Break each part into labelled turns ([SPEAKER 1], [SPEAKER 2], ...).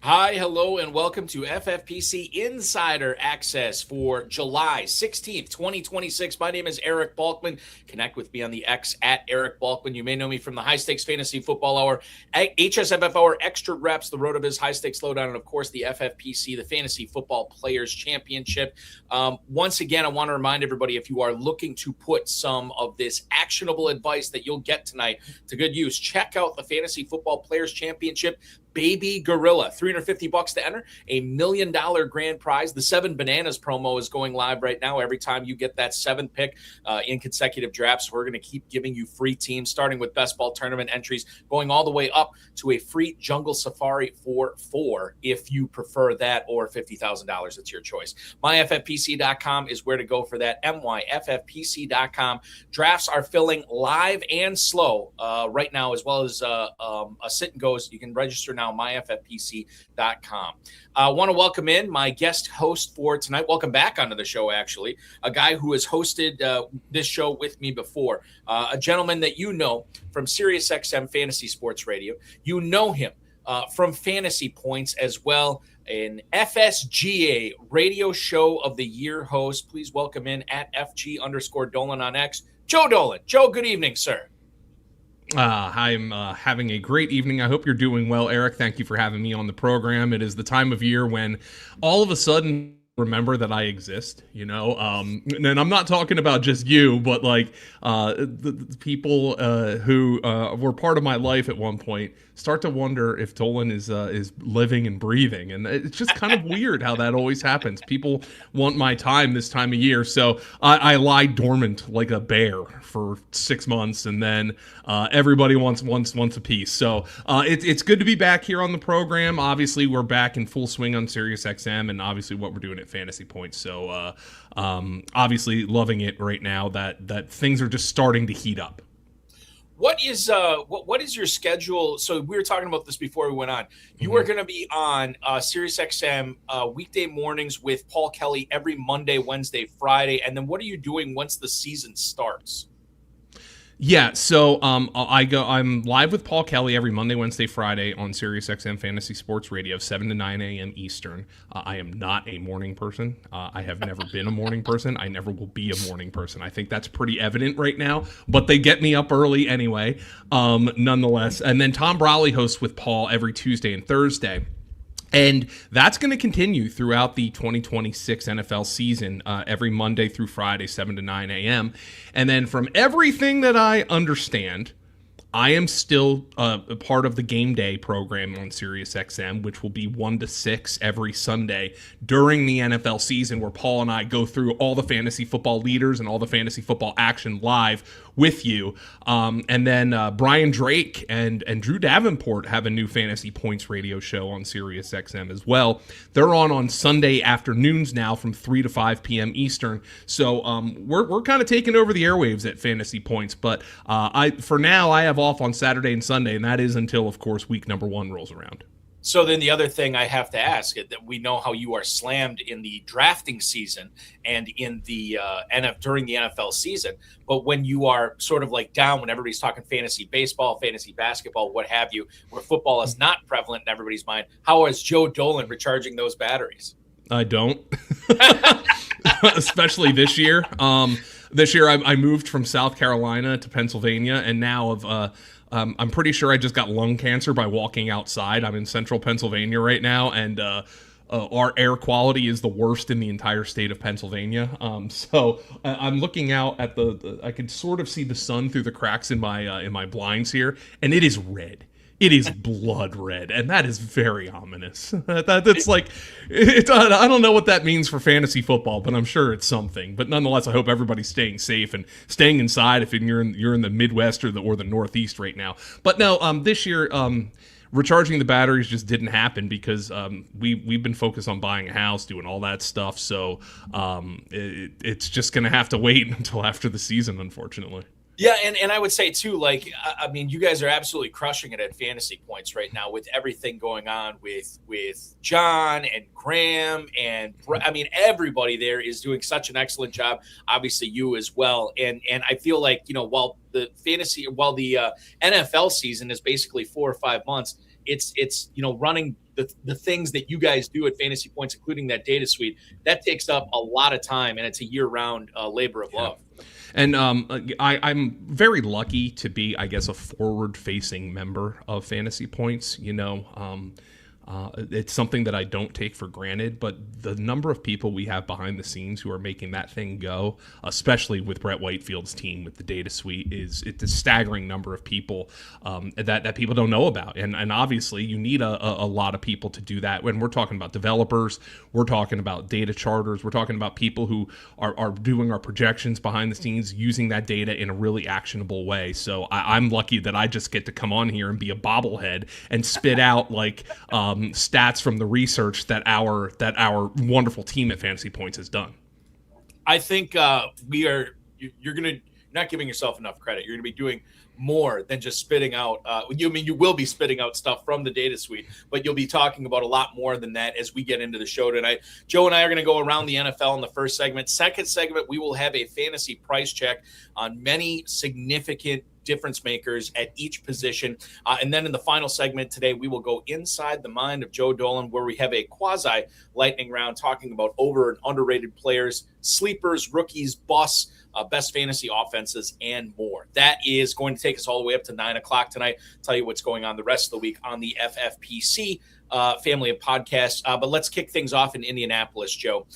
[SPEAKER 1] Hi, hello, and welcome to FFPC Insider Access for July 16th, 2026. My name is Eric Balkman. Connect with me on the X at Eric Balkman. You may know me from the High Stakes Fantasy Football Hour, HSFF Hour, Extra Reps, the Road of His High Stakes Lowdown, and of course the FFPC, the Fantasy Football Players Championship. Once again, I want to remind everybody, if you are looking to put some of this actionable advice that you'll get tonight to good use, check out the Fantasy Football Players Championship. Baby Gorilla, $350 to enter, $1 million grand prize. The 7 Bananas promo is going live right now. Every time you get that 7th pick in consecutive drafts, we're going to keep giving you free teams, starting with best ball tournament entries, going all the way up to a free jungle safari for 4 if you prefer that, or $50,000. It's your choice. MyFFPC.com is where to go for that. MyFFPC.com. Drafts are filling live and slow right now, as well as a sit and goes. You can register now. MyFFPC.com. I want to welcome in my guest host for tonight. Welcome back onto the show, actually. A guy who has hosted this show with me before. A gentleman that you know from SiriusXM Fantasy Sports Radio. You know him from Fantasy Points as well. An FSGA Radio Show of the Year host. Please welcome in at FG_Dolan on X, Joe Dolan. Joe, good evening, sir.
[SPEAKER 2] I'm having a great evening. I hope you're doing well, Eric. Thank you for having me on the program. It is the time of year when all of a sudden remember that I exist, and I'm not talking about just you, but like the people who were part of my life at one point start to wonder if Dolan is living and breathing, and it's just kind of weird how that always happens. People want my time this time of year, so I lie dormant like a bear for 6 months, and then everybody wants a piece. So it's good to be back here on the program. Obviously, we're back in full swing on SiriusXM, and obviously what we're doing at Fantasy Points. So obviously loving it right now that things are just starting to heat up.
[SPEAKER 1] What is your schedule? So we were talking about this before we went on. You are going to be on SiriusXM weekday mornings with Paul Kelly every Monday, Wednesday, Friday, and then what are you doing once the season starts?
[SPEAKER 2] Yeah, so I'm live with Paul Kelly every Monday, Wednesday, Friday on SiriusXM Fantasy Sports Radio, 7 to 9 a.m. Eastern. I am not a morning person. I have never been a morning person. I never will be a morning person. I think that's pretty evident right now, but they get me up early anyway, nonetheless. And then Tom Brawley hosts with Paul every Tuesday and Thursday. And that's going to continue throughout the 2026 NFL season, every Monday through Friday, 7 to 9 a.m. And then from everything that I understand, I am still a part of the game day program on SiriusXM, which will be 1 to 6 every Sunday during the NFL season, where Paul and I go through all the fantasy football leaders and all the fantasy football action live with you. And then Brian Drake and Drew Davenport have a new Fantasy Points radio show on SiriusXM as well. They're on Sunday afternoons now from 3 to 5 p.m. Eastern. So we're kind of taking over the airwaves at Fantasy Points. But for now, I have off on Saturday and Sunday, and that is until, of course, week number 1 rolls around.
[SPEAKER 1] So then the other thing I have to ask is that we know how you are slammed in the drafting season and in the during the NFL season, but when you are sort of like down, when everybody's talking fantasy baseball, fantasy basketball, what have you, where football is not prevalent in everybody's mind, how is Joe Dolan recharging those batteries?
[SPEAKER 2] I don't, especially this year. This year I moved from South Carolina to Pennsylvania, and now I'm pretty sure I just got lung cancer by walking outside. I'm in central Pennsylvania right now, and our air quality is the worst in the entire state of Pennsylvania. So I'm looking out at I can sort of see the sun through the cracks in my blinds here, and it is red. It is blood red, and that is very ominous. That's like, I don't know what that means for fantasy football, but I'm sure it's something. But nonetheless, I hope everybody's staying safe and staying inside if you're in the Midwest or the Northeast right now. But no, this year, recharging the batteries just didn't happen because we've been focused on buying a house, doing all that stuff. So it's just going to have to wait until after the season, unfortunately.
[SPEAKER 1] Yeah, and I would say, too, like, I mean, you guys are absolutely crushing it at Fantasy Points right now with everything going on with John and Graham. And, I mean, everybody there is doing such an excellent job. Obviously, you as well. And I feel like, while the NFL season is basically 4 or 5 months, it's running the things that you guys do at Fantasy Points, including that data suite, that takes up a lot of time, and it's a year-round labor of love.
[SPEAKER 2] And I'm very lucky to be, I guess, a forward-facing member of Fantasy Points. It's something that I don't take for granted, but the number of people we have behind the scenes who are making that thing go, especially with Brett Whitefield's team with the data suite, it's a staggering number of people that people don't know about. And obviously you need a lot of people to do that. When we're talking about developers, we're talking about data charters, we're talking about people who are doing our projections behind the scenes, using that data in a really actionable way. So I'm lucky that I just get to come on here and be a bobblehead and spit out stats from the research that our wonderful team at Fantasy Points has done.
[SPEAKER 1] I think you're not giving yourself enough credit. You're going to be doing more than just spitting out. You will be spitting out stuff from the data suite, but you'll be talking about a lot more than that as we get into the show tonight. Joe and I are going to go around the NFL in the first segment. Second segment, we will have a fantasy price check on many significant difference makers at each position. And then in the final segment today, we will go inside the mind of Joe Dolan, where we have a quasi lightning round talking about over and underrated players, sleepers, rookies, busts, best fantasy offenses, and more. That is going to take us all the way up to 9 o'clock tonight. Tell you what's going on the rest of the week on the FFPC family of podcasts. But let's kick things off in Indianapolis, Joe.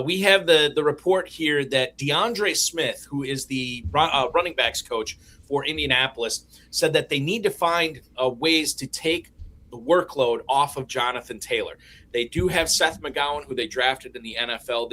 [SPEAKER 1] We have the report here that DeAndre Smith, who is the running backs coach for Indianapolis, said that they need to find ways to take the workload off of Jonathan Taylor. They do have Seth McGowan, who they drafted in the NFL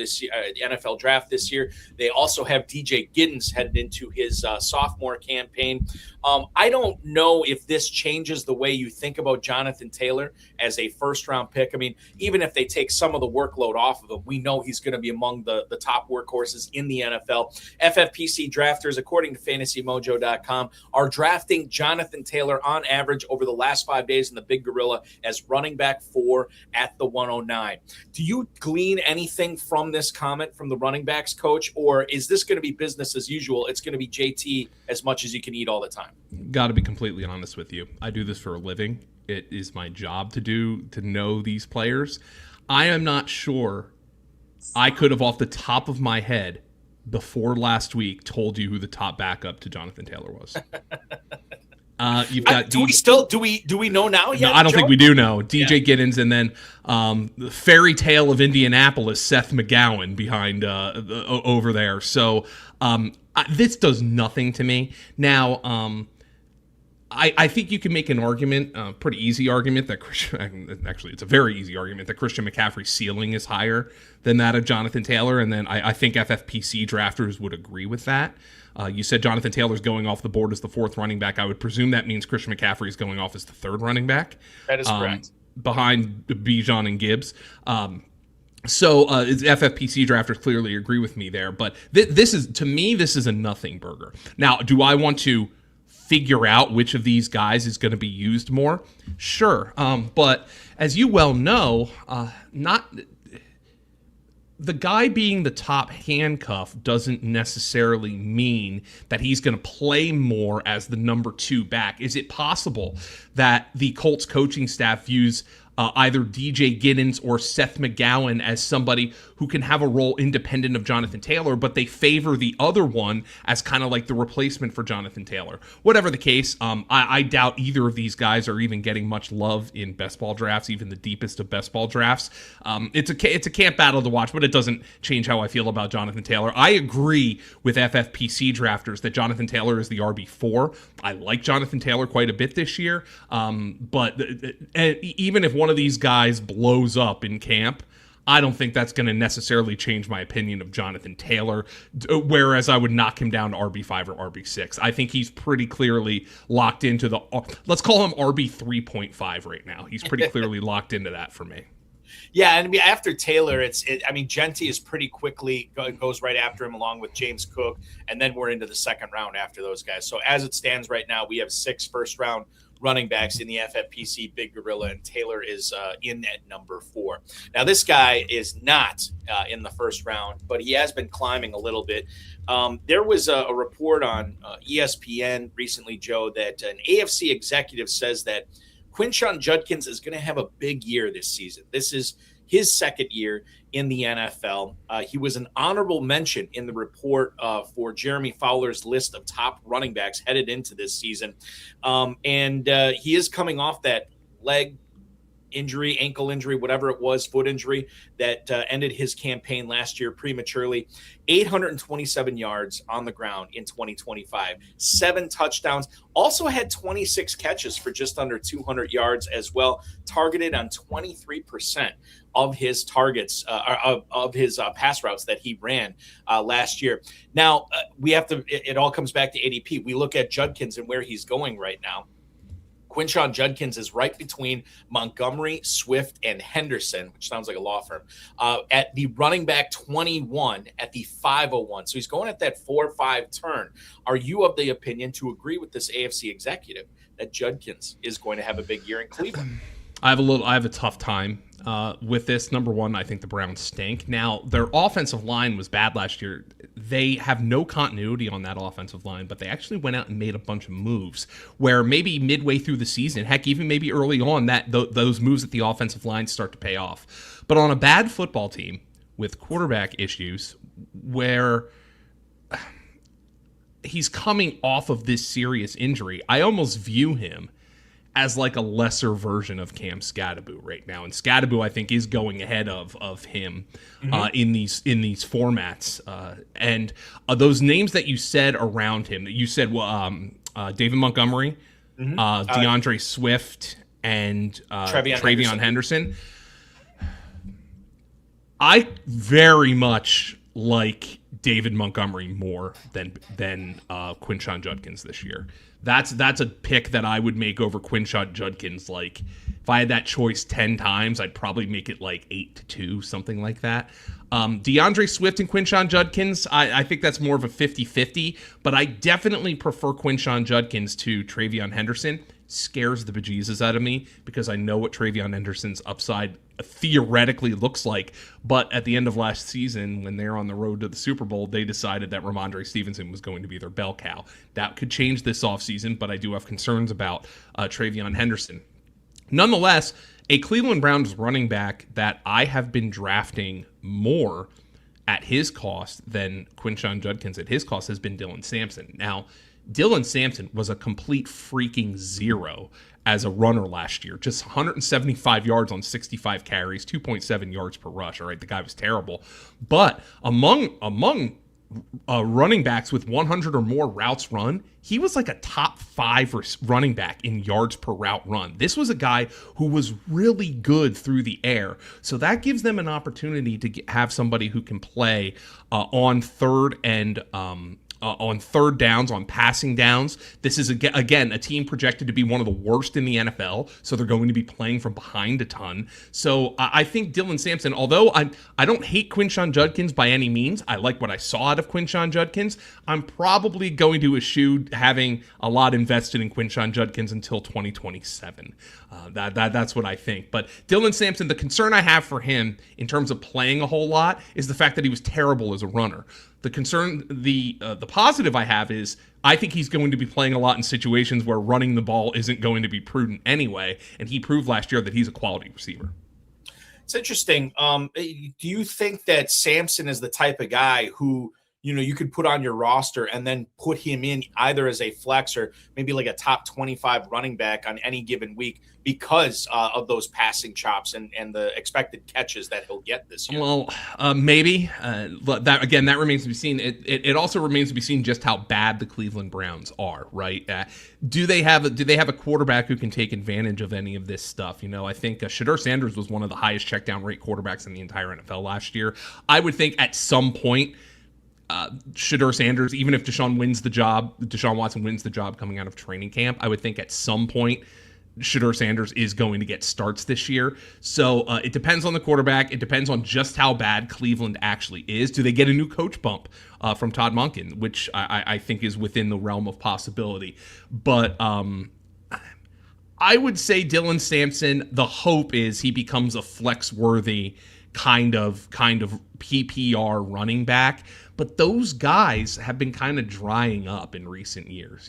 [SPEAKER 1] NFL draft this year. They also have DJ Giddens headed into his sophomore campaign. I don't know if this changes the way you think about Jonathan Taylor as a first-round pick. I mean, even if they take some of the workload off of him, we know he's going to be among the top workhorses in the NFL. FFPC drafters, according to FantasyMojo.com, are drafting Jonathan Taylor on average over the last 5 days in the Big Gorilla as running back 4 at the 109. Do you glean anything from this comment from the running backs coach, or is this going to be business as usual? It's going to be JT as much as you can eat all the time.
[SPEAKER 2] Got to be completely honest with you. I do this for a living. It is my job to know these players. I am not sure I could have off the top of my head before last week told you who the top backup to Jonathan Taylor was. You've got
[SPEAKER 1] do we know now yet?
[SPEAKER 2] No, I don't
[SPEAKER 1] Joe?
[SPEAKER 2] think we do know. DJ Giddens, and then the fairy tale of Indianapolis, Seth McGowan behind over there. So this does nothing to me. Now, I think you can make an argument, a pretty easy argument that actually it's a very easy argument that Christian McCaffrey's ceiling is higher than that of Jonathan Taylor, and then I think FFPC drafters would agree with that. You said Jonathan Taylor's going off the board as the 4th running back. I would presume that means Christian McCaffrey is going off as the 3rd running back.
[SPEAKER 1] That is correct.
[SPEAKER 2] Behind Bijan and Gibbs. So FFPC drafters clearly agree with me there. But this is a nothing burger. Now, do I want to figure out which of these guys is going to be used more? Sure. But as you well know, the guy being the top handcuff doesn't necessarily mean that he's going to play more as the number 2 back. Is it possible that the Colts coaching staff views either DJ Giddens or Seth McGowan as somebody who can have a role independent of Jonathan Taylor, but they favor the other one as kind of like the replacement for Jonathan Taylor? Whatever the case, I doubt either of these guys are even getting much love in best ball drafts, even the deepest of best ball drafts. It's a camp battle to watch, but it doesn't change how I feel about Jonathan Taylor. I agree with FFPC drafters that Jonathan Taylor is the RB4. I like Jonathan Taylor quite a bit this year, but even if one of these guys blows up in camp, I don't think that's going to necessarily change my opinion of Jonathan Taylor, whereas I would knock him down to RB5 or RB6. I think he's pretty clearly locked into let's call him RB 3.5 right now. He's pretty clearly locked into that for me.
[SPEAKER 1] Yeah, and after Taylor, Jeanty is pretty quickly goes right after him, along with James Cook, and then we're into the second round after those guys. So as it stands right now, we have 6 first-round running backs in the FFPC Big Gorilla, and Taylor is in at number 4. Now, this guy is not in the first round, but he has been climbing a little bit. There was a report on ESPN recently, Joe, that an AFC executive says that Quinshon Judkins is going to have a big year this season. This is his second year in the NFL. He was an honorable mention in the report for Jeremy Fowler's list of top running backs headed into this season. And he is coming off that leg injury, ankle injury, whatever it was, foot injury that ended his campaign last year prematurely. 827 yards on the ground in 2025, 7 touchdowns, also had 26 catches for just under 200 yards as well, targeted on 23% of his targets, of his pass routes that he ran last year. Now, it all comes back to ADP. We look at Judkins and where he's going right now. Quinshon Judkins is right between Montgomery, Swift, and Henderson, which sounds like a law firm, at the running back 21 at the 501. So he's going at that 4-5 turn. Are you of the opinion to agree with this AFC executive that Judkins is going to have a big year in Cleveland?
[SPEAKER 2] I have a tough time with this. Number one, I think the Browns stink. Now, their offensive line was bad last year. They have no continuity on that offensive line, but they actually went out and made a bunch of moves where maybe midway through the season, heck, even maybe early on, those moves at the offensive line start to pay off. But on a bad football team with quarterback issues where he's coming off of this serious injury, I almost view him as like a lesser version of Cam Skattebo right now. And Skattebo, I think, is going ahead of him in these formats. And those names that you said around him, that you said, David Montgomery, DeAndre Swift, and TreVeyon Henderson. I very much like David Montgomery more than Quinshon Judkins this year. That's a pick that I would make over Quinshon Judkins. Like, if I had that choice 10 times, I'd probably make it like 8-2, something like that. DeAndre Swift and Quinshon Judkins, I think that's more of a 50-50, but I definitely prefer Quinshon Judkins to TreVeyon Henderson. Scares the bejesus out of me because I know what TreVeyon Henderson's upside theoretically looks like, but at the end of last season, when they're on the road to the Super Bowl, they decided that Ramondre Stevenson was going to be their bell cow. That could change this offseason, but I do have concerns about TreVeyon Henderson. Nonetheless, a Cleveland Browns running back that I have been drafting more at his cost than Quinshon Judkins at his cost has been Dylan Sampson. Now, Dylan Sampson was a complete freaking zero as a runner last year. Just 175 yards on 65 carries, 2.7 yards per rush. All right, the guy was terrible. But among running backs with 100 or more routes run, he was like a top 5 running back in yards per route run. This was a guy who was really good through the air. So that gives them an opportunity to have somebody who can play on third downs, on passing downs. This is, again, a team projected to be one of the worst in the NFL, so they're going to be playing from behind a ton. So I think Dylan Sampson, although I don't hate Quinshon Judkins by any means, I like what I saw out of Quinshon Judkins, I'm probably going to eschew having a lot invested in Quinshon Judkins until 2027. That's what I think. But Dylan Sampson, the concern I have for him in terms of playing a whole lot is the fact that he was terrible as a runner. The concern, the positive I have is I think he's going to be playing a lot in situations where running the ball isn't going to be prudent anyway, and he proved last year that he's a quality receiver.
[SPEAKER 1] It's interesting. Do you think that Sampson is the type of guy who, you could put on your roster and then put him in either as a flex or maybe like a top 25 running back on any given week because of those passing chops and the expected catches that he'll get this year?
[SPEAKER 2] Well, maybe. That remains to be seen. It also remains to be seen just how bad the Cleveland Browns are, right? Do they have a quarterback who can take advantage of any of this stuff? I think Shedeur Sanders was one of the highest check down rate quarterbacks in the entire NFL last year. I would think at some point, Shedeur Sanders, even if Deshaun Watson wins the job coming out of training camp, I would think at some point Shedeur Sanders is going to get starts this year. So it depends on the quarterback. It depends on just how bad Cleveland actually is. Do they get a new coach bump from Todd Monken, which I think is within the realm of possibility. But I would say Dylan Sampson, the hope is he becomes a flex-worthy kind of PPR running back. But those guys have been kind of drying up in recent years,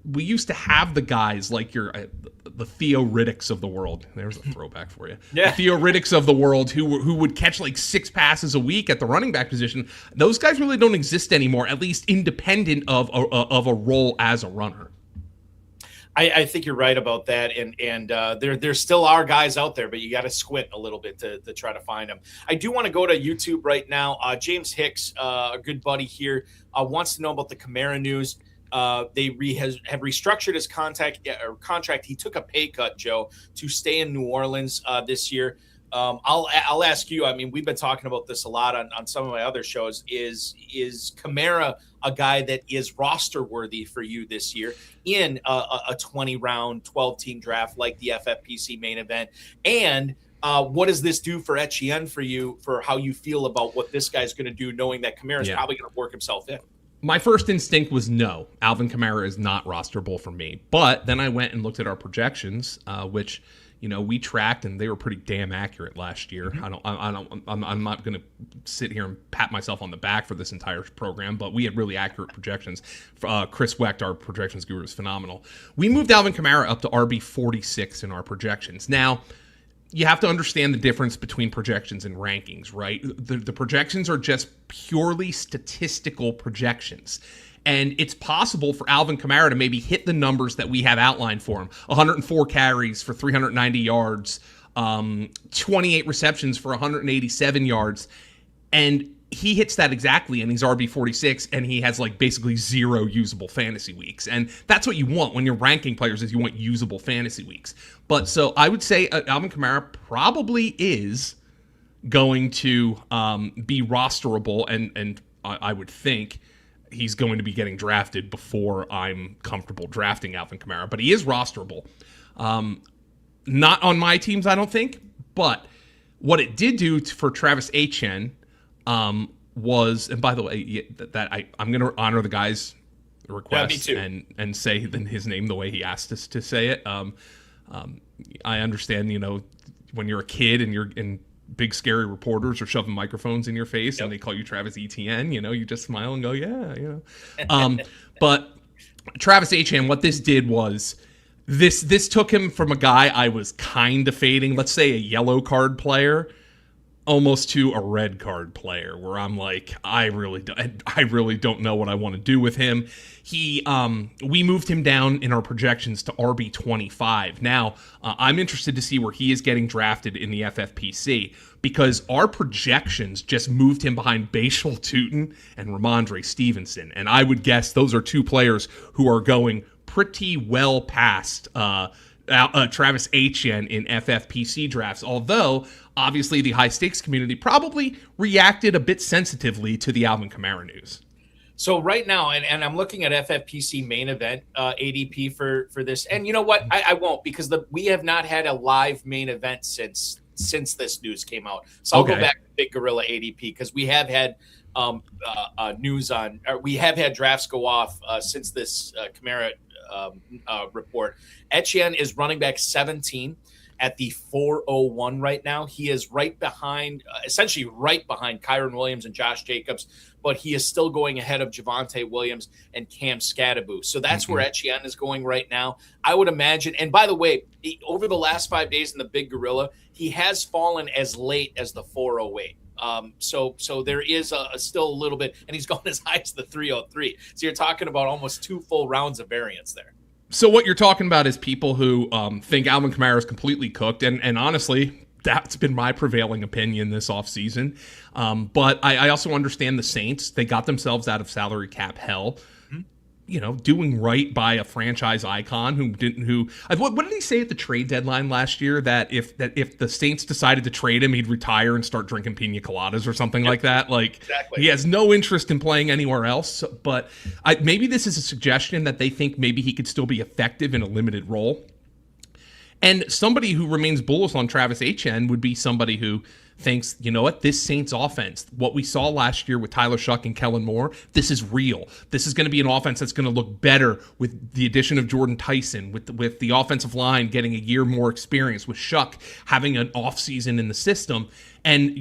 [SPEAKER 2] we used to have the guys like the Theo Riddicks of the world. There's a throwback for you.
[SPEAKER 1] Yeah.
[SPEAKER 2] The Theo Riddicks of the world who would catch like 6 passes a week at the running back position. Those guys really don't exist anymore, at least independent of a role as a runner.
[SPEAKER 1] I think you're right about that, and there still are guys out there, but you got to squint a little bit to try to find them. I do want to go to YouTube right now. James Hicks, a good buddy here, wants to know about the Kamara news. They have restructured his contract. He took a pay cut, Joe, to stay in New Orleans this year. I'll ask you. I mean, we've been talking about this a lot on some of my other shows. Is Kamara a guy that is roster worthy for you this year in a 20-round, 12-team draft like the FFPC main event? And what does this do for Etienne for you, for how you feel about what this guy's going to do, knowing that Kamara is probably going to work himself in?
[SPEAKER 2] My first instinct was no. Alvin Kamara is not rosterable for me. But then I went and looked at our projections, which we tracked, and they were pretty damn accurate last year. Mm-hmm. I'm not going to sit here and pat myself on the back for this entire program, but we had really accurate projections. Chris Wecht, our projections guru, is phenomenal. We moved Alvin Kamara up to RB 46 in our projections. Now, you have to understand the difference between projections and rankings, right? The projections are just purely statistical projections. And it's possible for Alvin Kamara to maybe hit the numbers that we have outlined for him. 104 carries for 390 yards, 28 receptions for 187 yards. And he hits that exactly, and he's RB 46, and he has like basically 0 usable fantasy weeks. And that's what you want when you're ranking players, is you want usable fantasy weeks. But so I would say Alvin Kamara probably is going to be rosterable, and I would think he's going to be getting drafted before I'm comfortable drafting Alvin Kamara. But he is rosterable. Not on my teams, I don't think. But what it did do for Travis Etienne was, and by the way, I'm going to honor the guy's request and say his name the way he asked us to say it. I understand, when you're a kid and you're in big scary reporters are shoving microphones in your face and they call you Travis Etienne, you just smile and go, yeah. But Travis Etienne, what this did was this took him from a guy I was kind of fading, let's say a yellow card player, almost to a red card player, where I'm like, I really don't know what I want to do with him. We moved him down in our projections to RB 25. Now, I'm interested to see where he is getting drafted in the FFPC, because our projections just moved him behind Bashal Tutin and Ramondre Stevenson. And I would guess those are 2 players who are going pretty well past Travis Etienne in FFPC drafts, although obviously the high stakes community probably reacted a bit sensitively to the Alvin Kamara news.
[SPEAKER 1] So right now, and I'm looking at FFPC main event ADP for this, and you know what? I won't, because we have not had a live main event since this news came out. So I'll go back to Big Gorilla ADP, because we have had news on, we have had drafts go off since this Kamara report. Etienne is running back 17 at the 401 right now. He is right behind, essentially right behind Kyron Williams and Josh Jacobs, but he is still going ahead of Javonte Williams and Cam Skattebo. So that's where Etienne is going right now. I would imagine, and by the way, over the last 5 days in the Big Gorilla, he has fallen as late as the 408. So there is still a little bit, and he's gone as high as the 303. So you're talking about almost 2 full rounds of variance there.
[SPEAKER 2] So what you're talking about is people who think Alvin Kamara is completely cooked, and honestly, that's been my prevailing opinion this offseason. But I also understand the Saints. They got themselves out of salary cap hell. Doing right by a franchise icon what did he say at the trade deadline last year, that if the Saints decided to trade him, he'd retire and start drinking pina coladas or something like that. Like, exactly. He has no interest in playing anywhere else. But maybe this is a suggestion that they think maybe he could still be effective in a limited role. And somebody who remains bullish on Travis Etienne would be somebody who thinks, you know what, this Saints offense, what we saw last year with Tyler Shuck and Kellen Moore, this is real. This is going to be an offense that's going to look better with the addition of Jordan Tyson, with the offensive line getting a year more experience, with Shuck having an offseason in the system. And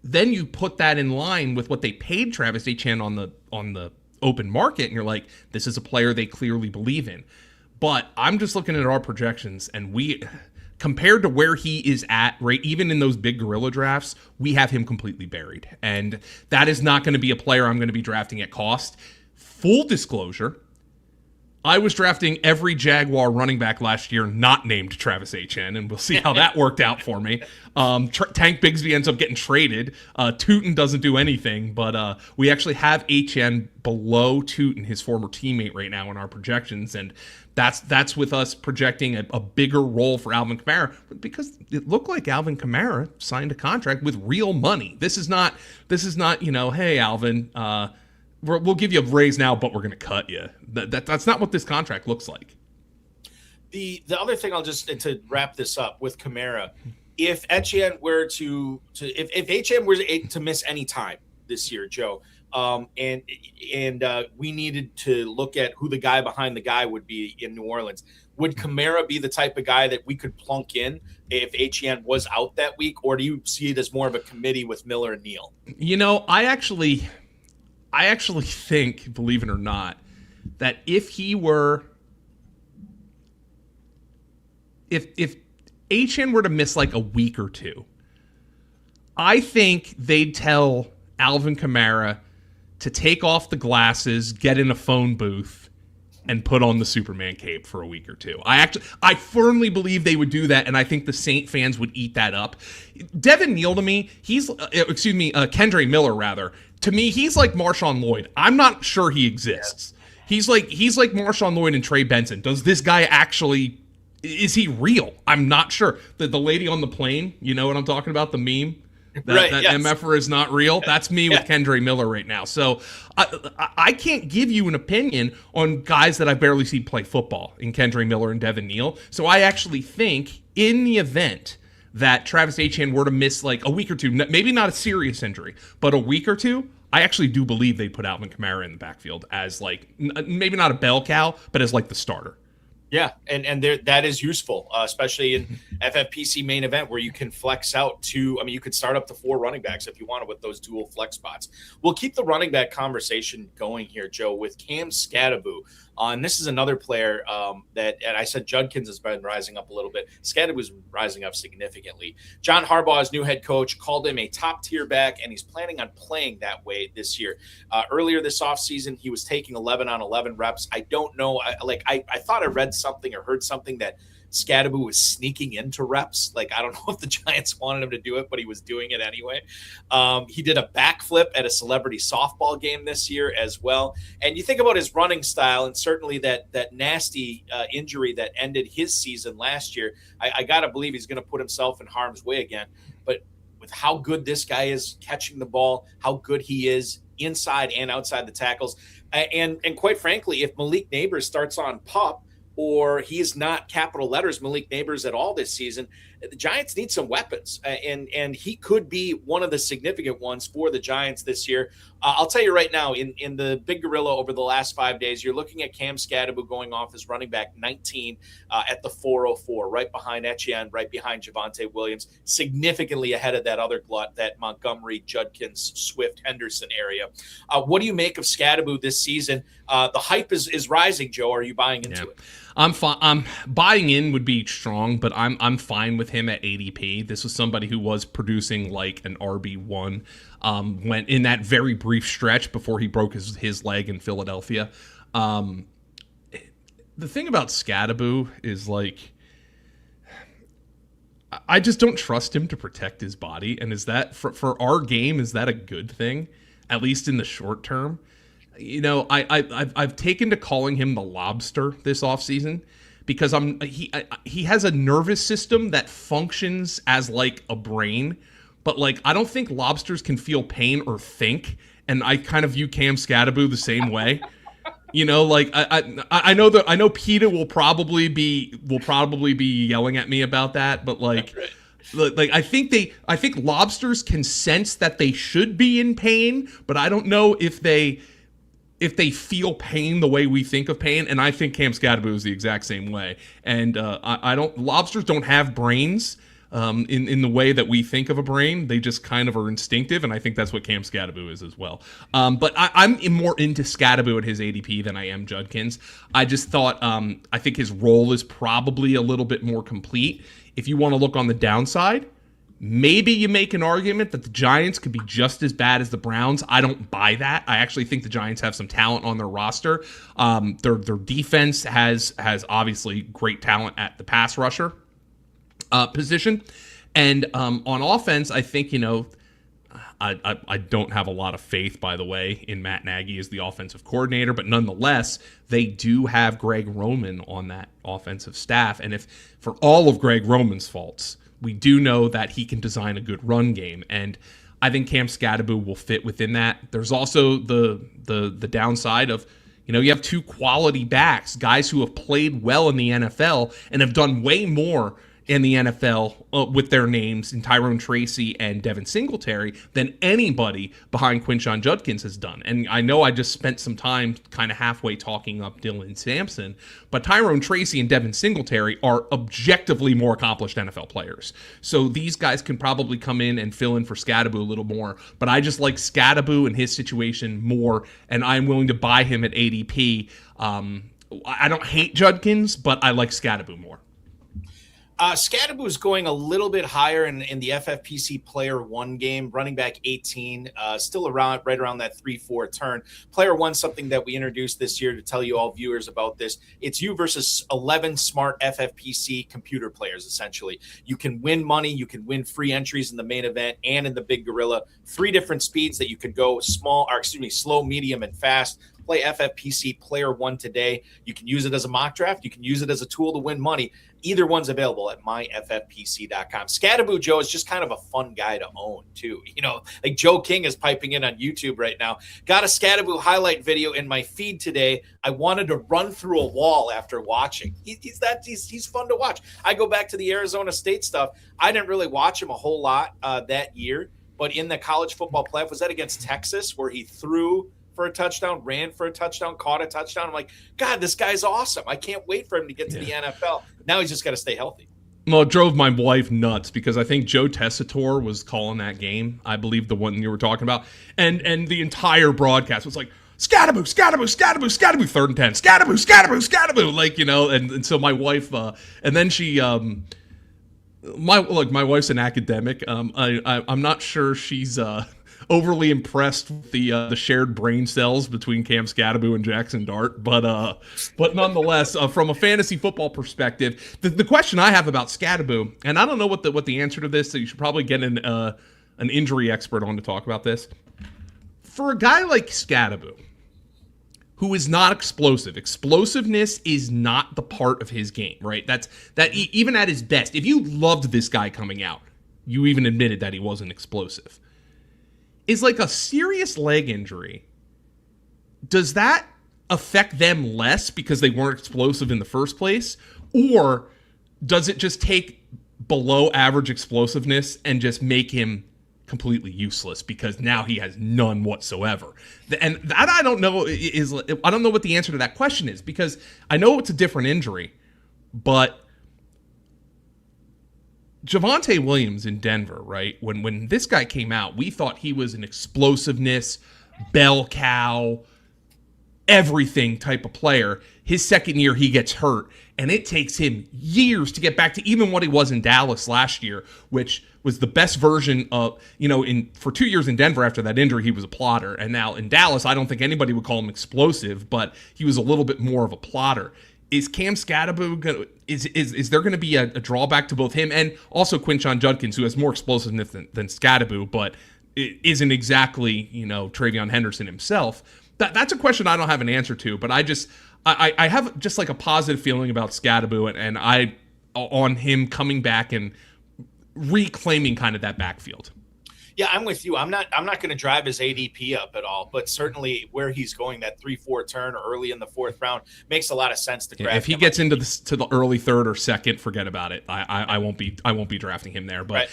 [SPEAKER 2] then you put that in line with what they paid Travis Etienne on the open market, and you're like, this is a player they clearly believe in. But I'm just looking at our projections, and we, compared to where he is at, right, even in those big gorilla drafts, we have him completely buried. And that is not going to be a player I'm going to be drafting at cost. Full disclosure, I was drafting every Jaguar running back last year not named Travis Etienne, and we'll see how that worked out for me. Tank Bigsby ends up getting traded. Tootin doesn't do anything, but we actually have Etienne below Tootin, his former teammate, right now in our projections, and that's with us projecting a bigger role for Alvin Kamara, because it looked like Alvin Kamara signed a contract with real money. This is not, hey, Alvin, we'll give you a raise now, but we're going to cut you. That's not what this contract looks like.
[SPEAKER 1] The other thing, I'll just, and to wrap this up with Kamara, if Etienne were if Etienne were to miss any time this year, Joe, and we needed to look at who the guy behind the guy would be in New Orleans, would Kamara be the type of guy that we could plunk in if Etienne was out that week, or do you see it as more of a committee with Miller and Neal? I actually think, believe it or not, that if Etienne were to miss like a week or two, I think they'd tell Alvin Kamara to take off the glasses, get in a phone booth, and put on the Superman cape for a week or two. I firmly believe they would do that, and I think the Saint fans would eat that up. Devin Neal, to me, Kendre Miller, rather. To me, he's like Marshawn Lloyd. I'm not sure he exists. He's like Marshawn Lloyd and Trey Benson. Does this guy actually, is he real? I'm not sure. The lady on the plane, you know what I'm talking about? The meme? That yes. MFer is not real. That's me with Kendre Miller right now. So I can't give you an opinion on guys that I've barely seen play football in Kendre Miller and Devin Neal. So I actually think in the event that Travis Etienne were to miss like a week or two, maybe not a serious injury, but a week or two, I actually do believe they put Alvin Kamara in the backfield as like, maybe not a bell cow, but as like the starter. Yeah, and that is useful, especially in FFPC main event where you can flex out to, you could start up to 4 running backs if you wanted with those dual flex spots. We'll keep the running back conversation going here, Joe, with Cam Skattebo. And this is another player and I said Judkins has been rising up a little bit. Skattebo was rising up significantly. John Harbaugh's new head coach called him a top-tier back, and he's planning on playing that way this year. Earlier this offseason, he was taking 11 on 11 reps. I don't know. I thought I read something or heard something that Skattebo was sneaking into reps. I don't know if the Giants wanted him to do it, but he was doing it anyway. He did a backflip at a celebrity softball game this year as well. And you think about his running style, and certainly that nasty injury that ended his season last year, I got to believe he's going to put himself in harm's way again. But with how good this guy is catching the ball, how good he is inside and outside the tackles, and quite frankly, if Malik Neighbors starts on PUP, or he is not capital letters Malik Neighbors at all this season, the Giants need some weapons, and he could be one of the significant ones for the Giants this year. I'll tell you right now, in the Big Gorilla over the last 5 days, you're looking at Cam Skattebo going off as running back 19 at the 404, right behind Etienne, right behind Javonte Williams, significantly ahead of that other glut, that Montgomery, Judkins, Swift, Henderson area. What do you make of Skattebo this season? The hype is rising, Joe. Are you buying into it?
[SPEAKER 2] I'm buying in would be strong, but I'm fine with him at ADP. This was somebody who was producing like an RB1 when in that very brief stretch before he broke his leg in Philadelphia. The thing about Skattebo is I just don't trust him to protect his body, and is that for our game, is that a good thing, at least in the short term? I've taken to calling him the lobster this offseason because he has a nervous system that functions as like a brain, but I don't think lobsters can feel pain or think, and I kind of view Cam Skattebo the same way. I know PETA will probably be yelling at me about that, but I think lobsters can sense that they should be in pain, but I don't know if they feel pain the way we think of pain, and I think Cam Skattebo is the exact same way. And lobsters don't have brains. in the way that we think of a brain. They just kind of are instinctive, and I think that's what Cam Skattebo is as well. But I'm more into Skattebo at his ADP than I am Judkins. I just thought I think his role is probably a little bit more complete. If you want to look on the downside, maybe you make an argument that the Giants could be just as bad as the Browns. I don't buy that. I actually think the Giants have some talent on their roster. Their defense has obviously great talent at the pass rusher position. And on offense, I think, I don't have a lot of faith, by the way, in Matt Nagy as the offensive coordinator, but nonetheless, they do have Greg Roman on that offensive staff. And if for all of Greg Roman's faults, we do know that he can design a good run game. And I think Cam Skattebo will fit within that. There's also the downside of, you have two quality backs, guys who have played well in the NFL and have done way more in the NFL with their names in Tyrone Tracy and Devin Singletary than anybody behind Quinshon Judkins has done. And I know I just spent some time kind of halfway talking up Dylan Sampson, but Tyrone Tracy and Devin Singletary are objectively more accomplished NFL players. So these guys can probably come in and fill in for Skattebo a little more, but I just like Skattebo and his situation more, and I'm willing to buy him at ADP. I don't hate Judkins, but I like Skattebo more.
[SPEAKER 1] Skattebo is going a little bit higher in the FFPC Player 1 game, running back 18, still right around that 3-4 turn. Player 1, something that we introduced this year to tell you all viewers about this. It's you versus 11 smart FFPC computer players, essentially. You can win money, you can win free entries in the main event and in the Big Gorilla. 3 different speeds that you could go slow, medium, and fast. Play FFPC Player 1 today. You can use it as a mock draft. You can use it as a tool to win money. Either one's available at myffpc.com. Skattebo, Joe, is just kind of a fun guy to own, too. Like Joe King is piping in on YouTube right now. Got a Skattebo highlight video in my feed today. I wanted to run through a wall after watching. He's fun to watch. I go back to the Arizona State stuff. I didn't really watch him a whole lot that year, but in the college football playoff, was that against Texas, where he threw for a touchdown, ran for a touchdown, caught a touchdown. I'm like, God, this guy's awesome. I can't wait for him to get to the NFL. Now he's just got to stay healthy.
[SPEAKER 2] Well, it drove my wife nuts because I think Joe Tessitore was calling that game. I believe the one you were talking about. And the entire broadcast was like, Skattebo, 3rd and 10, Skattebo. Like, and so my wife, and then she, my wife's an academic. I'm not sure she's, overly impressed with the shared brain cells between Cam Skattebo and Jaxson Dart, but nonetheless, from a fantasy football perspective, the question I have about Skattebo, and I don't know what the answer to this, so you should probably get an injury expert on to talk about this. For a guy like Skattebo, who is not explosive, explosiveness is not the part of his game, right? Even at his best, if you loved this guy coming out, you even admitted that he wasn't explosive. Is like a serious leg injury, does that affect them less because they weren't explosive in the first place? Or does it just take below average explosiveness and just make him completely useless because now he has none whatsoever? And that I don't know what the answer to that question is, because I know it's a different injury, but Javonte Williams in Denver, right? When this guy came out, we thought he was an explosiveness, bell cow, everything type of player. His second year, he gets hurt, and it takes him years to get back to even what he was in Dallas last year, which was the best version of, for 2 years in Denver after that injury, he was a plotter. And now in Dallas, I don't think anybody would call him explosive, but he was a little bit more of a plotter. Is Cam Skattebo going? Is there going to be a drawback to both him and also Quinshon Judkins, who has more explosiveness than Skattebo, but isn't exactly TreVeyon Henderson himself? That's a question I don't have an answer to, but I have just like a positive feeling about Skattebo and I on him coming back and reclaiming kind of that backfield.
[SPEAKER 1] Yeah, I'm with you. I'm not going to drive his ADP up at all, but certainly where he's going, that 3-4 turn or early in the 4th round, makes a lot of sense to grab.
[SPEAKER 2] If he gets into the early 3rd or 2nd, forget about it. I won't be drafting him there. But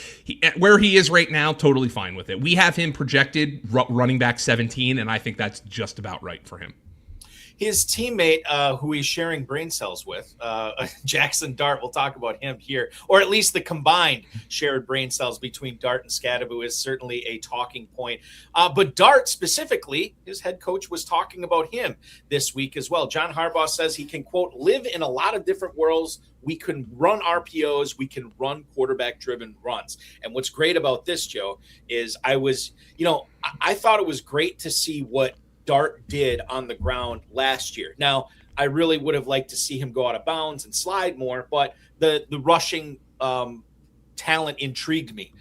[SPEAKER 2] where he is right now, totally fine with it. We have him projected running back 17, and I think that's just about right for him.
[SPEAKER 1] His teammate, who he's sharing brain cells with, Jaxson Dart, we'll talk about him here, or at least the combined shared brain cells between Dart and Skattebo is certainly a talking point. But Dart specifically, his head coach was talking about him this week as well. John Harbaugh says he can, quote, live in a lot of different worlds. We can run RPOs. We can run quarterback-driven runs. And what's great about this, Joe, is I thought it was great to see what Dart did on the ground last year. Now, I really would have liked to see him go out of bounds and slide more, but the rushing talent intrigued me.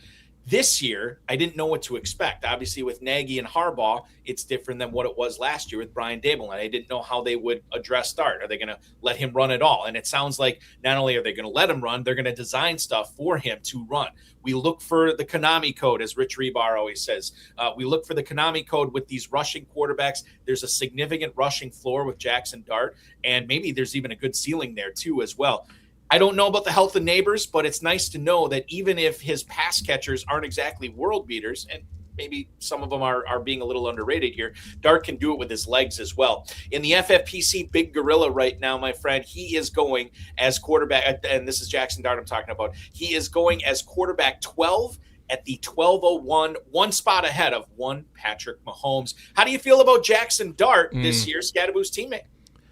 [SPEAKER 1] This year, I didn't know what to expect. Obviously, with Nagy and Harbaugh, it's different than what it was last year with Brian Daboll. And I didn't know how they would address Dart. Are they going to let him run at all? And it sounds like not only are they going to let him run, they're going to design stuff for him to run. We look for the Konami code, as Rich Rebar always says. We look for the Konami code with these rushing quarterbacks. There's a significant rushing floor with Jaxson Dart, and maybe there's even a good ceiling there too as well. I don't know about the health of Neighbors, but it's nice to know that even if his pass catchers aren't exactly world beaters, and maybe some of them are being a little underrated here, Dart can do it with his legs as well. In the FFPC Big Gorilla right now, my friend, he is going as quarterback, and this is Jaxson Dart I'm talking about. He is going as quarterback 12 at the 1201, one spot ahead of one Patrick Mahomes. How do you feel about Jaxson Dart this year, Skattebo's teammate?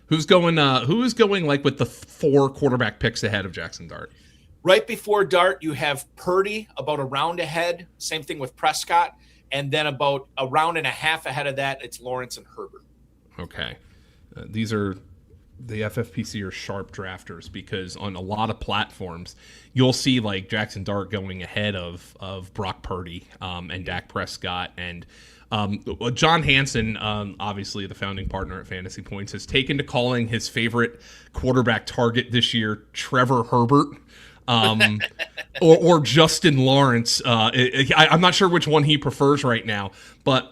[SPEAKER 2] Who is going like with the 4 quarterback picks ahead of Jaxson Dart?
[SPEAKER 1] Right before Dart, you have Purdy about a round ahead. Same thing with Prescott. And then about a round and a half ahead of that, it's Lawrence and Herbert.
[SPEAKER 2] Okay. These are the FFPC are sharp drafters because on a lot of platforms, you'll see like Jaxson Dart going ahead of Brock Purdy and Dak Prescott. And John Hansen, obviously the founding partner at Fantasy Points, has taken to calling his favorite quarterback target this year Trevor Herbert. Or Justin Lawrence. I'm not sure which one he prefers right now, but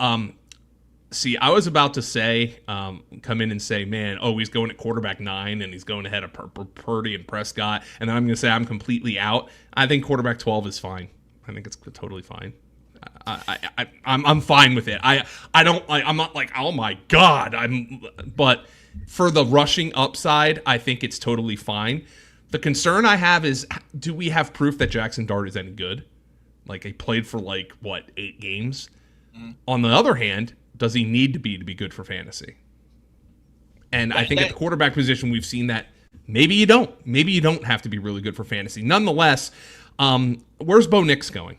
[SPEAKER 2] see, I was about to say, come in and say, man, he's going at quarterback 9 and he's going ahead of Purdy and Prescott, and then I'm going to say I'm completely out. I think quarterback 12 is fine. I think it's totally fine. I'm fine with it. I'm not like, oh my God. But for the rushing upside, I think it's totally fine. The concern I have is, do we have proof that Jaxson Dart is any good? Like, he played for 8 games? On the other hand, does he need to be good for fantasy? And I think at the quarterback position, we've seen that maybe you don't. Maybe you don't have to be really good for fantasy. Nonetheless, where's Bo Nix going?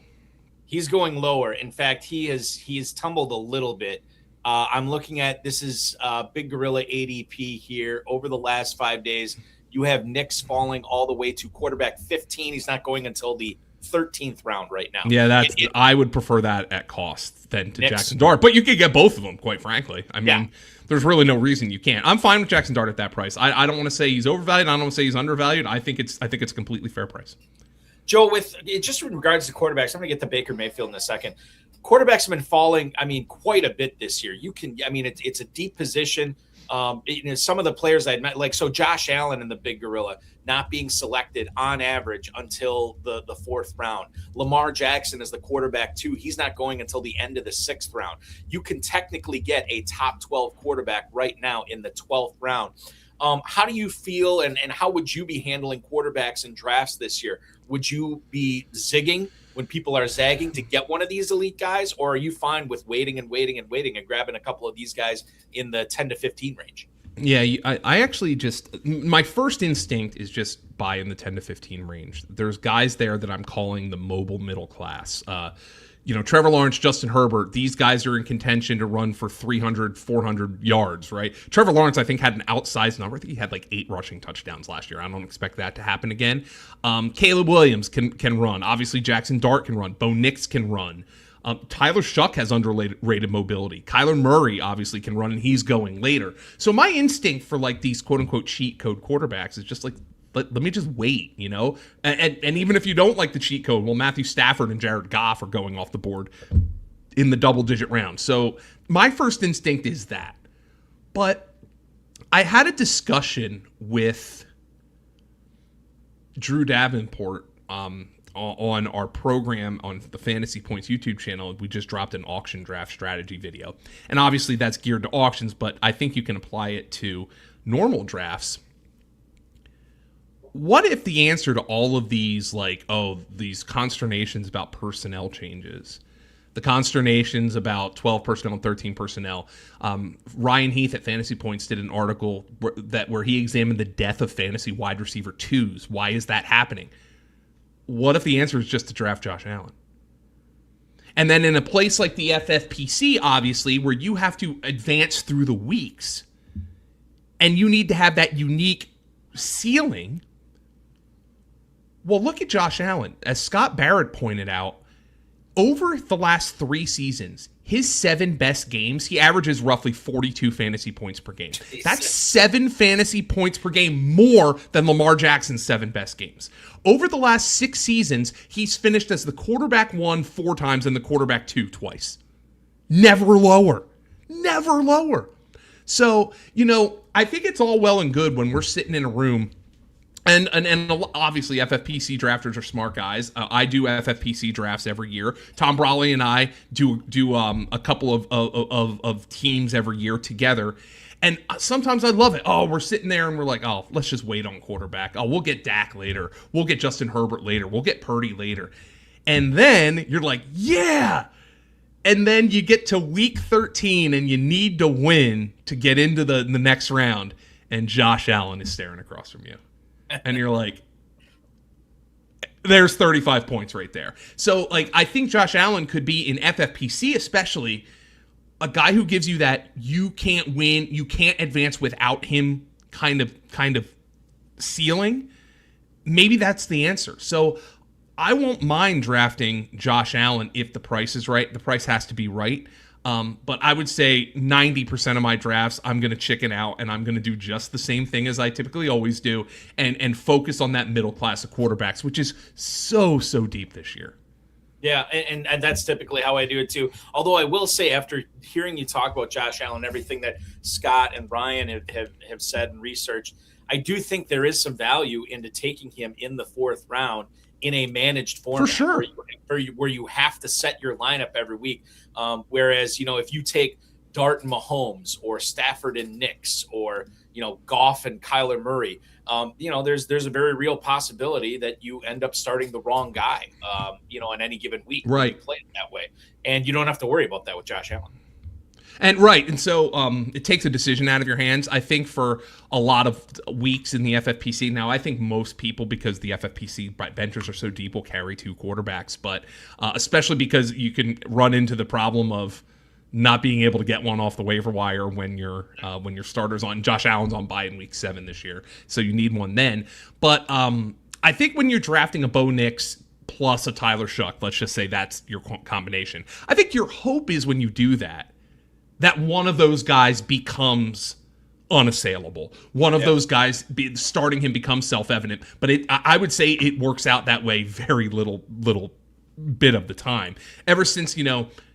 [SPEAKER 1] He's going lower. In fact, he has tumbled a little bit. I'm looking at, this is Big Gorilla ADP here over the last 5 days. You have Nix falling all the way to quarterback 15. He's not going until the 13th round right now.
[SPEAKER 2] Yeah, I would prefer that at cost than to Jaxson Dart. But you could get both of them, quite frankly. I mean, there's really no reason you can't. I'm fine with Jaxson Dart at that price. I don't want to say he's overvalued. I don't want to say he's undervalued. I think it's a completely fair price.
[SPEAKER 1] Joe, with just in regards to quarterbacks, I'm going to get to Baker Mayfield in a second. Quarterbacks have been falling, quite a bit this year. It's a deep position. Some of the players I'd met, so Josh Allen in the Big Gorilla not being selected on average until the 4th round. Lamar Jackson is the quarterback 2. He's not going until the end of the 6th round. You can technically get a top 12 quarterback right now in the 12th round. How do you feel, and how would you be handling quarterbacks in drafts this year? Would you be zigging when people are zagging to get one of these elite guys, or are you fine with waiting and grabbing a couple of these guys in the 10 to 15 range?
[SPEAKER 2] Yeah, I actually my first instinct is just buy in the 10 to 15 range. There's guys there that I'm calling the mobile middle class. Trevor Lawrence, Justin Herbert, these guys are in contention to run for 300, 400 yards, right? Trevor Lawrence, I think, had an outsized number. I think he had 8 rushing touchdowns last year. I don't expect that to happen again. Caleb Williams can run. Obviously, Jaxson Dart can run. Bo Nix can run. Tyler Shuck has underrated mobility. Kyler Murray obviously can run, and he's going later. So my instinct for these quote-unquote cheat code quarterbacks is just let me just wait, And even if you don't like the cheat code, well, Matthew Stafford and Jared Goff are going off the board in the double-digit round. So my first instinct is that. But I had a discussion with Drew Davenport on on our program on the Fantasy Points YouTube channel, we just dropped an auction draft strategy video. And obviously that's geared to auctions, but I think you can apply it to normal drafts. What if the answer to all of these, like, these consternations about personnel changes, the consternations about 12 personnel and 13 personnel. Ryan Heath at Fantasy Points did an article where he examined the death of fantasy wide receiver twos. Why is that happening? What if the answer is just to draft Josh Allen? And then in a place like the FFPC, obviously, where you have to advance through the weeks, and you need to have that unique ceiling. Well, look at Josh Allen. As Scott Barrett pointed out, over the last 3 seasons, his 7 best games, he averages roughly 42 fantasy points per game.
[SPEAKER 1] Jesus.
[SPEAKER 2] That's 7 fantasy points per game more than Lamar Jackson's 7 best games. Over the last 6 seasons, he's finished as the quarterback 1 4 times and the quarterback 2 twice. Never lower. Never lower. So, I think it's all well and good when we're sitting in a room. And obviously FFPC drafters are smart guys. I do FFPC drafts every year. Tom Brawley and I do a couple of teams every year together. And sometimes I love it. Oh, we're sitting there and we're like, oh, let's just wait on quarterback. Oh, we'll get Dak later. We'll get Justin Herbert later. We'll get Purdy later. And then you're like, yeah. And then you get to week 13 and you need to win to get into the next round. And Josh Allen is staring across from you. And you're like, there's 35 points right there. So, I think Josh Allen could be in FFPC, especially a guy who gives you that you can't win, you can't advance without him kind of ceiling. Maybe that's the answer. So I won't mind drafting Josh Allen if the price is right. The price has to be right. But I would say 90% of my drafts, I'm going to chicken out and I'm going to do just the same thing as I typically always do and focus on that middle class of quarterbacks, which is so deep this year.
[SPEAKER 1] Yeah, and that's typically how I do it too. Although I will say, after hearing you talk about Josh Allen, everything that Scott and Ryan have said and researched, I do think there is some value into taking him in the 4th round in a managed format.
[SPEAKER 2] For sure.
[SPEAKER 1] Where you have to set your lineup every week. Whereas, if you take Dart and Mahomes or Stafford and Nix or, Goff and Kyler Murray, there's a very real possibility that you end up starting the wrong guy, on any given week.
[SPEAKER 2] Right.
[SPEAKER 1] You play it that way. And you don't have to worry about that with Josh Allen.
[SPEAKER 2] And so it takes a decision out of your hands. I think for a lot of weeks in the FFPC, now I think most people, because the FFPC benchers are so deep, will carry 2 quarterbacks, but especially because you can run into the problem of not being able to get one off the waiver wire when your starter's on. Josh Allen's on bye in week 7 this year, so you need one then. But I think when you're drafting a Bo Nix plus a Tyler Shuck, let's just say that's your combination, I think your hope is when you do that one of those guys becomes unassailable. One of those guys, starting him becomes self-evident. But I would say it works out that way very little bit of the time. Ever since,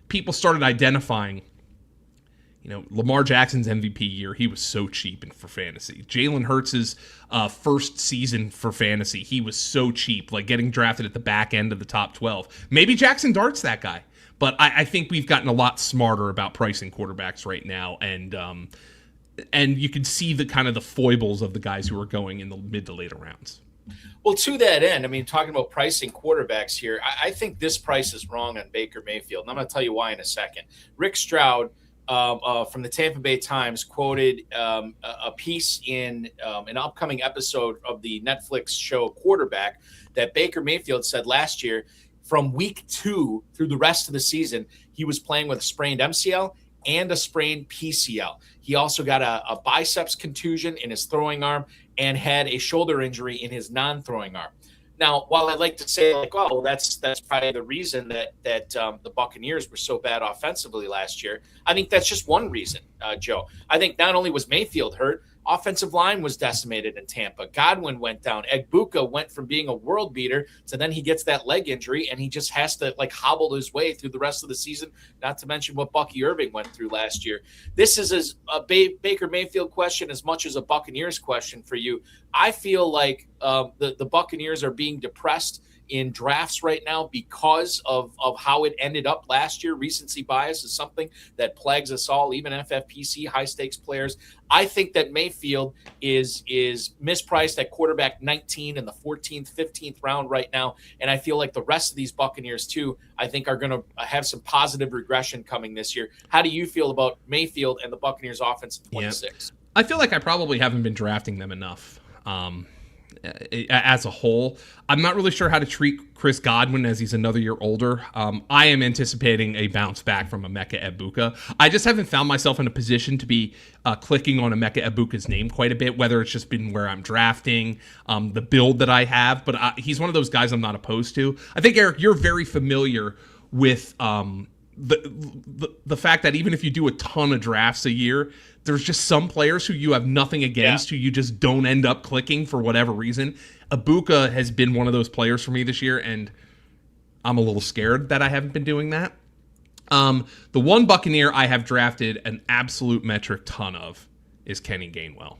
[SPEAKER 2] people started identifying, Lamar Jackson's MVP year, he was so cheap for fantasy. Jalen Hurts' first season for fantasy, he was so cheap, getting drafted at the back end of the top 12. Maybe Jaxson Dart's that guy. But I think we've gotten a lot smarter about pricing quarterbacks right now, and you can see the kind of the foibles of the guys who are going in the mid to later rounds.
[SPEAKER 1] Well, to that end, talking about pricing quarterbacks here, I think this price is wrong on Baker Mayfield, and I'm going to tell you why in a second. Rick Stroud from the Tampa Bay Times quoted a piece in an upcoming episode of the Netflix show Quarterback that Baker Mayfield said last year, from week 2 through the rest of the season, he was playing with a sprained MCL and a sprained PCL. He also got a biceps contusion in his throwing arm and had a shoulder injury in his non-throwing arm. Now, while I'd like to say, that's probably the reason that the Buccaneers were so bad offensively last year, I think that's just one reason, Joe. I think not only was Mayfield hurt, offensive line was decimated in Tampa. Godwin went down. Egbuka went from being a world beater to then he gets that leg injury, and he just has to hobble his way through the rest of the season, not to mention what Bucky Irving went through last year. This is a Baker Mayfield question as much as a Buccaneers question for you. I feel like the Buccaneers are being depressed in drafts right now because of how it ended up last year. Recency bias is something that plagues us all, even FFPC high stakes players. I think that Mayfield is mispriced at quarterback 19 in the 14th, 15th round right now. And I feel like the rest of these Buccaneers too, I think are going to have some positive regression coming this year. How do you feel about Mayfield and the Buccaneers offense in 26?
[SPEAKER 2] Yeah. I feel like I probably haven't been drafting them enough. As a whole, I'm not really sure how to treat Chris Godwin as he's another year older. I am anticipating a bounce back from Emeka Egbuka. I just haven't found myself in a position to be clicking on Emeka Egbuka's name quite a bit, whether it's just been where I'm drafting, the build that I have. But he's one of those guys I'm not opposed to. I think, Eric, you're very familiar with the fact that even if you do a ton of drafts a year, there's just some players who you have nothing against, who you just don't end up clicking for whatever reason. Egbuka has been one of those players for me this year, and I'm a little scared that I haven't been doing that. The one Buccaneer I have drafted an absolute metric ton of is Kenny Gainwell.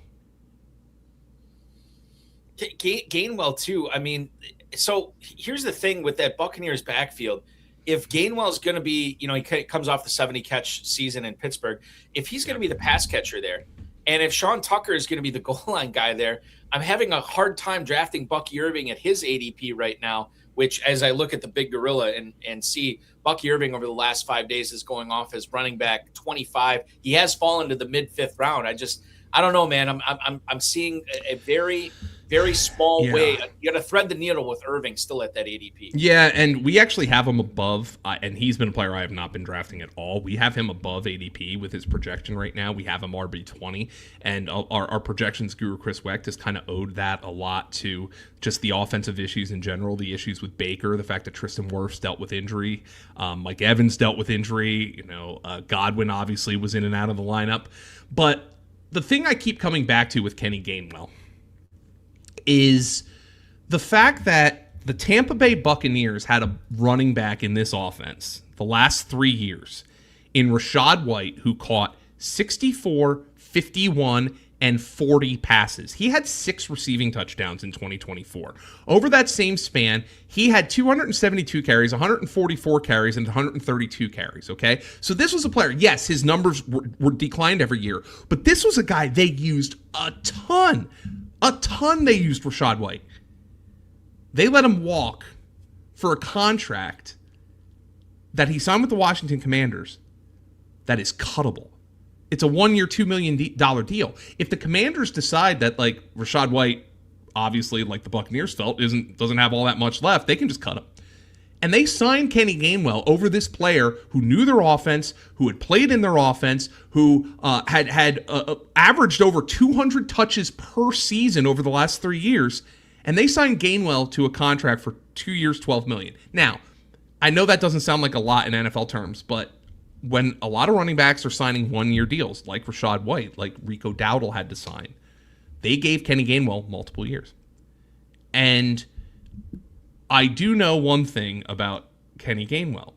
[SPEAKER 1] Gainwell, too. I mean, so here's the thing with that Buccaneers backfield. If Gainwell's going to be, he comes off the 70-catch season in Pittsburgh, if he's going to be the pass catcher there, and if Sean Tucker is going to be the goal line guy there, I'm having a hard time drafting Bucky Irving at his ADP right now, which as I look at the big gorilla and see Bucky Irving over the last 5 days is going off as running back 25. He has fallen to the mid-fifth round. I don't know, man. I'm seeing a very, very small way. You got to thread the needle with Irving still at that ADP.
[SPEAKER 2] Yeah, and we actually have him above, and he's been a player I have not been drafting at all. We have him above ADP with his projection right now. We have him RB20, and our projections guru Chris Wecht has kind of owed that a lot to just the offensive issues in general, the issues with Baker, the fact that Tristan Wirfs dealt with injury, Mike Evans dealt with injury, Godwin obviously was in and out of the lineup. But the thing I keep coming back to with Kenny Gainwell is the fact that the Tampa Bay Buccaneers had a running back in this offense the last 3 years in Rachaad White, who caught 64, 51, and 40 passes. He had 6 receiving touchdowns in 2024. Over that same span, he had 272 carries, 144 carries, and 132 carries, okay? So this was a player, yes, his numbers were declined every year, but this was a guy they used a ton. They used Rachaad White. They let him walk for a contract that he signed with the Washington Commanders that is cuttable. It's a 1 year, $2 million deal. If the Commanders decide that, Rachaad White, obviously, like the Buccaneers felt, doesn't have all that much left, they can just cut him. And they signed Kenny Gainwell over this player who knew their offense, who had played in their offense, who had averaged over 200 touches per season over the last 3 years. And they signed Gainwell to a contract for 2 years, $12 million. Now, I know that doesn't sound like a lot in NFL terms, but when a lot of running backs are signing 1 year deals, like Rachaad White, like Rico Dowdle had to sign, they gave Kenny Gainwell multiple years. And I do know one thing about Kenny Gainwell,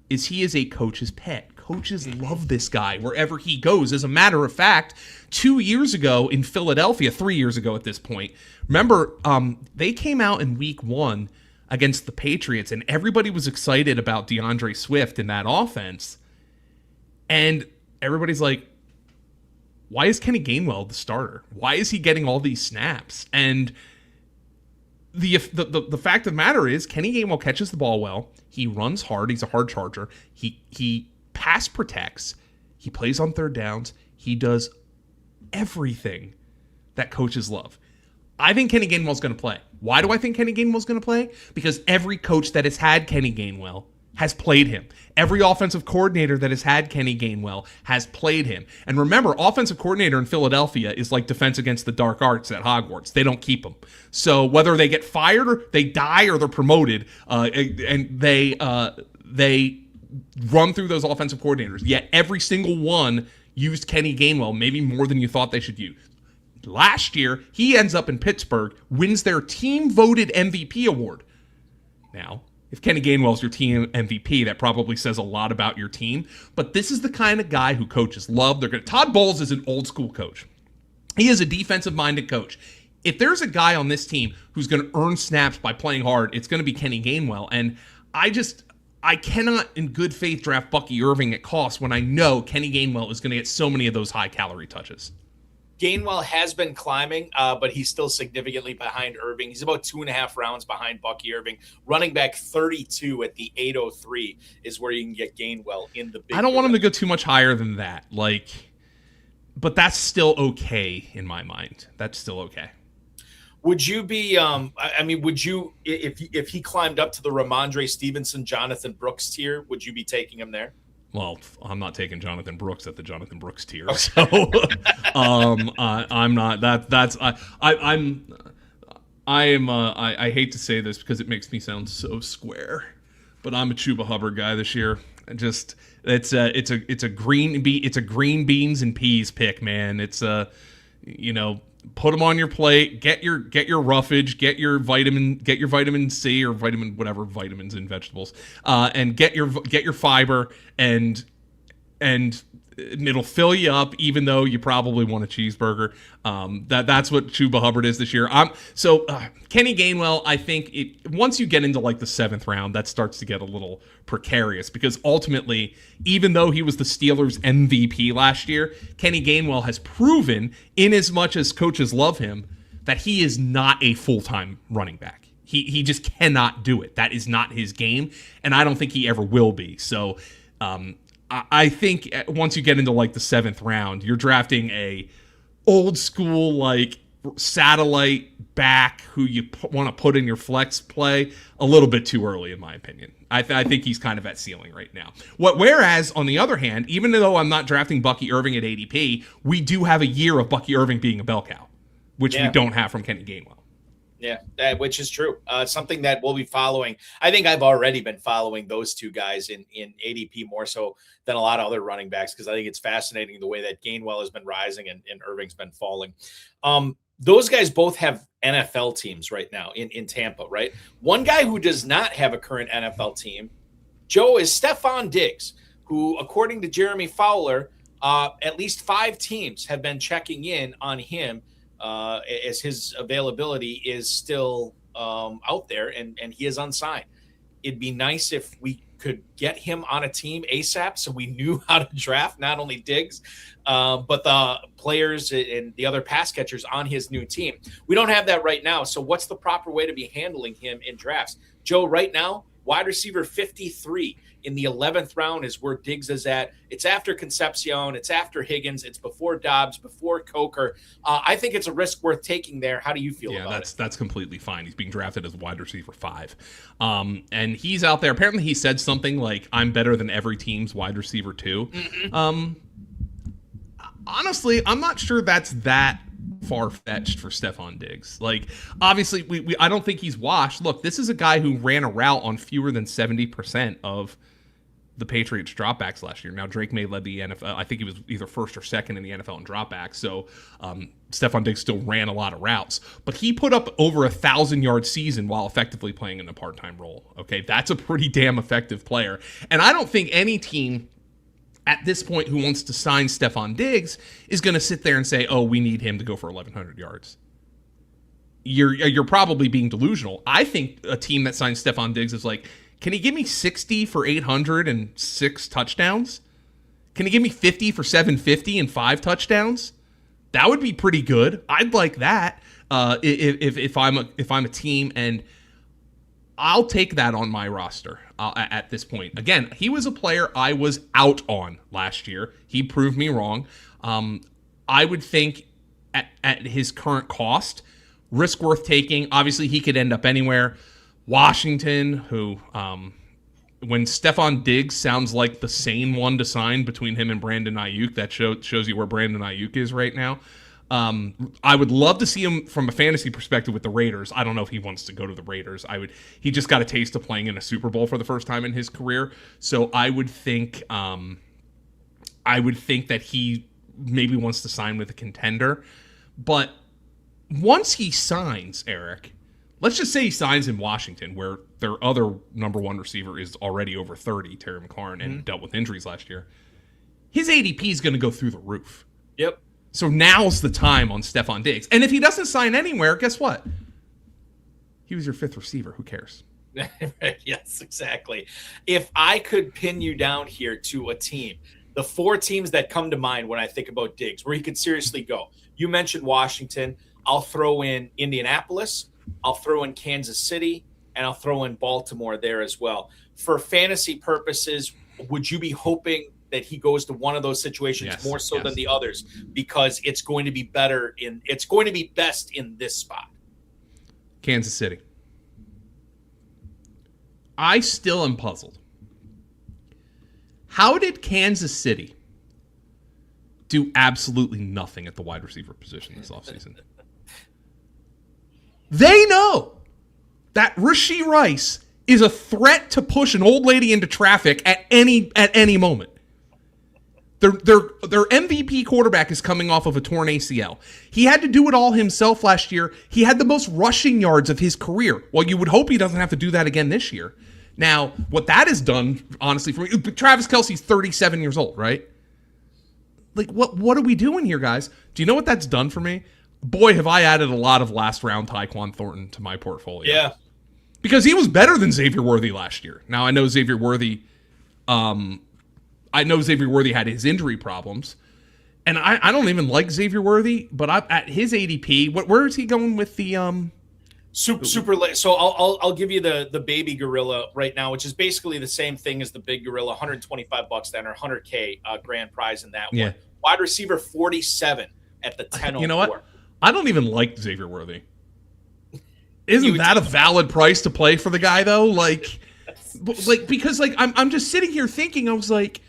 [SPEAKER 2] is he is a coach's pet. Coaches love this guy wherever he goes. As a matter of fact, 2 years ago in Philadelphia, 3 years ago at this point, remember, they came out in week 1 against the Patriots, and everybody was excited about DeAndre Swift in that offense. And everybody's like, why is Kenny Gainwell the starter? Why is he getting all these snaps? And the fact of the matter is, Kenny Gainwell catches the ball well. He runs hard. He's a hard charger. He pass protects. He plays on third downs. He does everything that coaches love. I think Kenny Gainwell's going to play. Why do I think Kenny Gainwell's going to play? Because every coach that has had Kenny Gainwell has played him. Every offensive coordinator that has had Kenny Gainwell has played him. And remember, offensive coordinator in Philadelphia is like Defense Against the Dark Arts at Hogwarts. They don't keep them. So whether they get fired, or they die, or they're promoted, and they run through those offensive coordinators. Yet every single one used Kenny Gainwell, maybe more than you thought they should use. Last year, he ends up in Pittsburgh, wins their team-voted MVP award. Now, if Kenny Gainwell's your team MVP, that probably says a lot about your team. But this is the kind of guy who coaches love. Todd Bowles is an old-school coach. He is a defensive-minded coach. if there's a guy on this team who's going to earn snaps by playing hard, it's going to be Kenny Gainwell. And I cannot in good faith draft Bucky Irving at cost when I know Kenny Gainwell is going to get so many of those high calorie touches.
[SPEAKER 1] Gainwell has been climbing, but he's still significantly behind Irving. He's about 2.5 rounds behind Bucky Irving. Running back 32 at the 803 is where you can get Gainwell in the big.
[SPEAKER 2] I don't want him to go too much higher than that. But that's still okay in my mind. That's still okay.
[SPEAKER 1] Would you be, would you, if he climbed up to the Ramondre Stevenson, Jonathan Brooks tier, would you be taking him there?
[SPEAKER 2] Well, I'm not taking Jonathan Brooks at the Jonathan Brooks tier, so I'm not. I hate to say this because it makes me sound so square, but I'm a Chuba Hubbard guy this year. It's a green beans and peas pick, man. It's put them on your plate, get your roughage, get your vitamin C or vitamin whatever vitamins in vegetables, and get your fiber, and it'll fill you up even though you probably want a cheeseburger. That's what Chuba Hubbard is this year. Kenny Gainwell, I think once you get into like the 7th round, that starts to get a little precarious because ultimately, even though he was the Steelers MVP last year, Kenny Gainwell has proven, in as much as coaches love him, that he is not a full-time running back. He just cannot do it. That is not his game, and I don't think he ever will be. So I think once you get into like the 7th round, you're drafting a old school like satellite back who you want to put in your flex play a little bit too early, in my opinion. I think he's kind of at ceiling right now. Whereas on the other hand, even though I'm not drafting Bucky Irving at ADP, we do have a year of Bucky Irving being a bell cow, which we don't have from Kenny Gainwell.
[SPEAKER 1] Yeah, which is true. Something that we'll be following. I think I've already been following those two guys in ADP more so than a lot of other running backs because I think it's fascinating the way that Gainwell has been rising and Irving's been falling. Those guys both have NFL teams right now in Tampa, right? One guy who does not have a current NFL team, Joe, is Stefon Diggs, who, according to Jeremy Fowler, at least 5 teams have been checking in on him as his availability is still out there and he is unsigned. It'd be nice if we could get him on a team ASAP so we knew how to draft not only Diggs, but the players and the other pass catchers on his new team. We don't have that right now. So what's the proper way to be handling him in drafts? Joe, right now, wide receiver 53 in the 11th round is where Diggs is at. It's after Concepcion. It's after Higgins. It's before Dobbs, before Coker. I think it's a risk worth taking there. How do you feel about it?
[SPEAKER 2] That's completely fine. He's being drafted as wide receiver 5. And he's out there. Apparently he said something like, I'm better than every team's wide receiver 2. Mm-hmm. Honestly, I'm not sure that's that far-fetched for Stefon Diggs. Like, obviously, I don't think he's washed. Look, this is a guy who ran a route on fewer than 70% of the Patriots dropbacks last year. Now, Drake May led the NFL. I think he was either first or second in the NFL in dropbacks. So Stefon Diggs still ran a lot of routes. But he put up over 1,000-yard season while effectively playing in a part-time role. Okay, that's a pretty damn effective player. And I don't think any team at this point who wants to sign Stefon Diggs is going to sit there and say, oh, we need him to go for 1,100 yards. You're probably being delusional. I think a team that signs Stefon Diggs is like, can he give me 60 for 800 and 6 touchdowns? Can he give me 50 for 750 and 5 touchdowns? That would be pretty good. I'd like that if I'm a team, and I'll take that on my roster at this point. Again, he was a player I was out on last year. He proved me wrong. I would think at his current cost, risk worth taking. Obviously, he could end up anywhere. Washington, who when Stefon Diggs sounds like the sane one to sign between him and Brandon Ayuk, that shows you where Brandon Ayuk is right now. I would love to see him from a fantasy perspective with the Raiders. I don't know if he wants to go to the Raiders. He just got a taste of playing in a Super Bowl for the first time in his career. So I would think that he maybe wants to sign with a contender. But once he signs, Eric, let's just say he signs in Washington, where their other number 1 receiver is already over 30, Terry McLaurin, and dealt with injuries last year. His ADP is going to go through the roof.
[SPEAKER 1] Yep.
[SPEAKER 2] So now's the time on Stefon Diggs. And if he doesn't sign anywhere, guess what? He was your 5th receiver. Who cares?
[SPEAKER 1] Yes, exactly. If I could pin you down here to a team, the 4 teams that come to mind when I think about Diggs, where he could seriously go. You mentioned Washington. I'll throw in Indianapolis. I'll throw in Kansas City, and I'll throw in Baltimore there as well. For fantasy purposes, would you be hoping that he goes to one of those situations more so than the others, because it's going to be best in this spot?
[SPEAKER 2] Kansas City. I still am puzzled. How did Kansas City do absolutely nothing at the wide receiver position this offseason? They know that Rashee Rice is a threat to push an old lady into traffic at any moment. Their MVP quarterback is coming off of a torn ACL. He had to do it all himself last year. He had the most rushing yards of his career. Well, you would hope he doesn't have to do that again this year. Now, what that has done, honestly, for me, Travis Kelce's 37 years old, right? Like, what are we doing here, guys? Do you know what that's done for me? Boy, have I added a lot of last-round Tyquan Thornton to my portfolio.
[SPEAKER 1] Yeah.
[SPEAKER 2] Because he was better than Xavier Worthy last year. Now, I know Xavier Worthy had his injury problems. And I don't even like Xavier Worthy, but at his ADP, where is he going with the
[SPEAKER 1] super late? So I'll give you the baby gorilla right now, which is basically the same thing as the big gorilla, $125 then, or $100K grand prize in that one. Wide receiver 47 at the 10.
[SPEAKER 2] You know what? I don't even like Xavier Worthy. Isn't that a valid price to play for the guy though? Because I'm just sitting here thinking, I was like,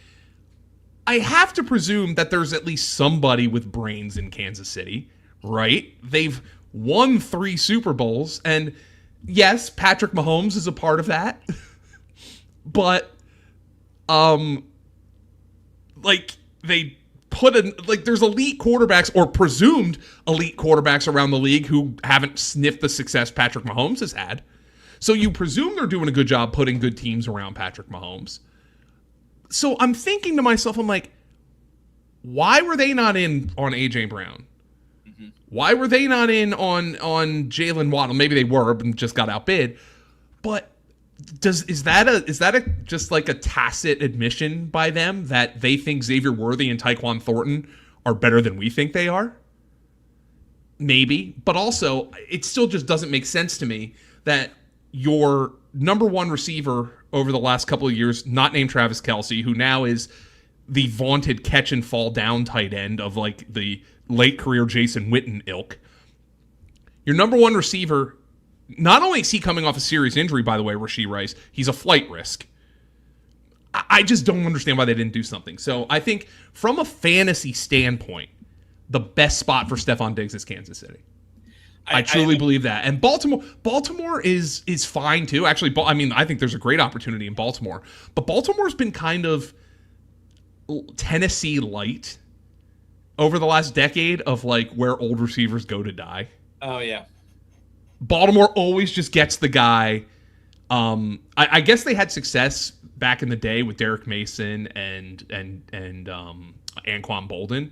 [SPEAKER 2] I have to presume that there's at least somebody with brains in Kansas City, right? They've won 3 Super Bowls, and yes, Patrick Mahomes is a part of that. But they put there's elite quarterbacks or presumed elite quarterbacks around the league who haven't sniffed the success Patrick Mahomes has had. So you presume they're doing a good job putting good teams around Patrick Mahomes. So I'm thinking to myself, I'm like, why were they not in on A.J. Brown? Mm-hmm. Why were they not in on Jalen Waddle? Maybe they were, but just got outbid. But is that just like a tacit admission by them that they think Xavier Worthy and Tyquan Thornton are better than we think they are? Maybe, but also it still just doesn't make sense to me that your number 1 receiver over the last couple of years, not named Travis Kelce, who now is the vaunted catch and fall down tight end of like the late career Jason Witten ilk. Your number 1 receiver, not only is he coming off a serious injury, by the way, Rashee Rice, he's a flight risk. I just don't understand why they didn't do something. So I think from a fantasy standpoint, the best spot for Stefon Diggs is Kansas City. I truly believe that. And Baltimore is fine too. Actually, I think there's a great opportunity in Baltimore. But Baltimore's been kind of Tennessee light over the last decade of like where old receivers go to die.
[SPEAKER 1] Oh yeah.
[SPEAKER 2] Baltimore always just gets the guy. I guess they had success back in the day with Derek Mason and Anquan Bolden,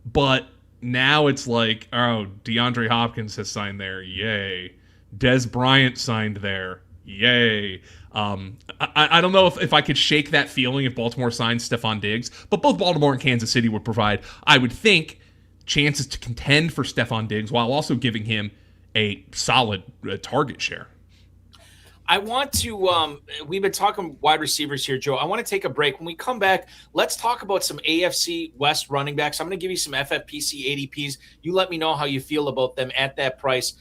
[SPEAKER 2] but now it's like, oh, DeAndre Hopkins has signed there, yay! Dez Bryant signed there, yay! I don't know if I could shake that feeling if Baltimore signs Stefon Diggs, but both Baltimore and Kansas City would provide, I would think, chances to contend for Stefon Diggs while also giving him a solid target share.
[SPEAKER 1] I want to, we've been talking wide receivers here, Joe. I want to take a break. When we come back, let's talk about some AFC West running backs. I'm going to give you some FFPC ADPs. You let me know how you feel about them at that price.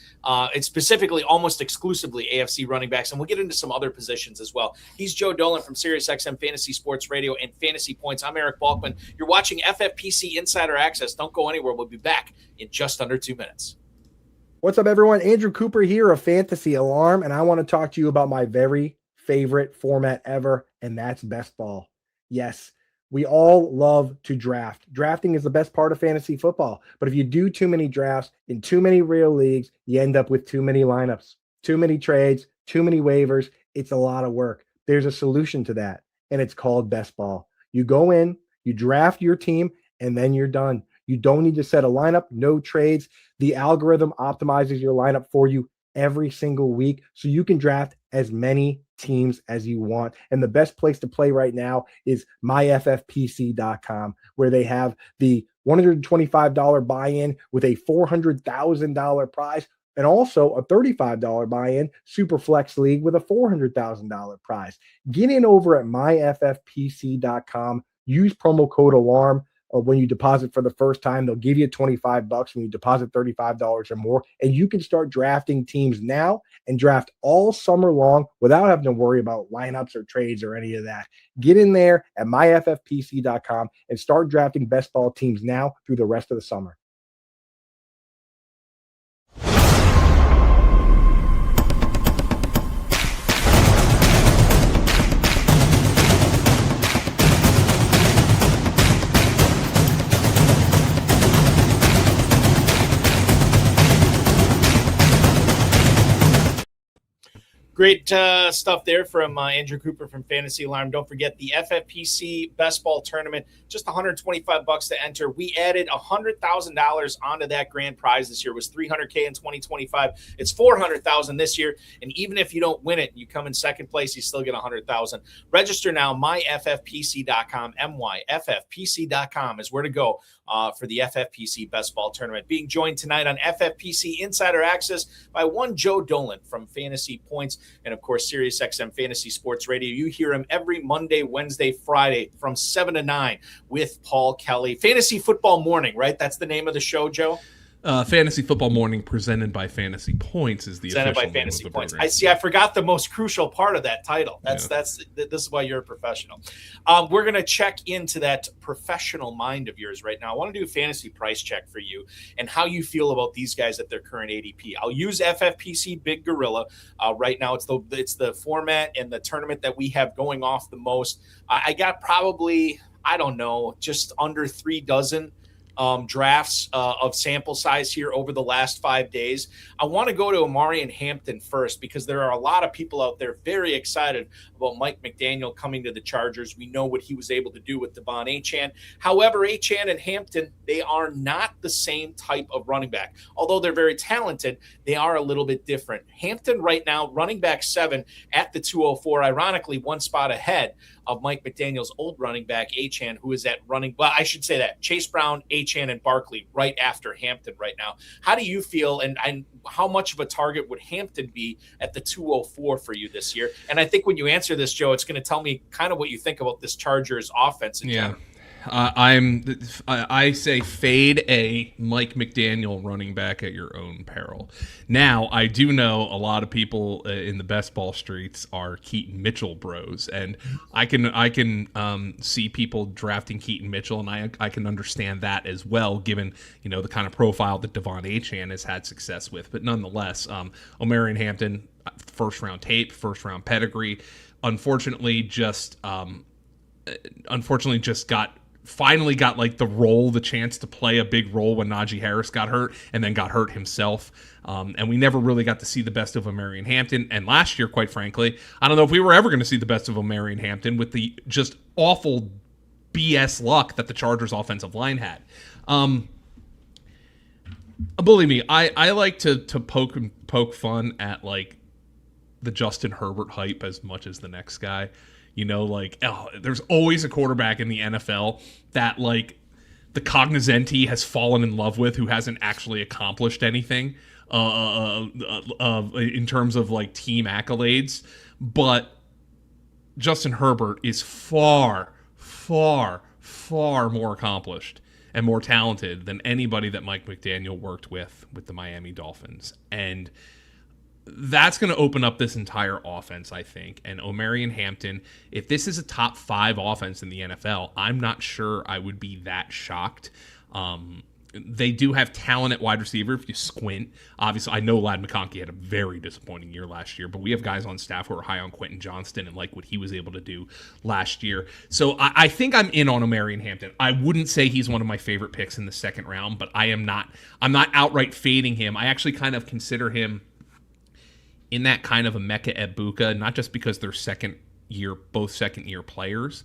[SPEAKER 1] It's specifically almost exclusively AFC running backs, and we'll get into some other positions as well. He's Joe Dolan from SiriusXM Fantasy Sports Radio and Fantasy Points. I'm Eric Balkman. You're watching FFPC Insider Access. Don't go anywhere. We'll be back in just under 2 minutes.
[SPEAKER 3] What's up, everyone? Andrew Cooper here of Fantasy Alarm, and I want to talk to you about my very favorite format ever, and that's best ball. Yes, we all love to draft. Drafting is the best part of fantasy football, but if you do too many drafts in too many real leagues, you end up with too many lineups, too many trades, too many waivers. It's a lot of work. There's a solution to that, and it's called best ball. You go in, you draft your team, and then you're done. You don't need to set a lineup, no trades. The algorithm optimizes your lineup for you every single week so you can draft as many teams as you want. And the best place to play right now is myffpc.com, where they have the $125 buy-in with a $400,000 prize, and also a $35 buy-in super flex league with a $400,000 prize. Get in over at myffpc.com. Use promo code ALARM when you deposit for the first time. They'll give you $25 when you deposit $35 or more, and you can start drafting teams now and draft all summer long without having to worry about lineups or trades or any of that. Get in there at myffpc.com and start drafting best ball teams now through the rest of the summer.
[SPEAKER 1] Great stuff there from Andrew Cooper from Fantasy Alarm. Don't forget the FFPC Best Ball Tournament, just $125 to enter. We added $100,000 onto that grand prize this year. It was $300K in 2025. It's $400,000 this year. And even if you don't win it, you come in second place, you still get $100,000. Register now, myffpc.com, myffpc.com is where to go for the FFPC Best Ball Tournament. Being joined tonight on FFPC Insider Access by one Joe Dolan from Fantasy Points and, of course, SiriusXM Fantasy Sports Radio. You hear him every Monday, Wednesday, Friday from 7 to 9 with Paul Kelly. Fantasy Football Morning, right? That's the name of the show, Joe?
[SPEAKER 2] Fantasy Football Morning presented by Fantasy Points is the
[SPEAKER 1] presented
[SPEAKER 2] official
[SPEAKER 1] by Fantasy
[SPEAKER 2] name of the
[SPEAKER 1] Points.
[SPEAKER 2] program.
[SPEAKER 1] I see. I forgot the most crucial part of that title. This is why you're a professional. We're going to check into that professional mind of yours right now. I want to do a fantasy price check for you and how you feel about these guys at their current ADP. I'll use FFPC Big Gorilla. Right now, it's the format and the tournament that we have going off the most. I got probably, I don't know, just under 3 dozen drafts of sample size here over the last 5 days. I want to go to Omarion Hampton first because there are a lot of people out there very excited about Mike McDaniel coming to the Chargers. We know what he was able to do with Devon Achane. However, Achane and Hampton, they are not the same type of running back. Although they're very talented, they are a little bit different. Hampton right now, running back 7 at the 204, ironically one spot ahead of Mike McDaniel's old running back, Achane, who is at running, well, I should say that, Chase Brown, Achane, and Barkley right after Hampton right now. How do you feel, and how much of a target would Hampton be at the 204 for you this year? And I think when you answer this, Joe, it's going to tell me kind of what you think about this Chargers offense in general.
[SPEAKER 2] I say fade a Mike McDaniel running back at your own peril. Now, I do know a lot of people in the best ball streets are Keaton Mitchell bros, and I can see people drafting Keaton Mitchell, and I can understand that as well, given the kind of profile that Devon Achane has had success with. But nonetheless, Omarion Hampton, first round tape, first round pedigree, unfortunately just finally got like the chance to play a big role when Najee Harris got hurt and then got hurt himself. And we never really got to see the best of Omarion Hampton. And last year, quite frankly, I don't know if we were ever going to see the best of Omarion Hampton with the just awful BS luck that the Chargers offensive line had. Believe me, I like to poke fun at like the Justin Herbert hype as much as the next guy. There's always a quarterback in the NFL that like the cognoscenti has fallen in love with who hasn't actually accomplished anything in terms of like team accolades. But Justin Herbert is far, far, far more accomplished and more talented than anybody that Mike McDaniel worked with the Miami Dolphins. And that's going to open up this entire offense, I think. And Omarion Hampton, if this is a top 5 offense in the NFL, I'm not sure I would be that shocked. They do have talent at wide receiver if you squint. Obviously, I know Ladd McConkey had a very disappointing year last year, but we have guys on staff who are high on Quinshon Judkins and like what he was able to do last year. So I think I'm in on Omarion Hampton. I wouldn't say he's one of my favorite picks in the second round, but I'm not outright fading him. I actually kind of consider him in that kind of a Mecca Egbuka, not just because they're both second year players,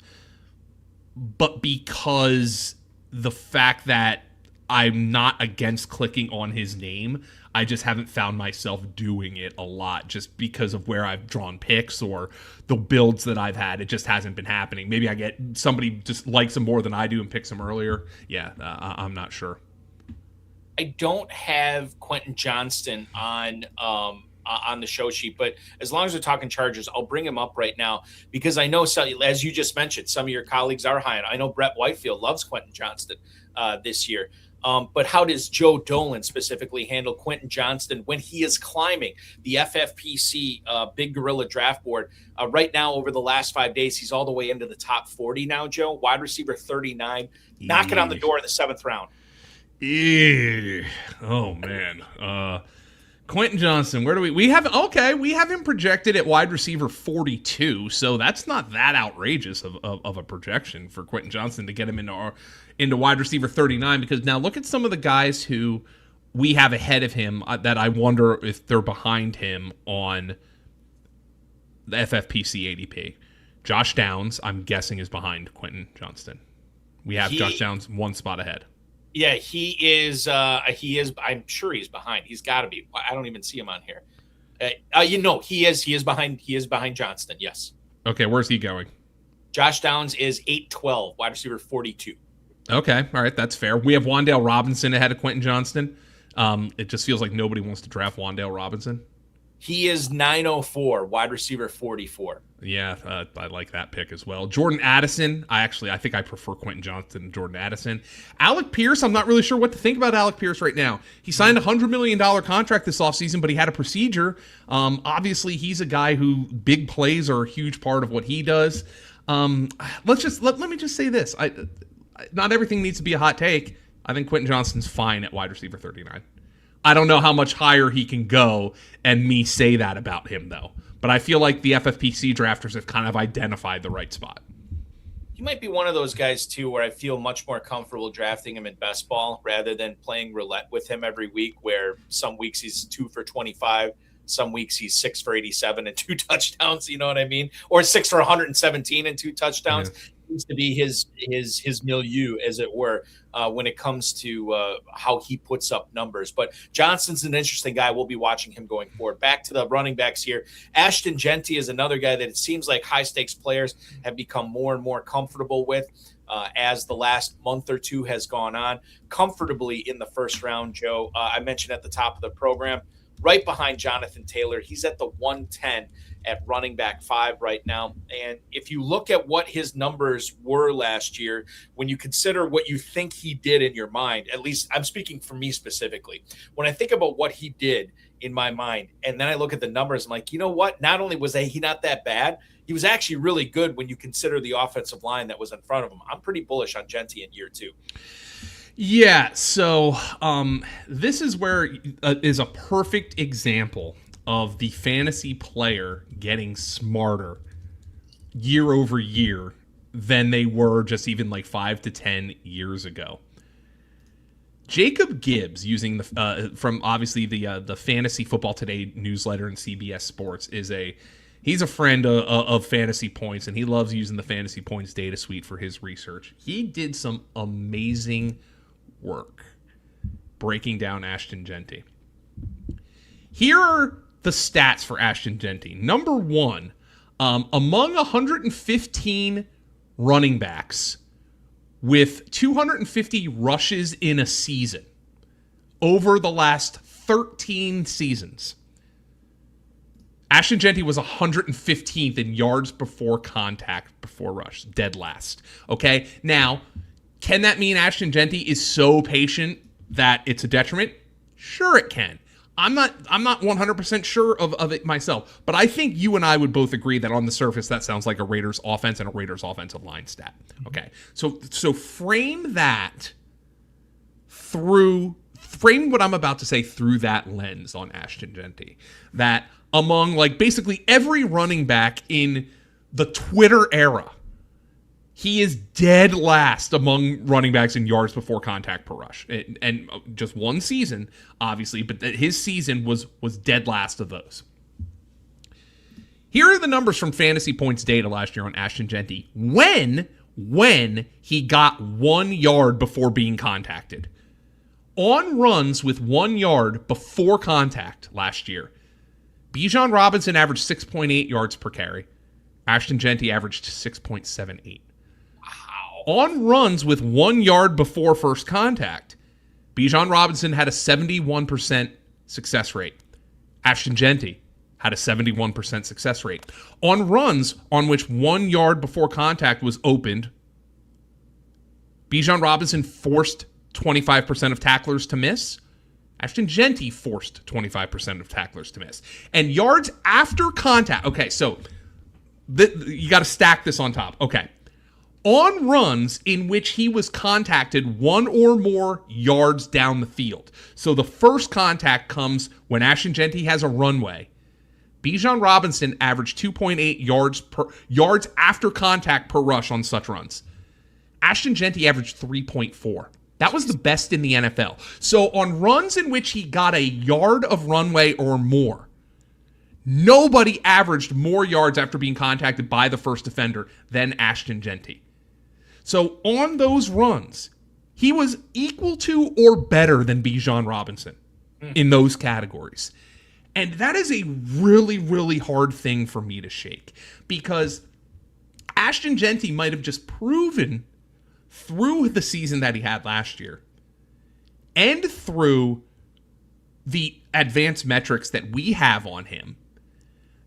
[SPEAKER 2] but because the fact that I'm not against clicking on his name. I just haven't found myself doing it a lot just because of where I've drawn picks or the builds that I've had. It just hasn't been happening. Maybe I get somebody just likes him more than I do and picks him earlier. Yeah, I'm not sure.
[SPEAKER 1] I don't have Quinshon Judkins on the show sheet, but as long as we're talking Chargers, I'll bring him up right now because I know, as you just mentioned, some of your colleagues are high on. I know Brett Whitefield loves Quinshon Judkins this year. But how does Joe Dolan specifically handle Quinshon Judkins when he is climbing the FFPC Big Gorilla draft board? Right now, over the last 5 days, he's all the way into the top 40 now, Joe. Wide receiver 39, knocking on the door in the 7th round.
[SPEAKER 2] Oh, man. Quinshon Judkins, where do we have him projected at wide receiver 42, so that's not that outrageous of a projection for Quinshon Judkins to get him into wide receiver 39, because now look at some of the guys who we have ahead of him that I wonder if they're behind him on the FFPC ADP. Josh Downs, I'm guessing, is behind Quinshon Judkins. We have Josh Downs one spot ahead.
[SPEAKER 1] Yeah, he is. I'm sure he's behind. He's got to be. I don't even see him on here. He is behind. He is behind Johnston. Yes.
[SPEAKER 2] Okay, where's he going?
[SPEAKER 1] Josh Downs is 8-12, wide receiver 42.
[SPEAKER 2] Okay, all right, that's fair. We have Wan'Dale Robinson ahead of Quinshon Judkins. It just feels like nobody wants to draft Wan'Dale Robinson.
[SPEAKER 1] He is 904, wide receiver 44.
[SPEAKER 2] Yeah, I like that pick as well. Jordan Addison, I think I prefer Quinshon Judkins and Jordan Addison. Alec Pierce, I'm not really sure what to think about Alec Pierce right now. He signed a $100 million contract this offseason, but he had a procedure. Obviously, he's a guy who big plays are a huge part of what he does. Let me just say this. Not everything needs to be a hot take. I think Quinshon Judkins fine at wide receiver 39. I don't know how much higher he can go and me say that about him, though. But I feel like the FFPC drafters have kind of identified the right spot.
[SPEAKER 1] He might be one of those guys, too, where I feel much more comfortable drafting him in best ball rather than playing roulette with him every week, where some weeks he's 2 for 25, some weeks he's 6 for 87 and 2 touchdowns, you know what I mean? Or 6 for 117 and 2 touchdowns. Yeah. Seems to be his milieu, as it were, when it comes to how he puts up numbers. But Johnston's an interesting guy. We'll be watching him going forward. Back to the running backs here. Ashton Jeanty is another guy that it seems like high-stakes players have become more and more comfortable with as the last month or two has gone on. Comfortably in the first round, Joe. I mentioned at the top of the program, right behind Jonathan Taylor. He's at the 110 at running back 5 right now. And if you look at what his numbers were last year, when you consider what you think he did in your mind, at least I'm speaking for me specifically, when I think about what he did in my mind, and then I look at the numbers, I'm like, you know what? Not only was he not that bad, he was actually really good when you consider the offensive line that was in front of him. I'm pretty bullish on Jeanty in year 2.
[SPEAKER 2] Yeah, so this is where is a perfect example of the fantasy player getting smarter year over year than they were just even like 5 to 10 years ago. Jacob Gibbs, using the from obviously the Fantasy Football Today newsletter and CBS Sports, he's a friend of Fantasy Points, and he loves using the Fantasy Points data suite for his research. He did some amazing work breaking down Ashton Jeanty. Here are the stats for Ashton Jeanty. Number 1, among 115 running backs with 250 rushes in a season over the last 13 seasons, Ashton Jeanty was 115th in yards before contact, before rush, dead last. Okay, now, can that mean Ashton Jeanty is so patient that it's a detriment? Sure it can. I'm not 100% sure of it myself, but I think you and I would both agree that on the surface that sounds like a Raiders offense and a Raiders offensive line stat. Okay, so frame what I'm about to say through that lens on Ashton Jeanty. That among like basically every running back in the Twitter era, he is dead last among running backs in yards before contact per rush. And just one season, obviously, but his season was dead last of those. Here are the numbers from Fantasy Points data last year on Ashton Jeanty when he got 1 yard before being contacted. On runs with 1 yard before contact last year, Bijan Robinson averaged 6.8 yards per carry. Ashton Jeanty averaged 6.78.
[SPEAKER 1] Wow.
[SPEAKER 2] On runs with 1 yard before first contact, Bijan Robinson had a 71% success rate. Ashton Jeanty had a 71% success rate. On runs on which 1 yard before contact was opened, Bijan Robinson forced 25% of tacklers to miss. Ashton Jeanty forced 25% of tacklers to miss. And yards after contact. Okay, so you got to stack this on top. Okay. On runs in which he was contacted 1 or more yards down the field. So the first contact comes when Ashton Jeanty has a runway. Bijan Robinson averaged 2.8 yards after contact per rush on such runs. Ashton Jeanty averaged 3.4. That was the best in the NFL. So on runs in which he got a yard of runway or more, nobody averaged more yards after being contacted by the first defender than Ashton Jeanty. So on those runs, he was equal to or better than Bijan Robinson in those categories. And that is a really, really hard thing for me to shake, because Ashton Jeanty might have just proven through the season that he had last year and through the advanced metrics that we have on him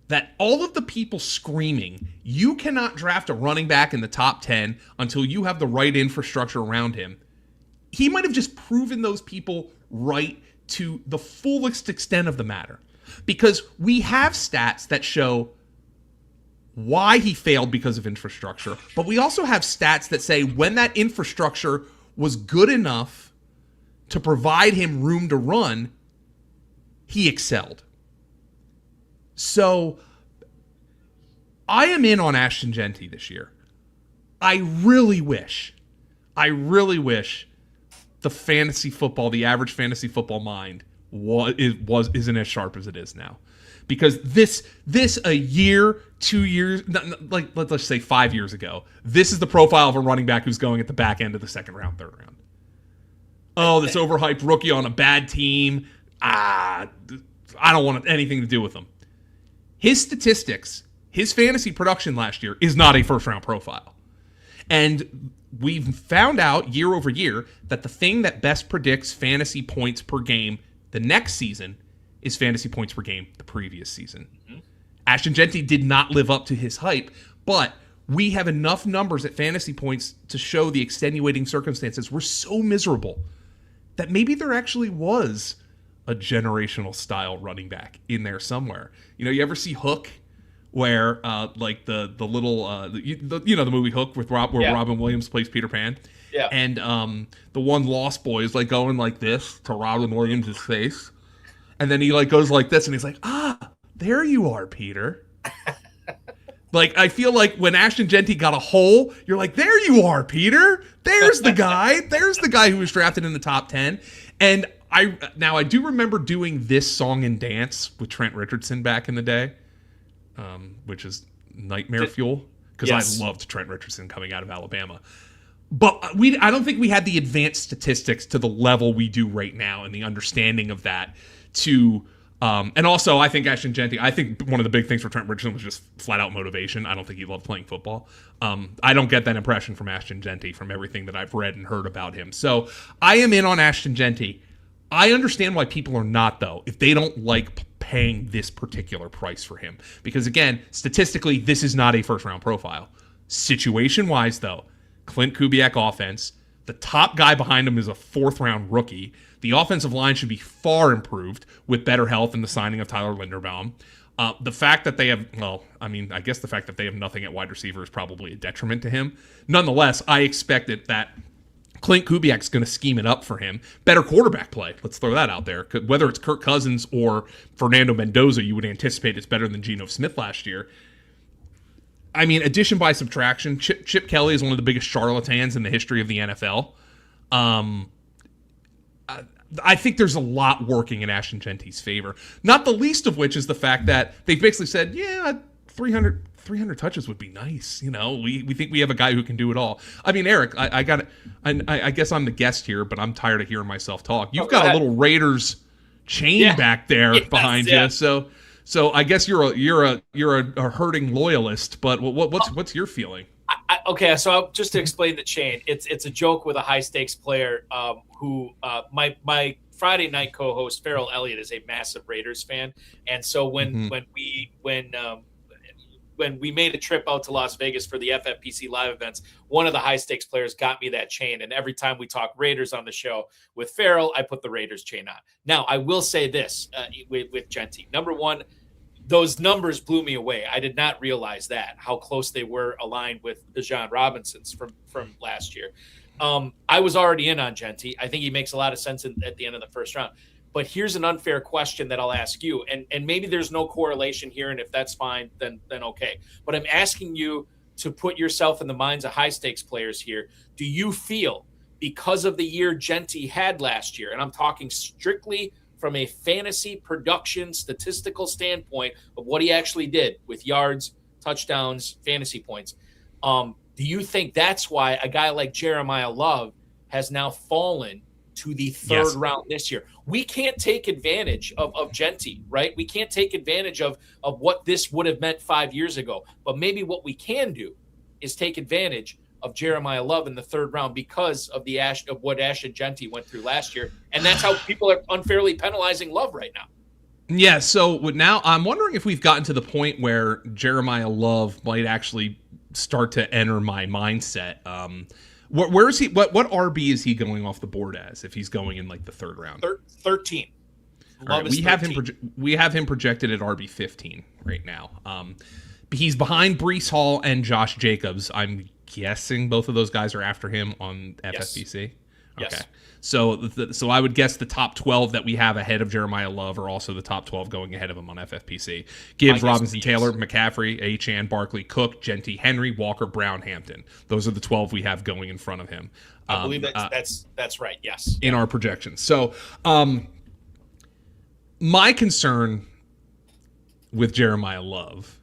[SPEAKER 2] that all of the people screaming, you cannot draft a running back in the top 10 until you have the right infrastructure around him, he might have just proven those people right to the fullest extent of the matter. Because we have stats that show why he failed because of infrastructure, but we also have stats that say when that infrastructure was good enough to provide him room to run, he excelled. So I am in on Ashton Jeanty this year. I really wish the fantasy football, the average fantasy football mind isn't as sharp as it is now. Because this a year, 2 years, like let's say 5 years ago, this is the profile of a running back who's going at the back end of the second round, third round. Oh, this overhyped rookie on a bad team. I don't want anything to do with him. His statistics, his fantasy production last year is not a first round profile. And we've found out year over year that the thing that best predicts fantasy points per game the next season is fantasy points per game the previous season. Mm-hmm. Ashton Jeanty did not live up to his hype, but we have enough numbers at fantasy points to show the extenuating circumstances were so miserable that maybe there actually was a generational style running back in there somewhere. You know, you ever see Hook, where like the little the movie Hook with Robin Williams plays Peter Pan, and the one Lost Boy is like going like this to Robin Williams' face. And then he like goes like this, and he's like, there you are, Peter. Like, I feel like when Ashton Jeanty got a hole, you're like, there you are, Peter. There's the guy. There's the guy who was drafted in the top 10. And I do remember doing this song and dance with Trent Richardson back in the day, which is Nightmare Fuel, because I loved Trent Richardson coming out of Alabama. But I don't think we had the advanced statistics to the level we do right now and the understanding of that. And also, I think Ashton Jeanty, I think one of the big things for Trent Richardson was just flat out motivation. I don't think he loved playing football. I don't get that impression from Ashton Jeanty from everything that I've read and heard about him. So I am in on Ashton Jeanty. I understand why people are not, though, if they don't like paying this particular price for him. Because again, statistically, this is not a first round profile. Situation wise, though, Clint Kubiak offense, the top guy behind him is a 4th round rookie. The offensive line should be far improved with better health and the signing of Tyler Linderbaum. The fact that they have, I guess the fact that they have nothing at wide receiver is probably a detriment to him. Nonetheless, I expected that Clint Kubiak's going to scheme it up for him. Better quarterback play. Let's throw that out there. Whether it's Kirk Cousins or Fernando Mendoza, you would anticipate it's better than Geno Smith last year. I mean, addition by subtraction, Chip Kelly is one of the biggest charlatans in the history of the NFL. I think there's a lot working in Ashton Jeanty's favor. Not the least of which is the fact that they've basically said, 300 touches would be nice. We think we have a guy who can do it all. I mean, Eric, I guess I'm the guest here, but I'm tired of hearing myself talk. You've got a little Raiders chain back there behind you. So I guess you're a hurting loyalist, but what's your feeling?
[SPEAKER 1] Okay, so just to explain the chain, it's a joke with a high stakes player who my Friday night co-host Farrell Elliott is a massive Raiders fan, and so when we made a trip out to Las Vegas for the FFPC live events, one of the high stakes players got me that chain, and every time we talk Raiders on the show with Farrell, I put the Raiders chain on. Now I will say this with Jeanty, number one, those numbers blew me away. I did not realize how close they were aligned with Bijan Robinson's from last year. I was already in on Jeanty. I think he makes a lot of sense at the end of the first round. But here's an unfair question that I'll ask you, and maybe there's no correlation here, and if that's fine, then okay. But I'm asking you to put yourself in the minds of high-stakes players here. Do you feel, because of the year Jeanty had last year, and I'm talking strictly from a fantasy production statistical standpoint of what he actually did with yards, touchdowns, fantasy points, do you think that's why a guy like Jeremiyah Love has now fallen to the third round this year? We can't take advantage of Jeanty, right? We can't take advantage of what this would have meant 5 years ago. But maybe what we can do is take advantage of Jeremiyah Love in the third round because of what Ashton Jeanty went through last year. And that's how people are unfairly penalizing Love right now.
[SPEAKER 2] Yeah, so now I'm wondering if we've gotten to the point where Jeremiyah Love might actually start to enter my mindset. Where is he? What RB is he going off the board as if he's going in like the third round?
[SPEAKER 1] 13.
[SPEAKER 2] Right, we have him projected at RB 15 right now. He's behind Breece Hall and Josh Jacobs. I'm guessing both of those guys are after him on FFPC.
[SPEAKER 1] Yes.
[SPEAKER 2] Okay. So I would guess the top 12 that we have ahead of Jeremiyah Love are also the top 12 going ahead of him on FFPC. Gibbs, Robinson, Taylor, McCaffrey, Achane, Barkley, Cook, Jeanty, Henry, Walker, Brown, Hampton. Those are the 12 we have going in front of him.
[SPEAKER 1] I believe that's right. Yes.
[SPEAKER 2] In our projections. So my concern with Jeremiyah Love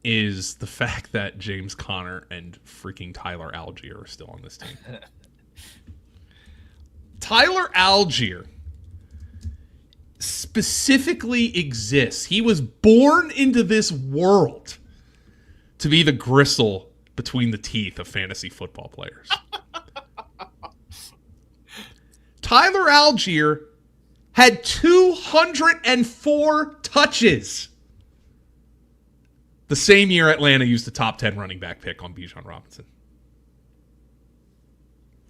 [SPEAKER 2] is the fact that James Conner and freaking Tyler Algier are still on this team. Tyler Algier specifically exists. He was born into this world to be the gristle between the teeth of fantasy football players. Tyler Algier had 204 touches the same year Atlanta used the top 10 running back pick on Bijan Robinson.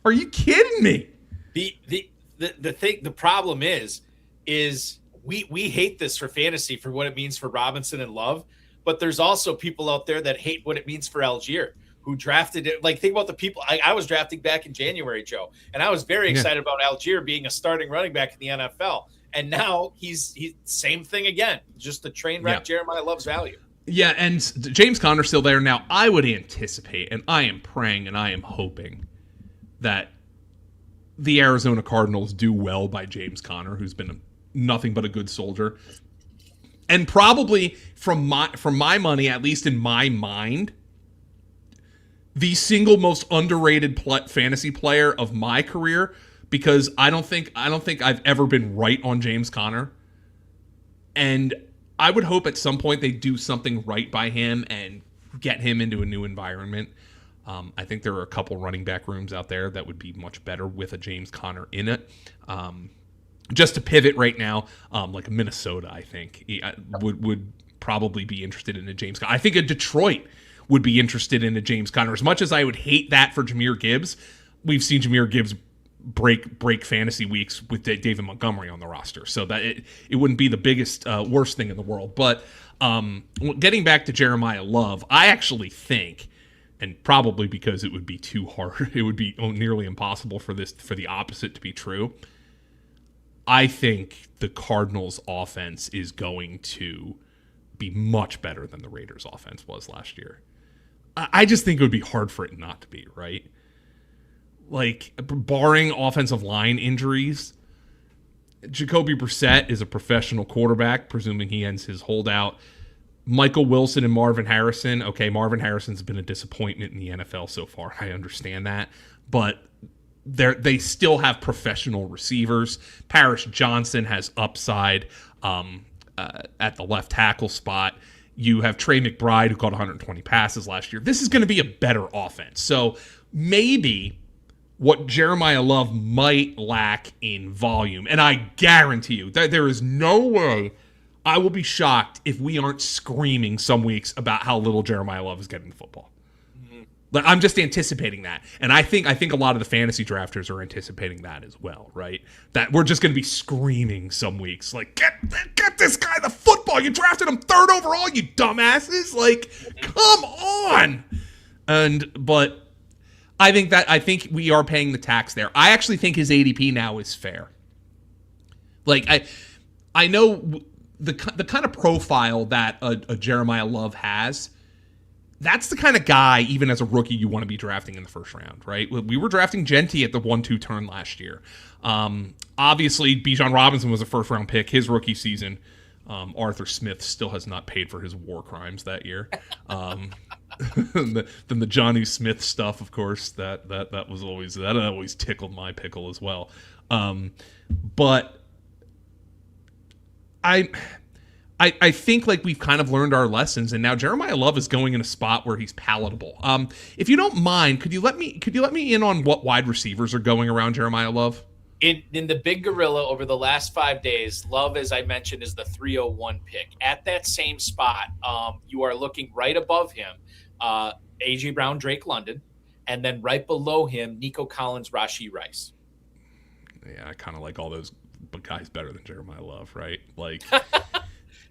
[SPEAKER 2] Are you kidding me?
[SPEAKER 1] The problem is we hate this for fantasy for what it means for Robinson and Love, but there's also people out there that hate what it means for Algier, who drafted it. Like, think about the people I was drafting back in January, Joe, and I was very excited about Algier being a starting running back in the NFL, and now he's same thing again, just the train wreck Jeremiyah Love's value.
[SPEAKER 2] Yeah, and James Conner's still there. Now, I would anticipate, and I am praying and I am hoping that the Arizona Cardinals do well by James Conner, who's been nothing but a good soldier. And probably, from my money, at least in my mind, the single most underrated fantasy player of my career, because I don't think I've ever been right on James Conner. And I would hope at some point they do something right by him and get him into a new environment. I think there are a couple running back rooms out there that would be much better with a James Conner in it. Just to pivot right now, like Minnesota, I think would probably be interested in a James Conner. I think a Detroit would be interested in a James Conner. As much as I would hate that for Jahmyr Gibbs, we've seen Jahmyr Gibbs break fantasy weeks with David Montgomery on the roster, so that it wouldn't be the biggest worst thing in the world. But getting back to Jeremiyah Love, I actually think, and probably because it would be too hard, it would be nearly impossible for the opposite to be true. I think the Cardinals' offense is going to be much better than the Raiders' offense was last year. I just think it would be hard for it not to be, right? Like, barring offensive line injuries, Jacoby Brissett is a professional quarterback, presuming he ends his holdout. Michael Wilson and Marvin Harrison. Okay, Marvin Harrison's been a disappointment in the NFL so far. I understand that. But they still have professional receivers. Paris Johnson has upside at the left tackle spot. You have Trey McBride, who caught 120 passes last year. This is going to be a better offense. So maybe what Jeremiyah Love might lack in volume, and I guarantee you that there is no way I will be shocked if we aren't screaming some weeks about how little Jeremiyah Love is getting the football. Like, I'm just anticipating that. And I think a lot of the fantasy drafters are anticipating that as well, right? That we're just going to be screaming some weeks, like, get this guy the football. You drafted him 3rd overall, you dumbasses. Like, come on. But I think we are paying the tax there. I actually think his ADP now is fair. Like, I know the kind of profile that a Jeremiyah Love has. That's the kind of guy, even as a rookie, you want to be drafting in the first round, right? We were drafting Jeanty at the 1-2 turn last year. Obviously, Bijan Robinson was a first-round pick his rookie season. Arthur Smith still has not paid for his war crimes that year. Then the Johnny Smith stuff, of course, that always tickled my pickle as well. But I think like we've kind of learned our lessons, and now Jeremiyah Love is going in a spot where he's palatable. If you don't mind, could you let me in on what wide receivers are going around Jeremiyah Love?
[SPEAKER 1] In the Big Gorilla over the last 5 days, Love, as I mentioned, is the 301 pick. At that same spot, you are looking right above him, A.J. Brown, Drake London, and then right below him, Nico Collins, Rashee Rice.
[SPEAKER 2] Yeah, I kind of like all those guys better than Jeremiyah Love, right? Like,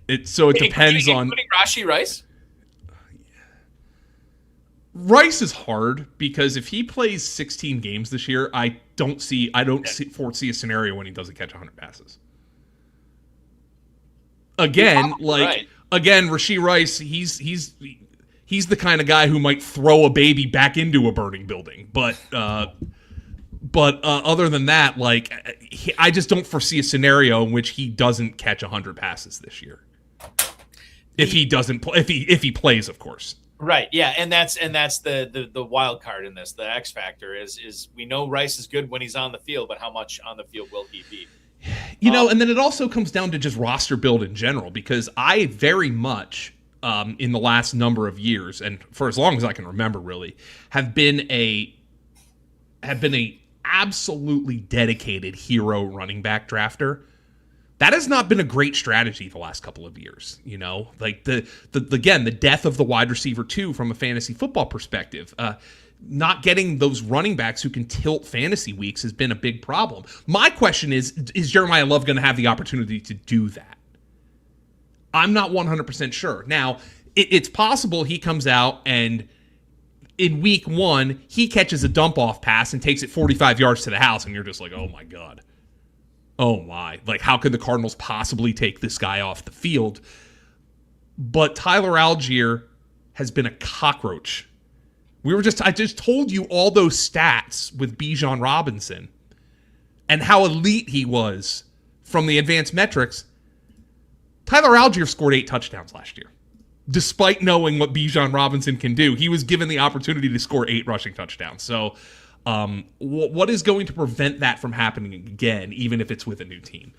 [SPEAKER 2] it depends on
[SPEAKER 1] Rashee Rice.
[SPEAKER 2] Rice is hard because if he plays 16 games this year, I don't foresee a scenario when he doesn't catch 100 passes. Again, Rashee Rice, he's the kind of guy who might throw a baby back into a burning building, but other than that, I just don't foresee a scenario in which he doesn't catch 100 passes this year. If he plays, of course.
[SPEAKER 1] Right. Yeah, and that's the wild card in this. The X factor is we know Rice is good when he's on the field, but how much on the field will he be?
[SPEAKER 2] And then it also comes down to just roster build in general, because I very much in the last number of years, and for as long as I can remember, really, have been a absolutely dedicated hero running back drafter. That has not been a great strategy the last couple of years, like the death of the wide receiver too, from a fantasy football perspective. Not getting those running backs who can tilt fantasy weeks has been a big problem. My question is Jeremiyah Love going to have the opportunity to do that? I'm not 100% sure. Now, it's possible he comes out and in week 1, he catches a dump-off pass and takes it 45 yards to the house, and you're just like, oh my God. Oh my. Like, how could the Cardinals possibly take this guy off the field? But Tyler Algier has been a cockroach. I just told you all those stats with Bijan Robinson and how elite he was from the advanced metrics. Tyler Algier scored 8 touchdowns last year. Despite knowing what Bijan Robinson can do, he was given the opportunity to score 8 rushing touchdowns. So what is going to prevent that from happening again, even if it's with a new team?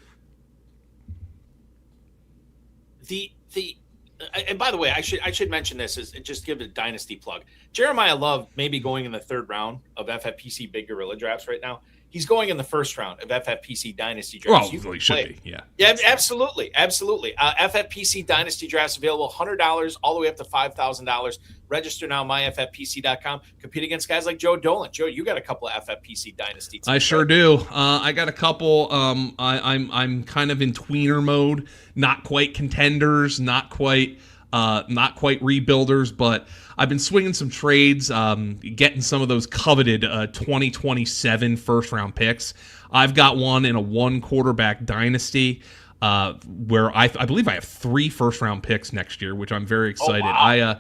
[SPEAKER 1] And by the way, I should mention this as just give a dynasty plug. Jeremiyah Love may be going in the 3rd round of FFPC Big Gorilla drafts right now. He's going in the 1st round of FFPC Dynasty drafts.
[SPEAKER 2] Well, he should be, yeah.
[SPEAKER 1] Yeah, absolutely. FFPC Dynasty drafts available $100 all the way up to $5,000. Register now, myffpc.com. Compete against guys like Joe Dolan. Joe, you got a couple of FFPC Dynasty teams.
[SPEAKER 2] I sure do. I got a couple. I'm kind of in tweener mode. Not quite contenders. Not quite rebuilders, but I've been swinging some trades, getting some of those coveted 2027 first-round picks. I've got one in a 1-quarterback dynasty where I believe I have 3 first-round picks next year, which I'm very excited.
[SPEAKER 1] Oh,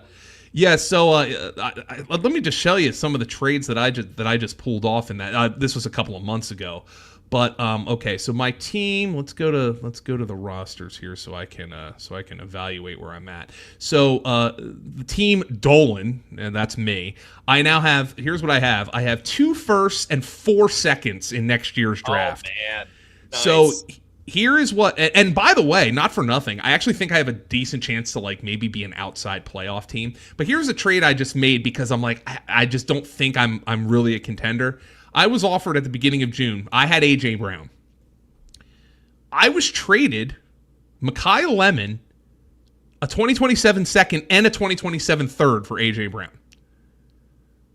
[SPEAKER 1] wow.
[SPEAKER 2] So let me just show you some of the trades that I just pulled off in that. This was a couple of months ago, But okay, so my team. Let's go to the rosters here so I can evaluate where I'm at. So the team Dolan, and that's me. I now have. Here's what I have. I have 2 firsts and 4 seconds in next year's draft.
[SPEAKER 1] Oh man, nice.
[SPEAKER 2] So here is what. And by the way, not for nothing, I actually think I have a decent chance to like maybe be an outside playoff team. But here's a trade I just made because I'm like I just don't think I'm really a contender. I was offered at the beginning of June. I had AJ Brown. I was traded Mekhi Lemon, a 2027 second, and a 2027 third for AJ Brown.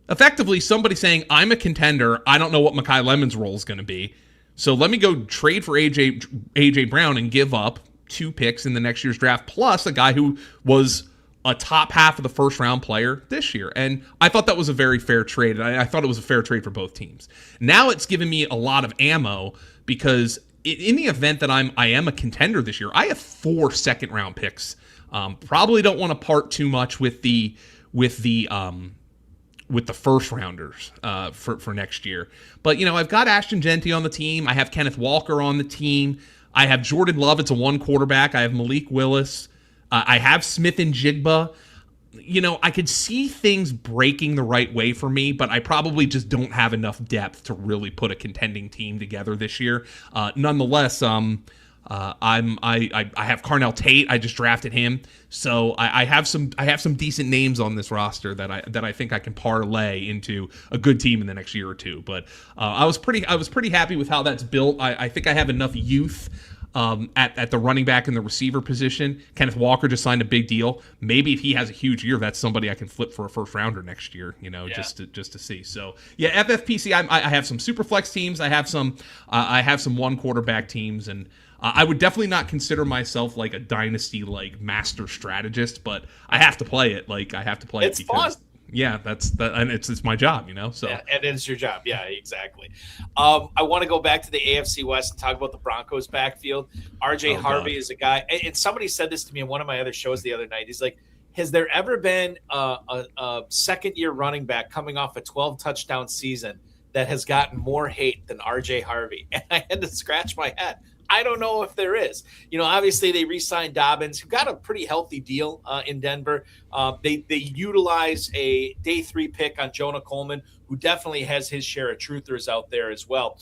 [SPEAKER 2] Effectively, somebody saying, I'm a contender. I don't know what Mekhi Lemon's role is going to be. So let me go trade for AJ Brown and give up 2 picks in the next year's draft, plus a guy who was a top half of the first round player this year. And I thought that was a very fair trade. And I thought it was a fair trade for both teams. Now it's given me a lot of ammo because in the event that I am a contender this year, I have 4 second round picks. Probably don't want to part too much with the first rounders for next year. But, I've got Ashton Jeanty on the team. I have Kenneth Walker on the team. I have Jordan Love. It's a 1 quarterback. I have Malik Willis. I have Smith and Jigba. I could see things breaking the right way for me, but I probably just don't have enough depth to really put a contending team together this year. Nonetheless, I have Carnell Tate. I just drafted him, so I have some decent names on this roster that I think I can parlay into a good team in the next year or two. But I was pretty happy with how that's built. I think I have enough youth at the running back and the receiver position. Kenneth Walker just signed a big deal. Maybe if he has a huge year, that's somebody I can flip for a first rounder next year. Just to see. So yeah, FFPC. I have some super flex teams. I have some 1 quarterback teams, and I would definitely not consider myself like a dynasty like master strategist, but I have to play it. Like I have to play
[SPEAKER 1] it's
[SPEAKER 2] it because.
[SPEAKER 1] Fun.
[SPEAKER 2] Yeah, and it's my job, So
[SPEAKER 1] yeah, and it's your job. Yeah, exactly. I want to go back to the AFC West and talk about the Broncos backfield. RJ Harvey is a guy, and somebody said this to me in one of my other shows the other night. He's like, has there ever been a second-year running back coming off a 12-touchdown season that has gotten more hate than RJ Harvey? And I had to scratch my head. I don't know if there is. Obviously they re-signed Dobbins, who got a pretty healthy deal in Denver. They utilize a day 3 pick on Jonah Coleman, who definitely has his share of truthers out there as well.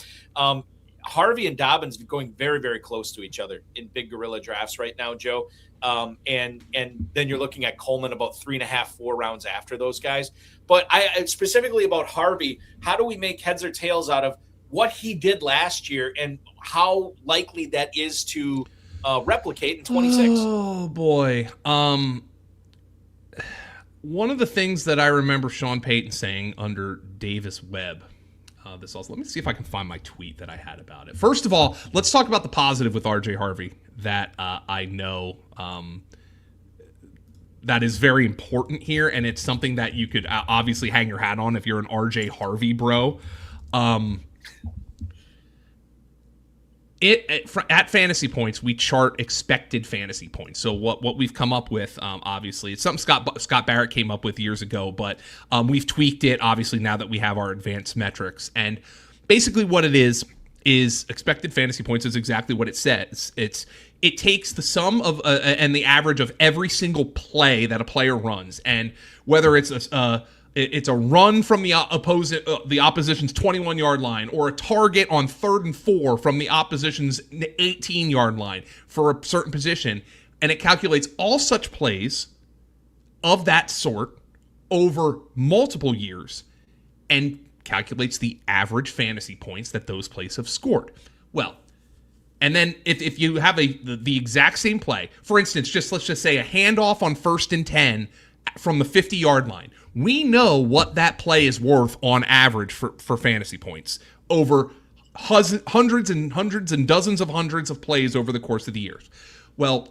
[SPEAKER 1] Harvey and Dobbins going very, very close to each other in big gorilla drafts right now, Joe. And then you're looking at Coleman about 3.5, 4 rounds after those guys. But I specifically about Harvey, how do we make heads or tails out of what he did last year and how likely that is to replicate in 26?
[SPEAKER 2] Oh boy. One of the things that I remember Sean Payton saying under Davis Webb, let me see if I can find my tweet that I had about it. First of all, let's talk about the positive with RJ Harvey that I know that is very important here, and it's something that you could obviously hang your hat on if you're an RJ Harvey bro. At Fantasy Points, we chart expected fantasy points. So what we've come up with, obviously, it's something Scott Barrett came up with years ago, but we've tweaked it, obviously, now that we have our advanced metrics. And basically what it is expected fantasy points is exactly what it says. It takes the sum of and the average of every single play that a player runs, and whether it's a run from the opposition's 21-yard line, or a target on 3rd and 4 from the opposition's 18-yard line for a certain position, and it calculates all such plays of that sort over multiple years and calculates the average fantasy points that those plays have scored. Well, and then if you have the exact same play, for instance, let's just say a handoff on 1st and 10 from the 50-yard line, we know what that play is worth on average for fantasy points over hundreds and dozens of hundreds of plays over the course of the years. Well,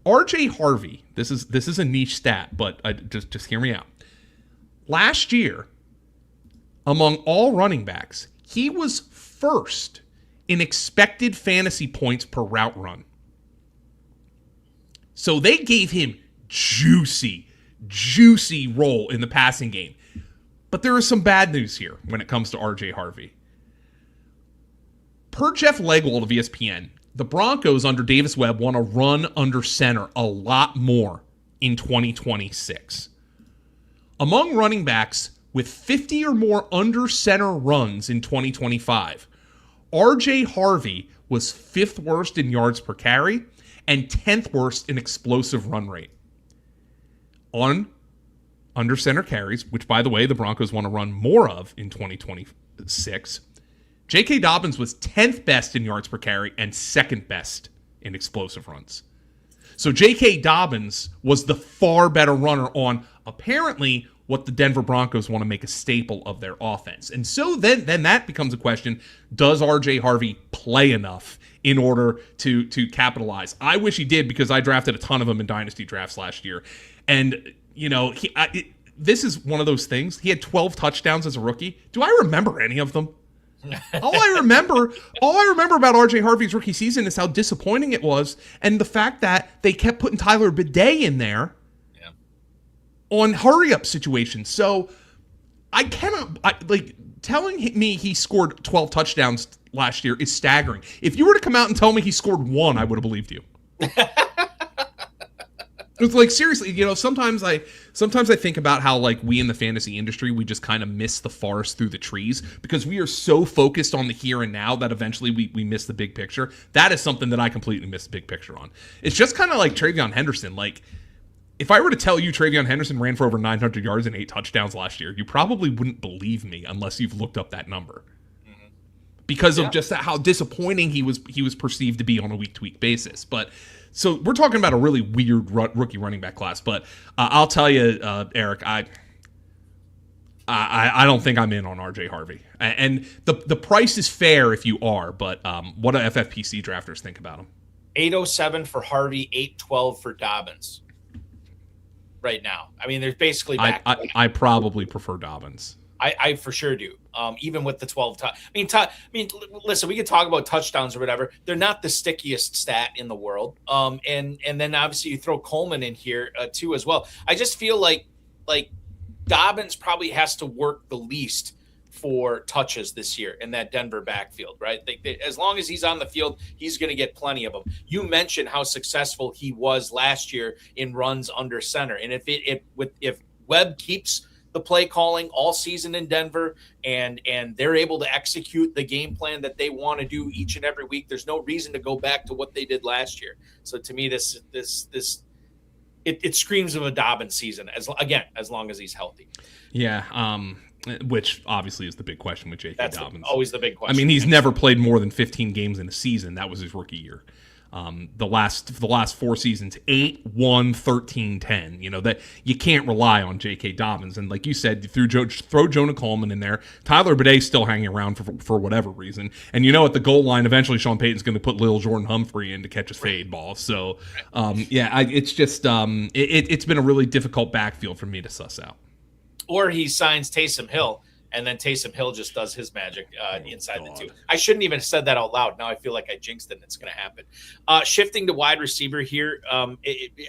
[SPEAKER 2] RJ Harvey, this is a niche stat, but just hear me out. Last year, among all running backs, he was first in expected fantasy points per route run. So they gave him juicy role in the passing game. But there is some bad news here when it comes to RJ Harvey. Per Jeff Legwold of ESPN, the Broncos under Davis Webb want to run under center a lot more in 2026. Among running backs with 50 or more under center runs in 2025, RJ Harvey was 5th worst in yards per carry and 10th worst in explosive run rate. On under center carries, which by the way, the Broncos want to run more of in 2026, J.K. Dobbins was 10th best in yards per carry and 2nd best in explosive runs. So J.K. Dobbins was the far better runner on apparently what the Denver Broncos want to make a staple of their offense. And so then that becomes a question, does RJ Harvey play enough in order to capitalize? I wish he did, because I drafted a ton of them in dynasty drafts last year. And, you know, this is one of those things. He had 12 touchdowns as a rookie. Do I remember any of them? all I remember about RJ Harvey's rookie season is how disappointing it was, and the fact that they kept putting Tyler Bidet in there on hurry-up situations. So I cannot, telling me he scored 12 touchdowns last year is staggering. If you were to come out and tell me he scored 1, I would have believed you. It's like, seriously, you know, sometimes I think about how, like, we in the fantasy industry, we just kind of miss the forest through the trees because we are so focused on the here and now that eventually we miss the big picture. That is something that I completely miss the big picture on. It's just kind of like TreVeyon Henderson. Like, if I were to tell you TreVeyon Henderson ran for over 900 yards and 8 touchdowns last year, you probably wouldn't believe me unless you've looked up that number. Because of just how disappointing he was perceived to be on a week-to-week basis. But so we're talking about a really weird rookie running back class. But I'll tell you, Eric, I don't think I'm in on RJ Harvey. And the price is fair if you are. But what do FFPC drafters think about him?
[SPEAKER 1] 807 for Harvey, 812 for Dobbins. Right now, I mean, there's basically back.
[SPEAKER 2] I probably prefer Dobbins.
[SPEAKER 1] I for sure do. Even with the 12 listen, we can talk about touchdowns or whatever. They're not the stickiest stat in the world. And then obviously you throw Coleman in here too as well. I just feel like Dobbins probably has to work the least for touches this year in that Denver backfield, right? As long as he's on the field, he's going to get plenty of them. You mentioned how successful he was last year in runs under center, and if Webb keeps the play calling all season in Denver, and they're able to execute the game plan that they want to do each and every week, there's no reason to go back to what they did last year. So to me, it screams of a Dobbins season as long as he's healthy.
[SPEAKER 2] Yeah. Which obviously is the big question with J.K. Dobbins.
[SPEAKER 1] Always the big question.
[SPEAKER 2] I mean, he's never played more than 15 games in a season. That was his rookie year. The last 4 seasons, 8, 1, 13, 10. You know, that you can't rely on J.K. Dobbins. And like you said, throw Jonah Coleman in there. Tyler Bidet still hanging around for whatever reason. And you know, at the goal line, eventually Sean Payton's going to put Lil Jordan Humphrey in to catch a fade ball. So, it's just it's been a really difficult backfield for me to suss out.
[SPEAKER 1] Or he signs Taysom Hill, and then Taysom Hill just does his magic inside the 2. I shouldn't even have said that out loud. Now I feel like I jinxed it, and it's going to happen. Shifting to wide receiver here,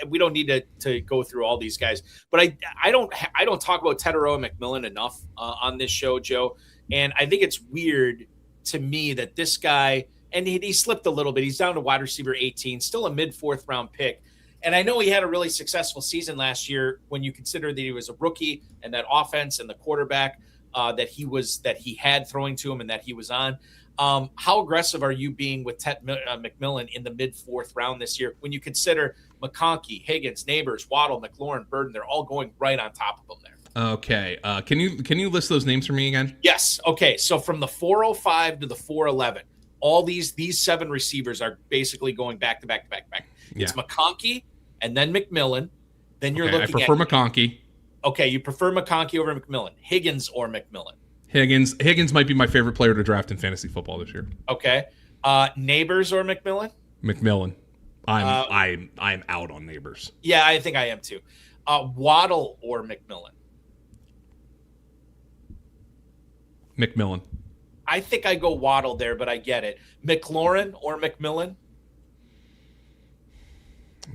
[SPEAKER 1] we don't need to go through all these guys, but I don't talk about Tetairoa McMillan enough on this show, Joe. And I think it's weird to me that this guy, and he slipped a little bit. He's down to wide receiver 18, still a mid-4th round pick. And I know he had a really successful season last year when you consider that he was a rookie and that offense and the quarterback that he had throwing to him and that he was on. How aggressive are you being with McMillan in the mid-4th round this year when you consider McConkey, Higgins, Neighbors, Waddle, McLaurin, Burden? They're all going right on top of him there.
[SPEAKER 2] Okay. Can you list those names for me again?
[SPEAKER 1] Yes. Okay. So from the 405 to the 411, all these 7 receivers are basically going back to back to back to back. It's McConkey and then McMillan. Then you're looking at...
[SPEAKER 2] I prefer McConkey.
[SPEAKER 1] Okay, you prefer McConkey over McMillan. Higgins or McMillan?
[SPEAKER 2] Higgins might be my favorite player to draft in fantasy football this year.
[SPEAKER 1] Okay. Neighbors or McMillan?
[SPEAKER 2] McMillan. I'm out on Neighbors.
[SPEAKER 1] Yeah, I think I am too. Waddle or McMillan?
[SPEAKER 2] McMillan.
[SPEAKER 1] I think I go Waddle there, but I get it. McLaurin or McMillan?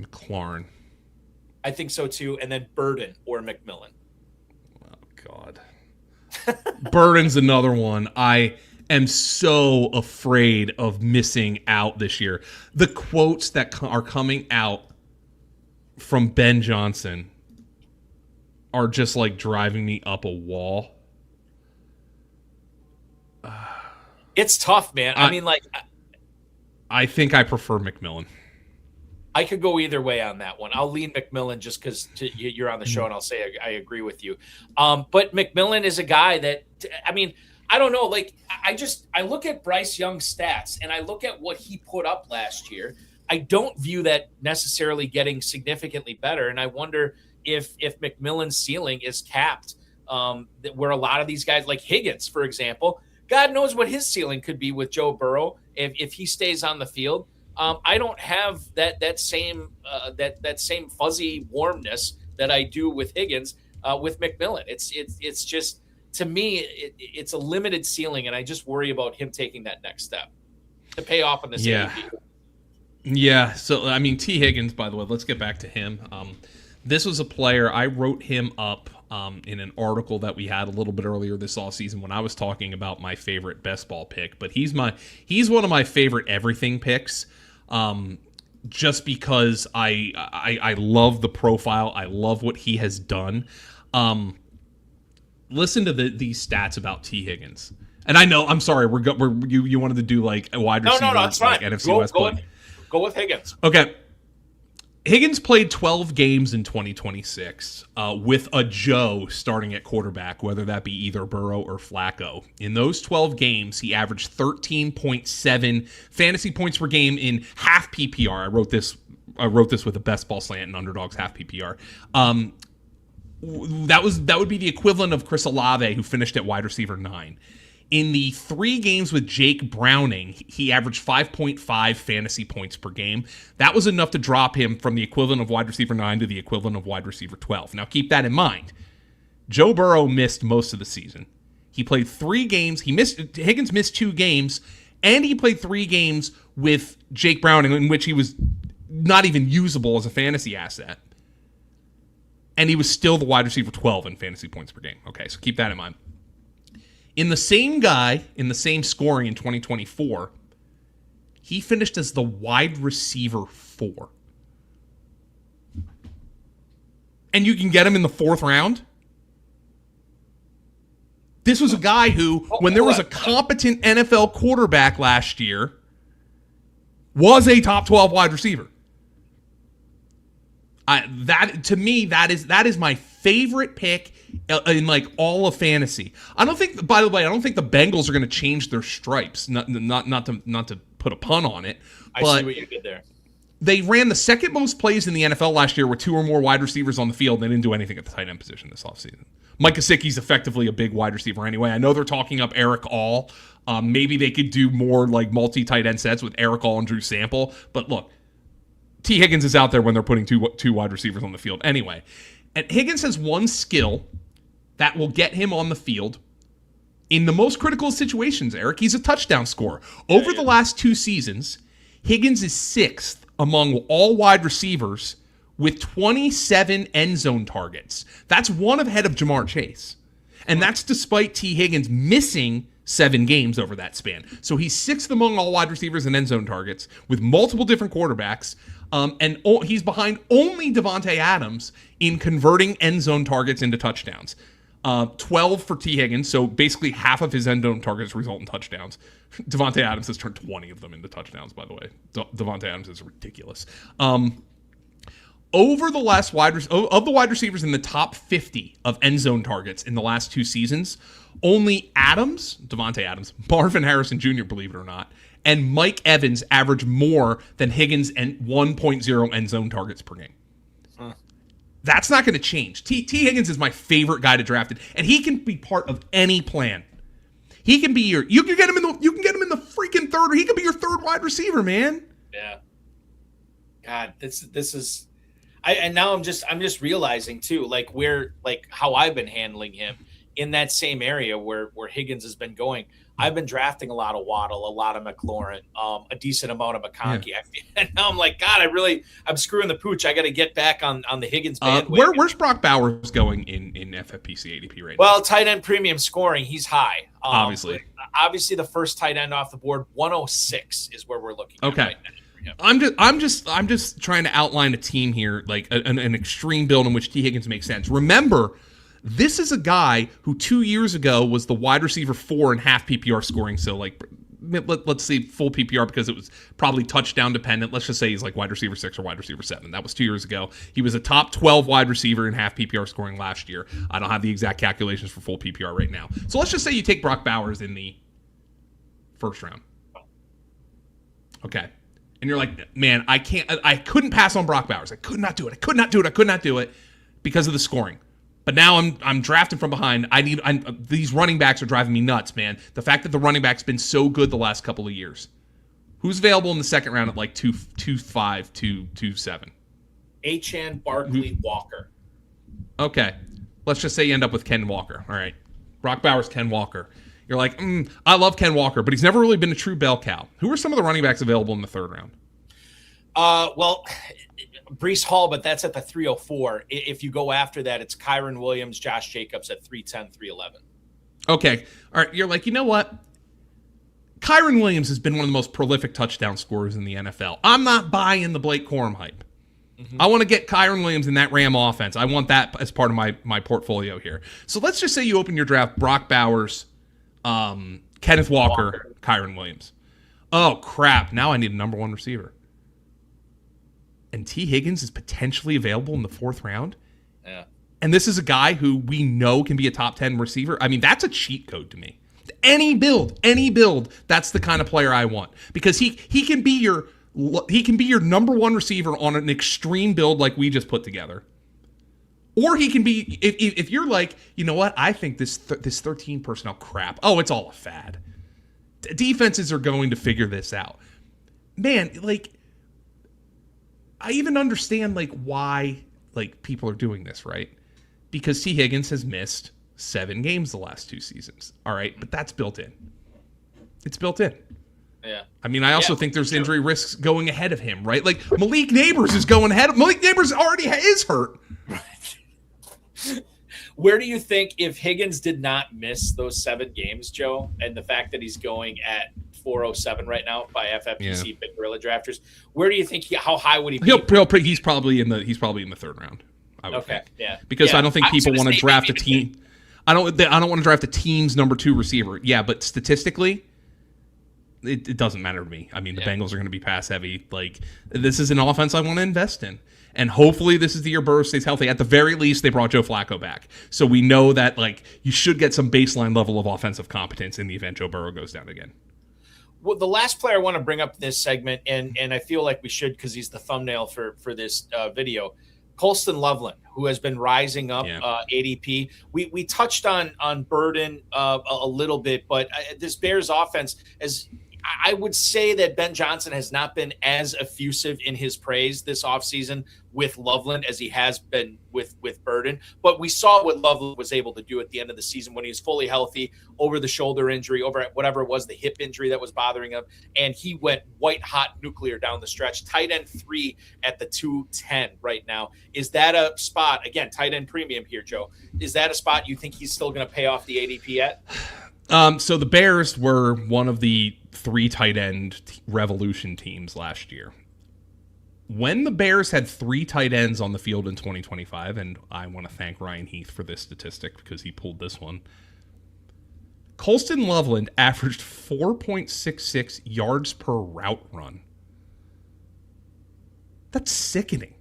[SPEAKER 2] McLaurin.
[SPEAKER 1] I think so too. And then Burden or McMillan.
[SPEAKER 2] Oh God. Burden's another one. am so afraid of missing out this year. The quotes that are coming out from Ben Johnson are just like driving me up a wall.
[SPEAKER 1] It's tough, man. I mean, like,
[SPEAKER 2] I think I prefer McMillan.
[SPEAKER 1] I could go either way on that one. I'll lean McMillan just because you're on the show, and I'll say I agree with you. But McMillan is a guy that, I mean, I don't know. Like, I look at Bryce Young's stats, and I look at what he put up last year. I don't view that necessarily getting significantly better, and I wonder if McMillan's ceiling is capped, where a lot of these guys, like Higgins, for example, God knows what his ceiling could be with Joe Burrow if he stays on the field. I don't have that same fuzzy warmness that I do with Higgins with McMillan. It's just, to me, it's a limited ceiling, and I just worry about him taking that next step to pay off on this ADP.
[SPEAKER 2] Yeah. So I mean, T. Higgins, by the way, let's get back to him. This was a player, I wrote him up in an article that we had a little bit earlier this offseason when I was talking about my favorite best ball pick. But he's one of my favorite everything picks, just because I love the profile. I love what he has done. Listen to these stats about T. Higgins. And I know, I'm sorry, you wanted to do like a wide receiver.
[SPEAKER 1] No, it's fine.
[SPEAKER 2] Like NFC West.
[SPEAKER 1] Go with Higgins.
[SPEAKER 2] Okay. Higgins played 12 games in 2026 with a Joe starting at quarterback, whether that be either Burrow or Flacco. In those 12 games, he averaged 13.7 fantasy points per game in half PPR. I wrote this with a best ball slant and underdogs half PPR. That would be the equivalent of Chris Olave, who finished at wide receiver 9. In the 3 games with Jake Browning, he averaged 5.5 fantasy points per game. That was enough to drop him from the equivalent of wide receiver 9 to the equivalent of wide receiver 12. Now, keep that in mind. Joe Burrow missed most of the season. He played 3 games. Higgins missed 2 games, and he played 3 games with Jake Browning, in which he was not even usable as a fantasy asset. And he was still the wide receiver 12 in fantasy points per game. Okay, so keep that in mind. In the same scoring in 2024, he finished as the wide receiver 4. And you can get him in the 4th round? This was a guy who, when there was a competent NFL quarterback last year, was a top 12 wide receiver. To me, that is my favorite pick in like all of fantasy. I don't think, by the way, the Bengals are going to change their stripes. Not to put a pun on it.
[SPEAKER 1] I see what you did there.
[SPEAKER 2] They ran the second most plays in the NFL last year with 2 or more wide receivers on the field. They didn't do anything at the tight end position this offseason. Mike Gesicki's effectively a big wide receiver anyway. I know they're talking up Eric All. Maybe they could do more like multi-tight end sets with Eric All and Drew Sample. But look, T. Higgins is out there when they're putting two wide receivers on the field. Anyway, and Higgins has one skill that will get him on the field in the most critical situations, Eric. He's a touchdown scorer. Over the last 2 seasons, Higgins is 6th among all wide receivers with 27 end zone targets. That's one ahead of Jamar Chase. And that's despite T. Higgins missing 7 games over that span. So he's 6th among all wide receivers in end zone targets with multiple different quarterbacks. And he's behind only Davante Adams in converting end zone targets into touchdowns. 12 for T. Higgins, so basically half of his end zone targets result in touchdowns. Davante Adams has turned 20 of them into touchdowns, by the way. Davante Adams is ridiculous. Over the last of the wide receivers in the top 50 of end zone targets in the last 2 seasons, only Davante Adams, Marvin Harrison Jr., believe it or not, and Mike Evans average more than Higgins and 1.0 end zone targets per game. That's not going to change. T. Higgins is my favorite guy to draft it, and he can be part of any plan. He can be you can get him in the freaking 3rd, or he could be your 3rd wide receiver, man.
[SPEAKER 1] Yeah. God, this is and now I'm just realizing too, like how I've been handling him in that same area where Higgins has been going. I've been drafting a lot of Waddle, a lot of McLaurin, a decent amount of McConkey. Yeah. And now I'm like, God, I'm screwing the pooch. I got to get back on the Higgins bandwagon.
[SPEAKER 2] Where's Brock Bowers going in FFPC ADP right now?
[SPEAKER 1] Well, tight end premium scoring, he's high.
[SPEAKER 2] Obviously.
[SPEAKER 1] Obviously, the first tight end off the board, 106 is where we're looking at right now. Yep.
[SPEAKER 2] I'm just trying to outline a team here, like an extreme build in which T. Higgins makes sense. Remember, this is a guy who 2 years ago was the wide receiver 4 in half PPR scoring. So like, let's say full PPR because it was probably touchdown dependent. Let's just say he's like wide receiver 6 or wide receiver 7. That was 2 years ago. He was a top 12 wide receiver in half PPR scoring last year. I don't have the exact calculations for full PPR right now. So let's just say you take Brock Bowers in the first round. Okay. And you're like, man, I couldn't pass on Brock Bowers. I could not do it because of the scoring. But now I'm drafting from behind. These running backs are driving me nuts, man. The fact that the running back's been so good the last couple of years. Who's available in the second round at like 2.5, 2.7?
[SPEAKER 1] Achane, Barkley, Walker.
[SPEAKER 2] Okay. Let's just say you end up with Ken Walker. All right. Brock Bowers, Ken Walker. You're like, I love Ken Walker, but he's never really been a true bell cow. Who are some of the running backs available in the third round?
[SPEAKER 1] Well, Breece Hall, but that's at the 304. If you go after that, it's Kyron Williams, Josh Jacobs at 310, 311. Okay.
[SPEAKER 2] All right. You're like, you know what? Kyron Williams has been one of the most prolific touchdown scorers in the NFL. I'm not buying the Blake Corum hype. Mm-hmm. I want to get Kyron Williams in that Ram offense. I want that as part of my portfolio here. So let's just say you open your draft, Brock Bowers, Kenneth Walker, Kyron Williams. Oh, crap. Now I need a number one receiver. And T. Higgins is potentially available in the fourth round.
[SPEAKER 1] Yeah.
[SPEAKER 2] And this is a guy who we know can be a top 10 receiver. I mean, that's a cheat code to me. Any build, that's the kind of player I want. Because he can be your number one receiver on an extreme build like we just put together. Or he can be, if you're like, you know what, I think this 13 personnel crap, it's all a fad. Defenses are going to figure this out. Man, like, I even understand, like, why, like, people are doing this, right? Because T. Higgins has missed 7 games the last 2 seasons, all right? But that's built in. It's built in.
[SPEAKER 1] Yeah.
[SPEAKER 2] I mean, I also think there's injury risks going ahead of him, right? Like, Malik Neighbors is going ahead. Malik Neighbors already is hurt.
[SPEAKER 1] Where do you think, if Higgins did not miss those 7 games, Joe, and the fact that he's going at 407 right now by FFPC Big Gorilla Drafters, where do you think how high would he be?
[SPEAKER 2] He's probably in the third round. I would think.
[SPEAKER 1] Yeah.
[SPEAKER 2] Because I don't think people want to draft a team. I don't want to draft a team's number 2 receiver. Yeah, but statistically, it doesn't matter to me. I mean, the Bengals are going to be pass heavy. Like, this is an offense I want to invest in. And hopefully this is the year Burrow stays healthy. At the very least, they brought Joe Flacco back. So we know that, like, you should get some baseline level of offensive competence in the event Joe Burrow goes down again.
[SPEAKER 1] Well, the last player I want to bring up this segment, and I feel like we should because he's the thumbnail for this video, Colston Loveland, who has been rising up ADP. We touched on Burden a little bit, but this Bears offense, as I would say that Ben Johnson has not been as effusive in his praise this offseason with Loveland as he has been with Burden. But we saw what Loveland was able to do at the end of the season when he was fully healthy, over the shoulder injury, over whatever it was, the hip injury that was bothering him. And he went white hot nuclear down the stretch. Tight end 3 at the 210 right now. Is that a spot, again, tight end premium here, Joe, is that a spot you think he's still going to pay off the ADP yet?
[SPEAKER 2] So the Bears were one of the 3 tight end revolution teams last year. When the Bears had 3 tight ends on the field in 2025, and I want to thank Ryan Heath for this statistic because he pulled this one, Colston Loveland averaged 4.66 yards per route run. That's sickening.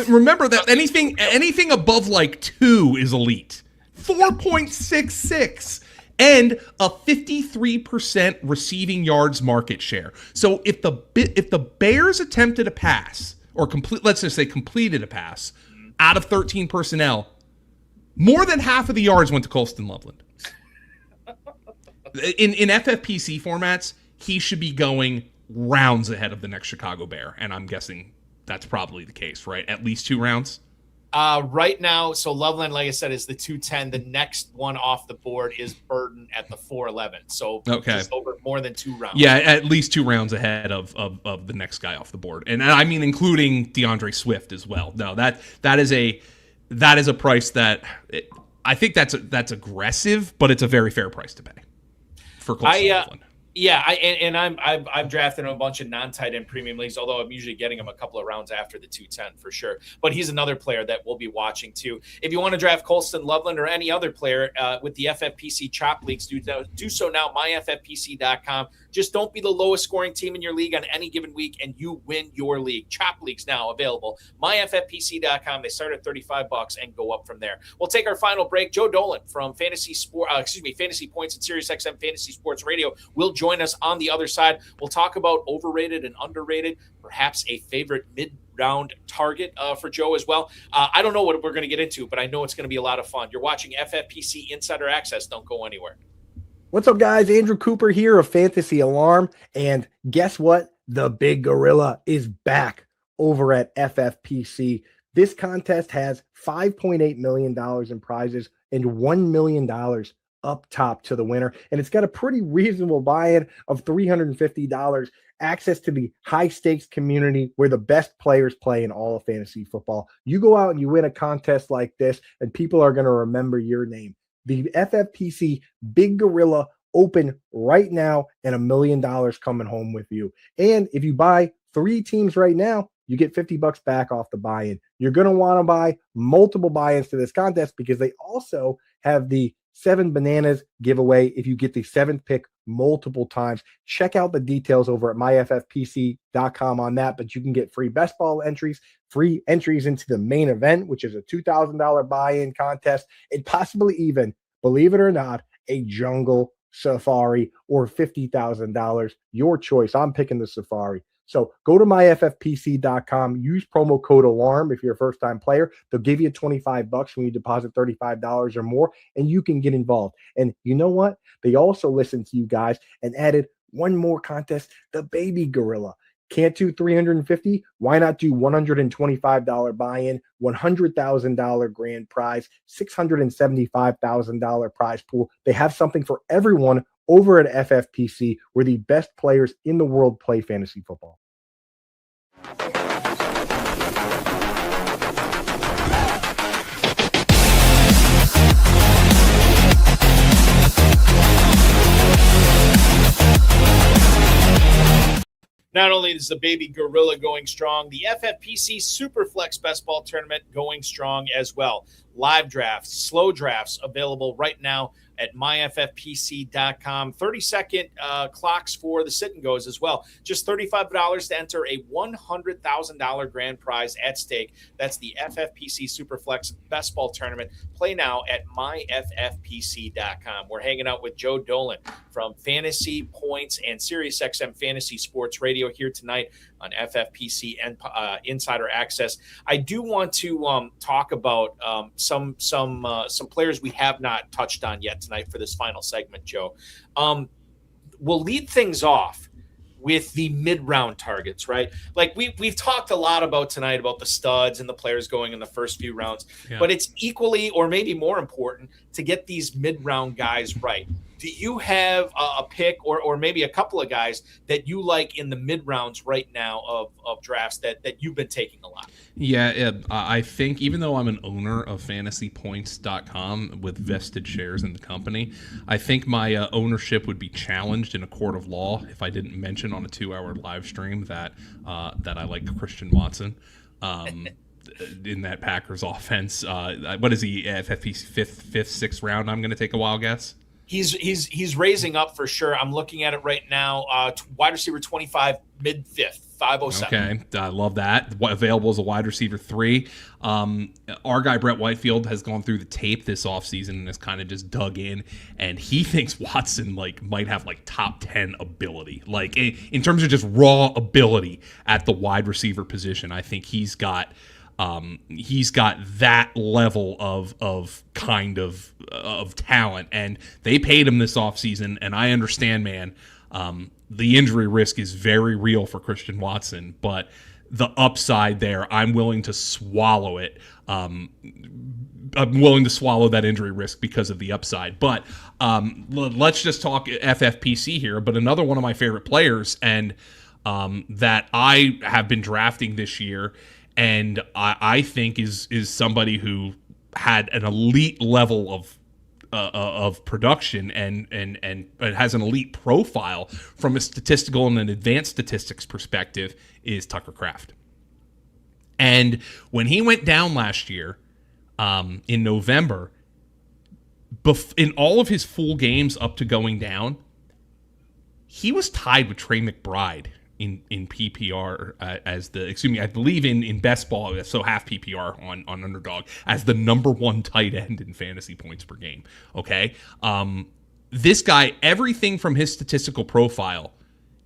[SPEAKER 2] Remember that anything above like 2 is elite. 4.66. And a 53% receiving yards market share. So if the Bears attempted a pass, or let's just say completed a pass, out of 13 personnel, more than half of the yards went to Colston Loveland. In FFPC formats, he should be going rounds ahead of the next Chicago Bear, and I'm guessing that's probably the case, right? At least 2 rounds.
[SPEAKER 1] Right now, so Loveland, like I said, is the 210. The next one off the board is Burden at the 411. So just over more than 2 rounds.
[SPEAKER 2] Yeah, at least 2 rounds ahead of the next guy off the board, and I mean including DeAndre Swift as well. No, that is a price that I think that's aggressive, but it's a very fair price to pay. for Colston Loveland.
[SPEAKER 1] Yeah, I'm drafting a bunch of non-tight end premium leagues, although I'm usually getting him a couple of rounds after the 210 for sure. But he's another player that we'll be watching too. If you want to draft Colston Loveland or any other player with the FFPC Chop Leagues, do so now, myffpc.com. Just don't be the lowest scoring team in your league on any given week, and you win your league. Chop Leagues now available. myffpc.com. They start at $35 and go up from there. We'll take our final break. Joe Dolan from Fantasy Points and SiriusXM Fantasy Sports Radio will join us on the other side. We'll talk about overrated and underrated, perhaps a favorite mid-round target for Joe as well. I don't know what we're going to get into, but I know it's going to be a lot of fun. You're watching FFPC Insider Access. Don't go anywhere.
[SPEAKER 3] What's up, guys? Andrew Cooper here of Fantasy Alarm. And guess what? The big gorilla is back over at FFPC. This contest has $5.8 million in prizes and $1 million up top to the winner. And it's got a pretty reasonable buy-in of $350, access to the high-stakes community where the best players play in all of fantasy football. You go out and you win a contest like this, and people are going to remember your name. The FFPC Big Gorilla open right now, and $1 million coming home with you. And if you buy 3 teams right now, you get $50 back off the buy-in. You're going to want to buy multiple buy-ins to this contest because they also have the 7 bananas giveaway if you get the 7th pick multiple times. Check out the details over at myffpc.com on that, but you can get free best ball entries, free entries into the main event, which is a $2,000 buy-in contest, and possibly even, believe it or not, a jungle safari or $50,000. Your choice. I'm picking the safari. So go to myffpc.com, use promo code ALARM if you're a first-time player. They'll give you $25 when you deposit $35 or more, and you can get involved. And you know what? They also listened to you guys and added one more contest, the Baby Gorilla. Can't do $350? Why not do $125 buy-in, $100,000 grand prize, $675,000 prize pool? They have something for everyone over at FFPC, where the best players in the world play fantasy football.
[SPEAKER 1] Not only is the Baby Gorilla going strong, the FFPC Superflex Best Ball Tournament going strong as well. Live drafts, slow drafts available right now at myffpc.com. 30-second clocks for the sit and goes as well. Just $35 to enter a $100,000 grand prize at stake. That's the FFPC Superflex Best Ball Tournament. Play now at myffpc.com. We're hanging out with Joe Dolan from Fantasy Points and SiriusXM Fantasy Sports Radio here tonight on FFPC and Insider Access. I do want to talk about some players we have not touched on yet tonight for this final segment, Joe. We'll lead things off with the mid-round targets, right? Like we've talked a lot about tonight about the studs and the players going in the first few rounds, but it's equally or maybe more important to get these mid-round guys right. Do you have a pick or maybe a couple of guys that you like in the mid-rounds right now of drafts that you've been taking a lot?
[SPEAKER 2] Yeah, I think even though I'm an owner of fantasypoints.com with vested shares in the company, I think my ownership would be challenged in a court of law if I didn't mention on a 2-hour live stream that I like Christian Watson. In that Packers offense. What is he, FFP's fifth, sixth round? I'm going to take a wild guess.
[SPEAKER 1] He's raising up for sure. I'm looking at it right now. Wide receiver 25, mid fifth, 507.
[SPEAKER 2] Okay, I love that. Available as a wide receiver 3. Our guy Brett Whitefield has gone through the tape this offseason and has kind of just dug in, and he thinks Watson might have top 10 ability, in terms of just raw ability at the wide receiver position. I think he's got that level of talent, and they paid him this offseason. And I understand, man, the injury risk is very real for Christian Watson, but the upside there, I'm willing to swallow it. I'm willing to swallow that injury risk because of the upside. But let's just talk FFPC here. But another one of my favorite players, and that I have been drafting this year, and I think is somebody who had an elite level of production and has an elite profile from a statistical and an advanced statistics perspective is Tucker Kraft. And when he went down last year in November, in all of his full games up to going down, he was tied with Trey McBride in PPR I believe in best ball, so half PPR on Underdog, as the number one tight end in fantasy points per game. Okay. This guy, everything from his statistical profile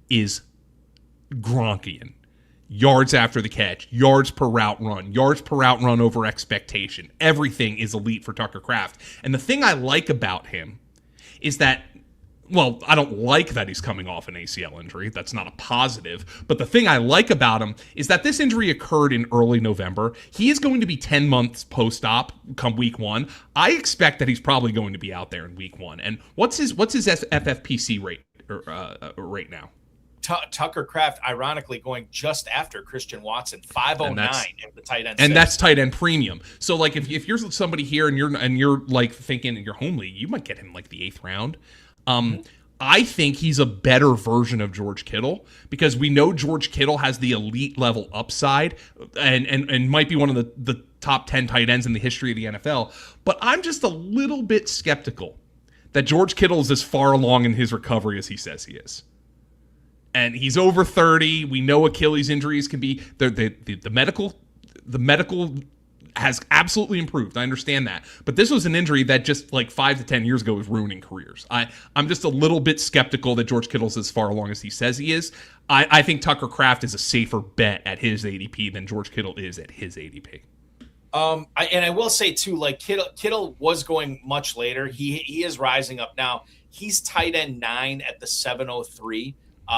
[SPEAKER 2] is Gronkian. Yards after the catch, yards per route run over expectation. Everything is elite for Tucker Kraft. And the thing I like about him is that, well, I don't like that he's coming off an ACL injury. That's not a positive. But the thing I like about him is that this injury occurred in early November. He is going to be 10 months post-op come week 1. I expect that he's probably going to be out there in week 1. And what's his FFPC rate right now?
[SPEAKER 1] Tucker Kraft, ironically, going just after Christian Watson, 509 at the tight end.
[SPEAKER 2] And that's tight end premium. So, like, if you're somebody here and you're like thinking in your home league, you might get him like the 8th round. I think he's a better version of George Kittle, because we know George Kittle has the elite level upside and might be one of the top 10 tight ends in the history of the NFL. But I'm just a little bit skeptical that George Kittle is as far along in his recovery as he says he is. And he's over 30. We know Achilles injuries can be the medical has absolutely improved. I understand that. But this was an injury that just like 5 to 10 years ago was ruining careers. I'm just a little bit skeptical that George Kittle's as far along as he says he is. I think Tucker Kraft is a safer bet at his ADP than George Kittle is at his ADP.
[SPEAKER 1] I will say too, like Kittle was going much later. He is rising up now. He's tight end 9 at the 703.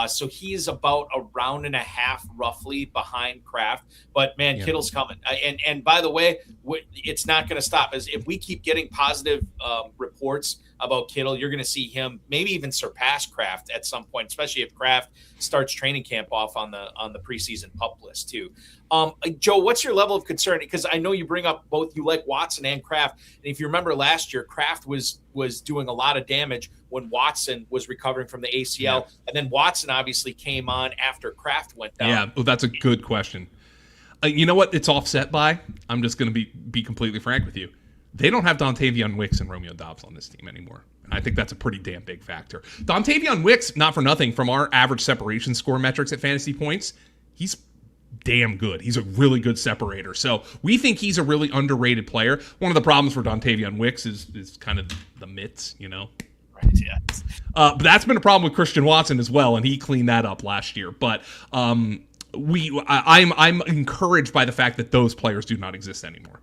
[SPEAKER 1] So he is about a round and a half roughly behind Kraft. But, man, yeah. Kittle's coming. And by the way, it's not going to stop. As if we keep getting positive reports about Kittle, you're going to see him maybe even surpass Kraft at some point, especially if Kraft starts training camp off on the preseason PUP list too. Joe, what's your level of concern? Because I know you bring up both, you like Watson and Kraft. And if you remember last year, Kraft was doing a lot of damage when Watson was recovering from the ACL. Yeah. And then Watson obviously came on after Kraft went down.
[SPEAKER 2] Yeah, well, that's a good question. You know what it's offset by? I'm just going to be completely frank with you. They don't have Dontavion Wicks and Romeo Doubs on this team anymore. And I think that's a pretty damn big factor. Dontavion Wicks, not for nothing, from our average separation score metrics at Fantasy Points, he's damn good. He's a really good separator. So we think he's a really underrated player. One of the problems for Dontavion Wicks is kind of the mitts, you know?
[SPEAKER 1] Right, yeah.
[SPEAKER 2] But that's been a problem with Christian Watson as well, and he cleaned that up last year. But I'm encouraged by the fact that those players do not exist anymore.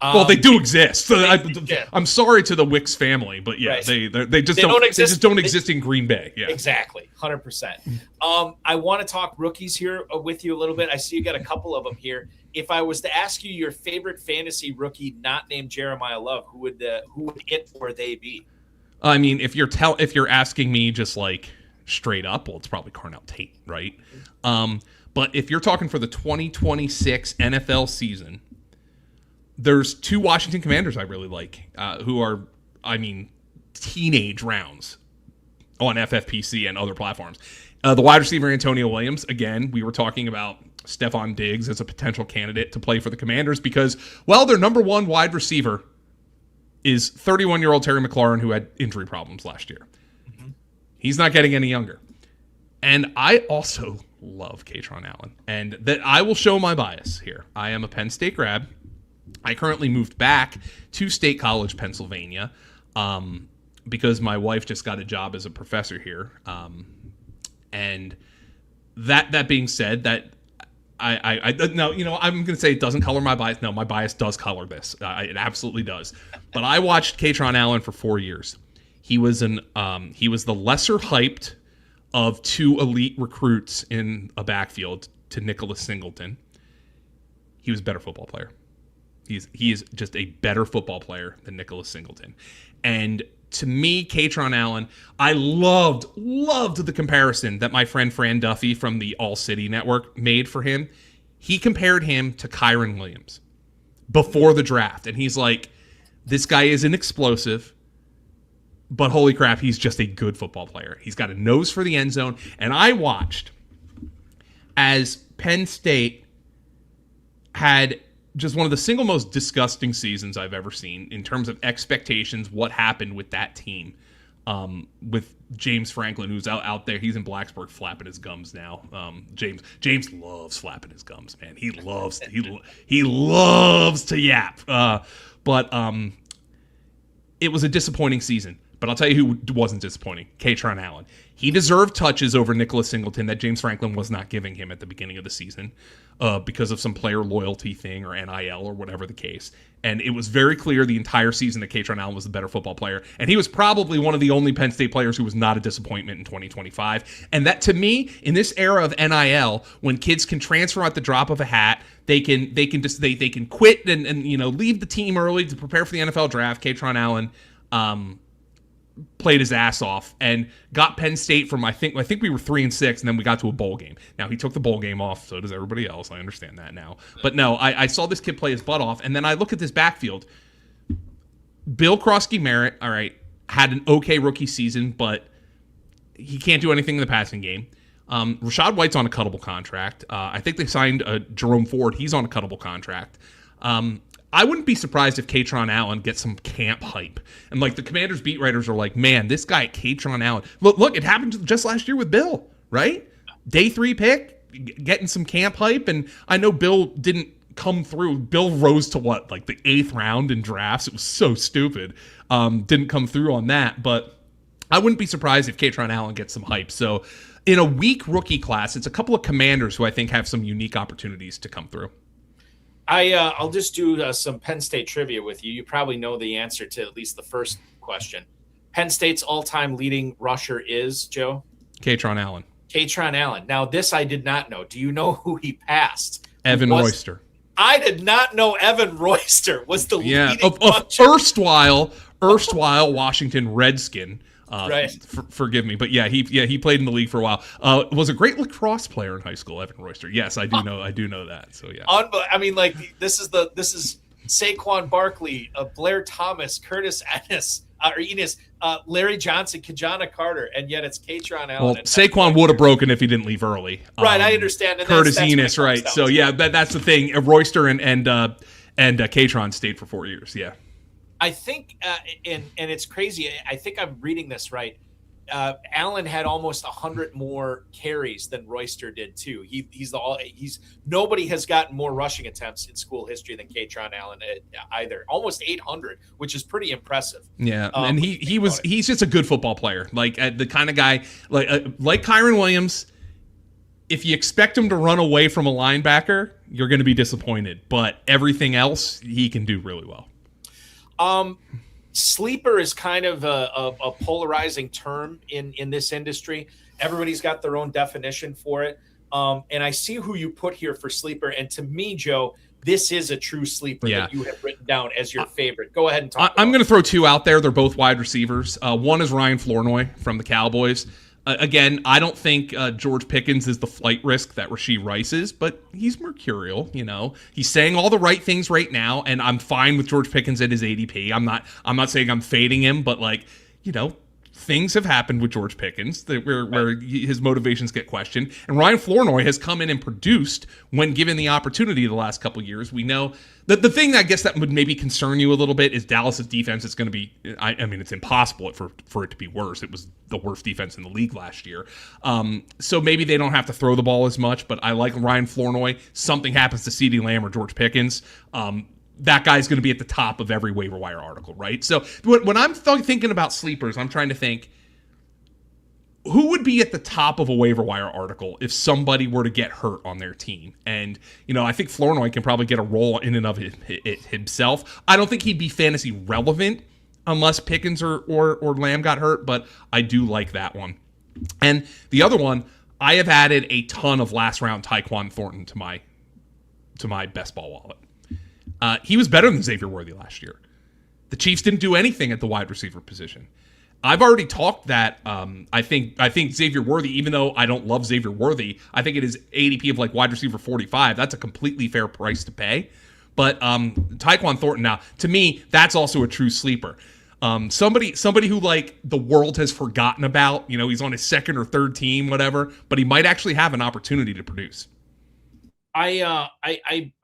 [SPEAKER 2] Well, they do exist. I'm sorry to the Wicks family, but yeah, right. they just don't exist in Green Bay. Yeah,
[SPEAKER 1] exactly, 100%. I want to talk rookies here with you a little bit. I see you got a couple of them here. If I was to ask you your favorite fantasy rookie not named Jeremiyah Love, who would it or they be?
[SPEAKER 2] I mean, if you're asking me just like straight up, well, it's probably Carnell Tate, right? But if you're talking for the 2026 NFL season, there's 2 Washington Commanders I really like, who are, I mean, teenage rounds on FFPC and other platforms. The wide receiver Antonio Williams, again, we were talking about Stefon Diggs as a potential candidate to play for the Commanders because, well, their number 1 wide receiver is 31-year-old Terry McLaurin, who had injury problems last year. Mm-hmm. He's not getting any younger. And I also love Quinshon Allen. And that I will show my bias here. I am a Penn State grad. I currently moved back to State College, Pennsylvania, because my wife just got a job as a professor here. And that being said, that I no, you know, I'm going to say it doesn't color my bias. No, my bias does color this. It absolutely does. But I watched Quinshon Allen for 4 years. He was the lesser hyped of 2 elite recruits in a backfield to Nicholas Singleton. He was a better football player. He is just a better football player than Nicholas Singleton. And to me, Quinshon Allen, I loved the comparison that my friend Fran Duffy from the All City Network made for him. He compared him to Kyron Williams before the draft. And he's like, This guy isn't explosive, but holy crap, he's just a good football player. He's got a nose for the end zone. And I watched as Penn State had just one of the single most disgusting seasons I've ever seen in terms of expectations, what happened with that team. With James Franklin, who's out there, he's in Blacksburg flapping his gums now. James loves flapping his gums, man. He loves to yap. But it was a disappointing season. But I'll tell you who wasn't disappointing: Kaytron Allen. He deserved touches over Nicholas Singleton that James Franklin was not giving him at the beginning of the season because of some player loyalty thing or NIL or whatever the case. And it was very clear the entire season that Kaytron Allen was the better football player. And he was probably one of the only Penn State players who was not a disappointment in 2025. And that, to me, in this era of NIL, when kids can transfer at the drop of a hat, they can quit and leave the team early to prepare for the NFL draft. Kaytron Allen played his ass off and got Penn State from I think we were 3-6, and then we got to a bowl game. Now he took the bowl game off, so does everybody else. I understand that now, but no, I saw this kid play his butt off, and then I look at this backfield. Bill Krosky-Merritt, all right, had an okay rookie season, but he can't do anything in the passing game. Rachaad White's on a cuttable contract. I think they signed Jerome Ford. He's on a cuttable contract. I wouldn't be surprised if Kaytron Allen gets some camp hype. And like the Commanders beat writers are like, man, this guy Kaytron Allen. Look, it happened just last year with Bill, right? Day 3 pick, getting some camp hype. And I know Bill didn't come through. Bill rose to what, like the 8th round in drafts. It was so stupid. Didn't come through on that. But I wouldn't be surprised if Kaytron Allen gets some hype. So in a weak rookie class, it's a couple of Commanders who I think have some unique opportunities to come through.
[SPEAKER 1] I'll just do some Penn State trivia with you. You probably know the answer to at least the first question. Penn State's all-time leading rusher is, Joe?
[SPEAKER 2] Kaytron Allen.
[SPEAKER 1] Kaytron Allen. Now, this I did not know. Do you know who he passed?
[SPEAKER 2] Evan Royster.
[SPEAKER 1] I did not know Evan Royster was the leading
[SPEAKER 2] rusher. Erstwhile Washington Redskin.
[SPEAKER 1] Right.
[SPEAKER 2] Forgive me, but he played in the league for a while. Was a great lacrosse player in high school, Evan Royster. Yes, I do know that. So yeah.
[SPEAKER 1] I mean, like this is Saquon Barkley, Blair Thomas, Curtis Ennis, Larry Johnson, Kajana Carter, and yet it's Kaytron Allen.
[SPEAKER 2] Well, Saquon would have broken if he didn't leave early.
[SPEAKER 1] Right, I understand. And
[SPEAKER 2] Curtis Ennis, right? So yeah, that's the thing. Royster and Kaytron stayed for 4 years. Yeah.
[SPEAKER 1] I think, and it's crazy. I think I'm reading this right. Allen had almost 100 more carries than Royster did too. Nobody has gotten more rushing attempts in school history than Kaytron Allen either. Almost 800, which is pretty impressive.
[SPEAKER 2] Yeah, and he's just a good football player, like the kind of guy like Kyron Williams. If you expect him to run away from a linebacker, you're going to be disappointed. But everything else, he can do really well.
[SPEAKER 1] Sleeper is kind of a polarizing term in this industry. Everybody's got their own definition for it. And I see who you put here for sleeper. And to me, Joe, this is a true sleeper that you have written down as your favorite. Go ahead and talk.
[SPEAKER 2] I'm going to throw 2 out there. They're both wide receivers. One is Ryan Flournoy from the Cowboys. Again, I don't think George Pickens is the flight risk that Rashee Rice is, but he's mercurial. He's saying all the right things right now, and I'm fine with George Pickens at his ADP. I'm not saying I'm fading him, but things have happened with George Pickens where his motivations get questioned. And Ryan Flournoy has come in and produced when given the opportunity the last couple of years. We know that the thing that I guess that would maybe concern you a little bit is Dallas's defense. It's going to be, I mean, it's impossible for it to be worse. It was the worst defense in the league last year. So maybe they don't have to throw the ball as much, but I like Ryan Flournoy. Something happens to CeeDee Lamb or George Pickens. That guy's going to be at the top of every waiver wire article, right? So when I'm thinking about sleepers, I'm trying to think, who would be at the top of a waiver wire article if somebody were to get hurt on their team? And, I think Flournoy can probably get a role in and of it himself. I don't think he'd be fantasy relevant unless Pickens or Lamb got hurt, but I do like that one. And the other one, I have added a ton of last round Tyquan Thornton to my best ball wallet. He was better than Xavier Worthy last year. The Chiefs didn't do anything at the wide receiver position. I've already talked that I think Xavier Worthy, even though I don't love Xavier Worthy, I think it is ADP of like wide receiver 45. That's a completely fair price to pay. But Tyquan Thornton, now, to me, that's also a true sleeper. Somebody who like the world has forgotten about, he's on his second or third team, whatever, but he might actually have an opportunity to produce.
[SPEAKER 1] I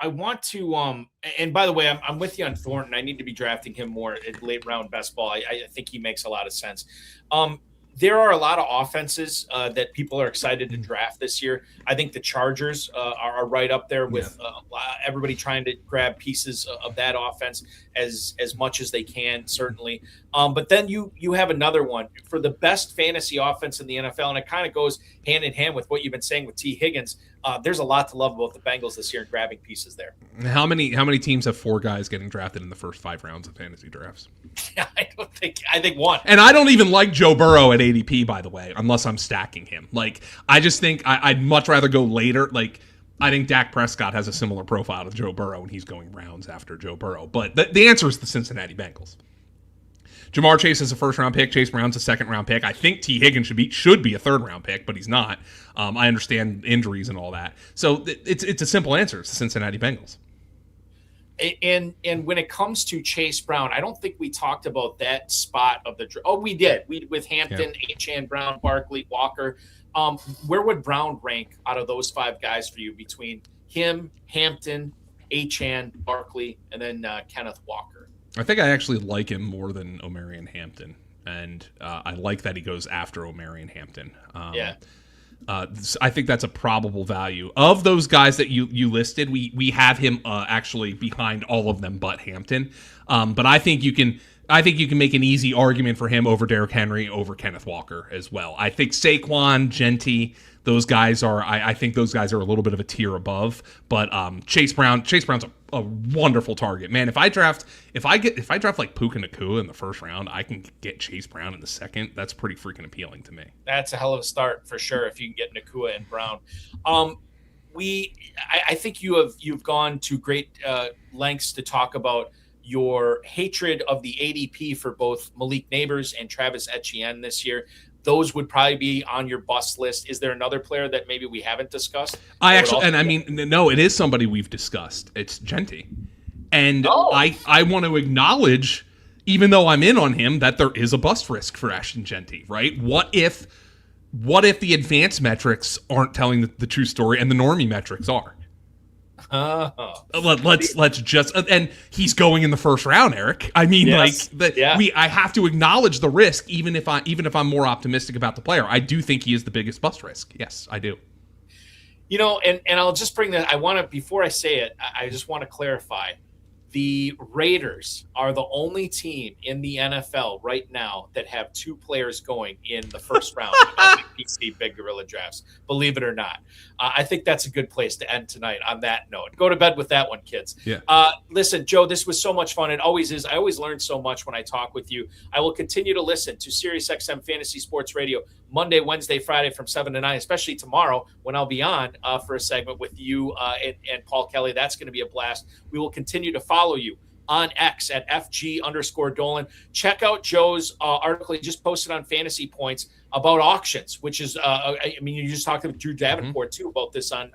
[SPEAKER 1] want to and by the way, I'm with you on Thornton. I need to be drafting him more at late round best ball. I think he makes a lot of sense. There are a lot of offenses that people are excited to draft this year. I think the Chargers are right up there with everybody trying to grab pieces of that offense as much as they can, certainly. But then you have another one for the best fantasy offense in the NFL, and it kind of goes hand in hand with what you've been saying with T. Higgins. There's a lot to love about the Bengals this year and grabbing pieces there.
[SPEAKER 2] How many teams have 4 guys getting drafted in the first 5 rounds of fantasy drafts?
[SPEAKER 1] I think one.
[SPEAKER 2] And I don't even like Joe Burrow at ADP, by the way, unless I'm stacking him. Like, I just think I'd much rather go later. Like, I think Dak Prescott has a similar profile to Joe Burrow, and he's going rounds after Joe Burrow. But the answer is the Cincinnati Bengals. Jamar Chase is a first-round pick. Chase Brown's a second-round pick. I think T. Higgins should be a third-round pick, but he's not. I understand injuries and all that. So it's a simple answer. It's the Cincinnati Bengals.
[SPEAKER 1] And when it comes to Chase Brown, I don't think we talked about that spot of the – oh, we did. We with Hampton, Achane, Brown, Barkley, Walker. Where would Brown rank out of those 5 guys for you between him, Hampton, Achane, Barkley, and then Kenneth Walker?
[SPEAKER 2] I think I actually like him more than Omarion Hampton, and I like that he goes after Omarion Hampton. I think that's a probable value. Of those guys that you listed, we have him actually behind all of them but Hampton. But I think you can make an easy argument for him over Derrick Henry, over Kenneth Walker as well. I think Saquon, Jeanty, those guys are. I think those guys are a little bit of a tier above. But Chase Brown's a wonderful target, man. If I draft like Puka Nacua in the first round, I can get Chase Brown in the second. That's pretty freaking appealing to me.
[SPEAKER 1] That's a hell of a start for sure if you can get Nacua and Brown. I think you've gone to great lengths to talk about your hatred of the ADP for both Malik Neighbors and Travis Etienne this year. Those would probably be on your bust list. Is there another player that maybe we haven't discussed?
[SPEAKER 2] No, it is somebody we've discussed. It's Jeanty. And I want to acknowledge, even though I'm in on him, that there is a bust risk for Ashton Jeanty, right? What if the advanced metrics aren't telling the true story and the normie metrics are? Let's just and he's going in the first round, Eric. I mean, yes. I have to acknowledge the risk, even if I'm more optimistic about the player. I do think he is the biggest bust risk. Yes, I do.
[SPEAKER 1] And I'll just bring that. Before I say it, I just want to clarify. The Raiders are the only team in the NFL right now that have 2 players going in the first round of PC Big Gorilla drafts, believe it or not. I think that's a good place to end tonight on that note. Go to bed with that one, kids.
[SPEAKER 2] Yeah.
[SPEAKER 1] Listen, Joe, this was so much fun. It always is. I always learn so much when I talk with you. I will continue to listen to SiriusXM Fantasy Sports Radio Monday, Wednesday, Friday from 7 to 9, especially tomorrow when I'll be on for a segment with you and Paul Kelly. That's going to be a blast. We will continue to follow you on X at FG_Dolan. Check out Joe's article he just posted on Fantasy Points about auctions, which is, you just talked to Drew Davenport too about this on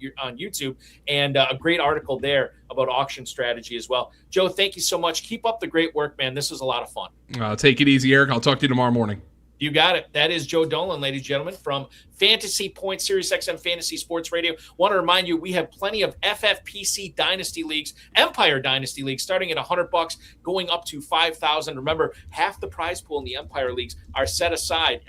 [SPEAKER 1] YouTube, and a great article there about auction strategy as well. Joe, thank you so much. Keep up the great work, man. This was a lot of fun.
[SPEAKER 2] Take it easy, Eric. I'll talk to you tomorrow morning.
[SPEAKER 1] You got it. That is Joe Dolan, ladies and gentlemen, from Fantasy Point, SiriusXM Fantasy Sports Radio. Want to remind you, we have plenty of FFPC Dynasty Leagues, Empire Dynasty Leagues, starting at $100, going up to $5,000. Remember, half the prize pool in the Empire Leagues are set aside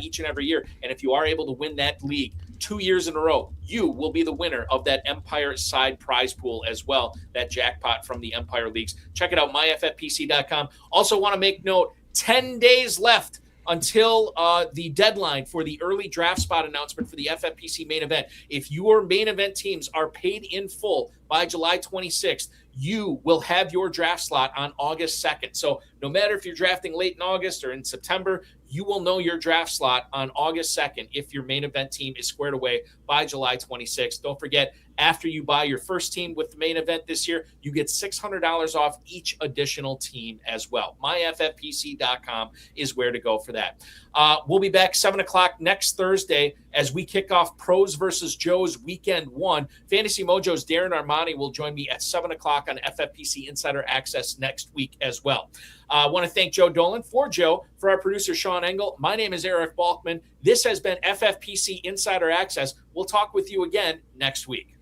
[SPEAKER 1] each and every year. And if you are able to win that league 2 years in a row, you will be the winner of that Empire side prize pool as well, that jackpot from the Empire Leagues. Check it out, myffpc.com. Also want to make note, 10 days left until the deadline for the early draft spot announcement for the FFPC main event. If your main event teams are paid in full by July 26th, you will have your draft slot on August 2nd. So no matter if you're drafting late in August or in September, you will know your draft slot on August 2nd if your main event team is squared away by July 26th. Don't forget, after you buy your first team with the main event this year, you get $600 off each additional team as well. MyFFPC.com is where to go for that. We'll be back 7 o'clock next Thursday as we kick off Pros versus Joes Weekend 1. Fantasy Mojo's Darren Armato Giovanni will join me at 7 o'clock on FFPC Insider Access next week as well. I want to thank Joe Dolan. For Joe, for our producer, Sean Engel, my name is Eric Balkman. This has been FFPC Insider Access. We'll talk with you again next week.